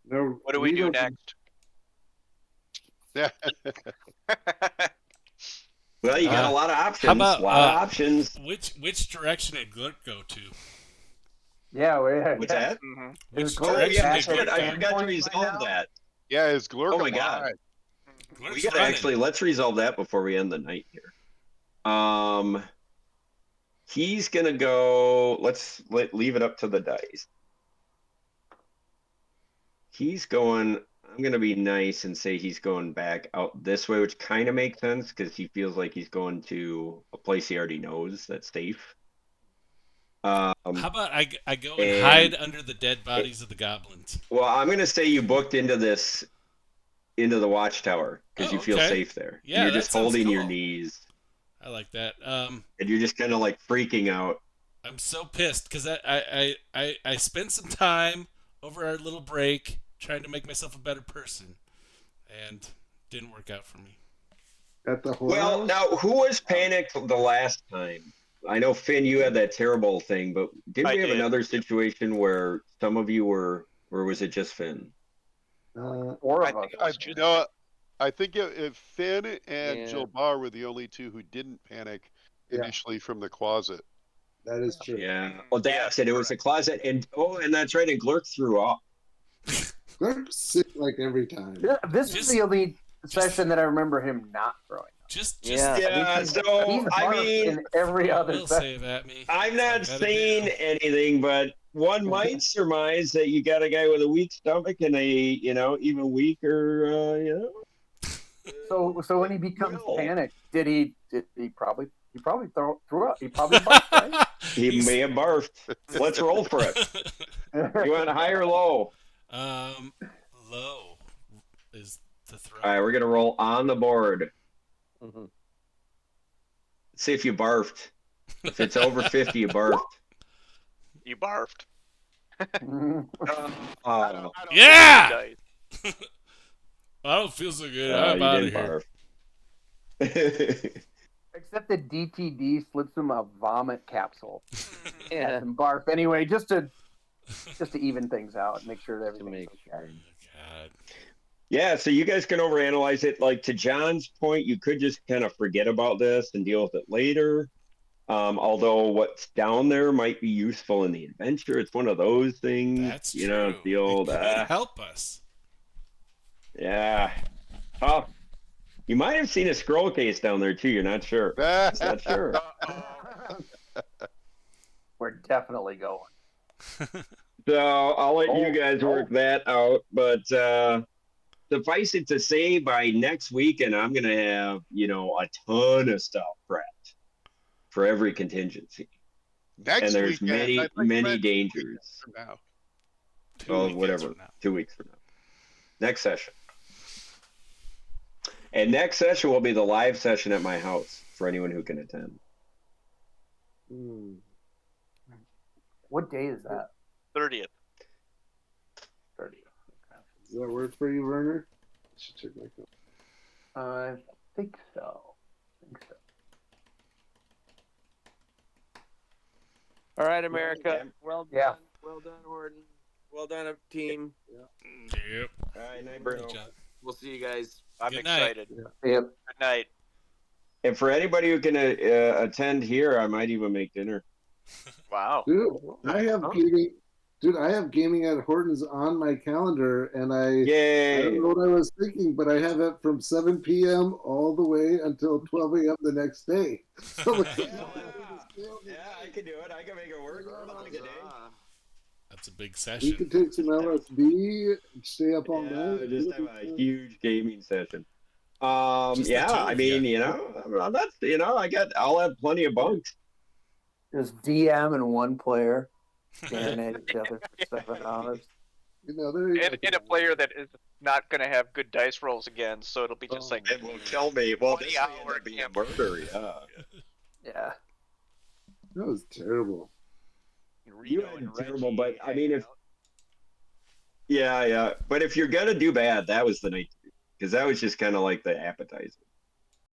No. What do we do next? Yeah. Well, you got a lot of options. How about a lot of options. which direction did Glurk go to? Yeah, What's that? Mm-hmm. Which Oh direction yeah, did shit, Glurk I go? forgot to resolve that. Yeah, is Glurk Oh my alive? God. Glurk's We gotta running. actually let's resolve that before we end the night here. He's gonna go. Leave it up to the dice. He's going. I'm gonna be nice and say he's going back out this way, which kind of makes sense because he feels like he's going to a place he already knows that's safe. How about I go and and- hide under the dead bodies of the goblins? Well, I'm gonna say you booked into the watchtower because Oh, you feel okay. safe there. Yeah, You're that just sounds holding your cool. knees I like that. and you're just kind of like freaking out. I'm so pissed because I spent some time over our little break trying to make myself a better person, and didn't work out for me. At the Well, whorehouse? now who was panicked the last time? I know Finn, you had that terrible thing, but did I we have did. another situation where some of you were, or was it just Finn? Four I of us. think it was just I think if Finn and Yeah. Jill Barr were the only two who didn't panic Yeah. initially from the closet. That is true. Yeah. Well, Yeah, Dad said it was a closet, and that's right, and Glurk threw up. Glurk's sick like every time. This is the only session that I remember him not throwing. Just Yeah. Yeah. He's So I barfed mean, in every other will session. save at me. I'm not Gotta saying do. anything, but one might surmise that you got a guy with a weak stomach and a even weaker So when he becomes Will. panicked, he probably threw up. He probably barfed, right? He He's- may have barfed. Let's roll for it. You want high or low? Low is the throw. All right, we're gonna roll on the board. Mhm. See if you barfed. If it's over 50, you barfed. you barfed. Oh, Yeah! Dice. I don't feel so good. I'm you out of didn't here. barf. Except that DTD slips him a vomit capsule. Yeah. Has him barf anyway, just to even things out, and make sure that everything's make okay. sure. God. Yeah, so you guys can overanalyze it. Like to John's point, you could just kind of forget about this and deal with it later. Although what's down there might be useful in the adventure. It's one of those things. That's you true. know, it's the old It could help us. yeah. Oh, you might have seen a scroll case down there too. You're not sure. Just not sure. We're definitely going. So I'll let you guys work that out. But suffice it to say, by next weekend, I'm going to have, a ton of stuff prepped for every contingency. Next And there's weekend, I many, thought you many meant dangers. from now. 2 Oh, weekends whatever. from now. 2 weeks from now. Next session. And next session will be the live session at my house for anyone who can attend. What day is that? 30th. 30. Does that work for you, Werner? I should check my phone. I think so. All right, America. Well done. Yeah. Well done, Horton. Well done, team. Yep. All right, night, Bruno. Good job. We'll see you guys. I'm Good night. excited. Yep. Good night. And for anybody who can attend here, I might even make dinner. Wow. Dude, I have gaming at Horton's on my calendar, and I Yay! don't know what I was thinking, but I have it from 7 p.m. all the way until 12 a.m. the next day. So Yeah, I can do it. I can make it work. That's a big you session. can take some LSD, stay up all Yeah, night. just have a huge gaming session. Just the Yeah, two I of mean, you. I'm not, I'll have plenty of bunks. Just DM and one player staring at each other for 7 hours. And a player that is not going to have good dice rolls again, so it'll be just like It will kill me. Well, 20 this may end hour up being a campaign. murder, yeah. Yeah. That was terrible. You had terrible, but I mean, yeah. But if you're gonna do bad, that was the night, because that was just kind of like the appetizer.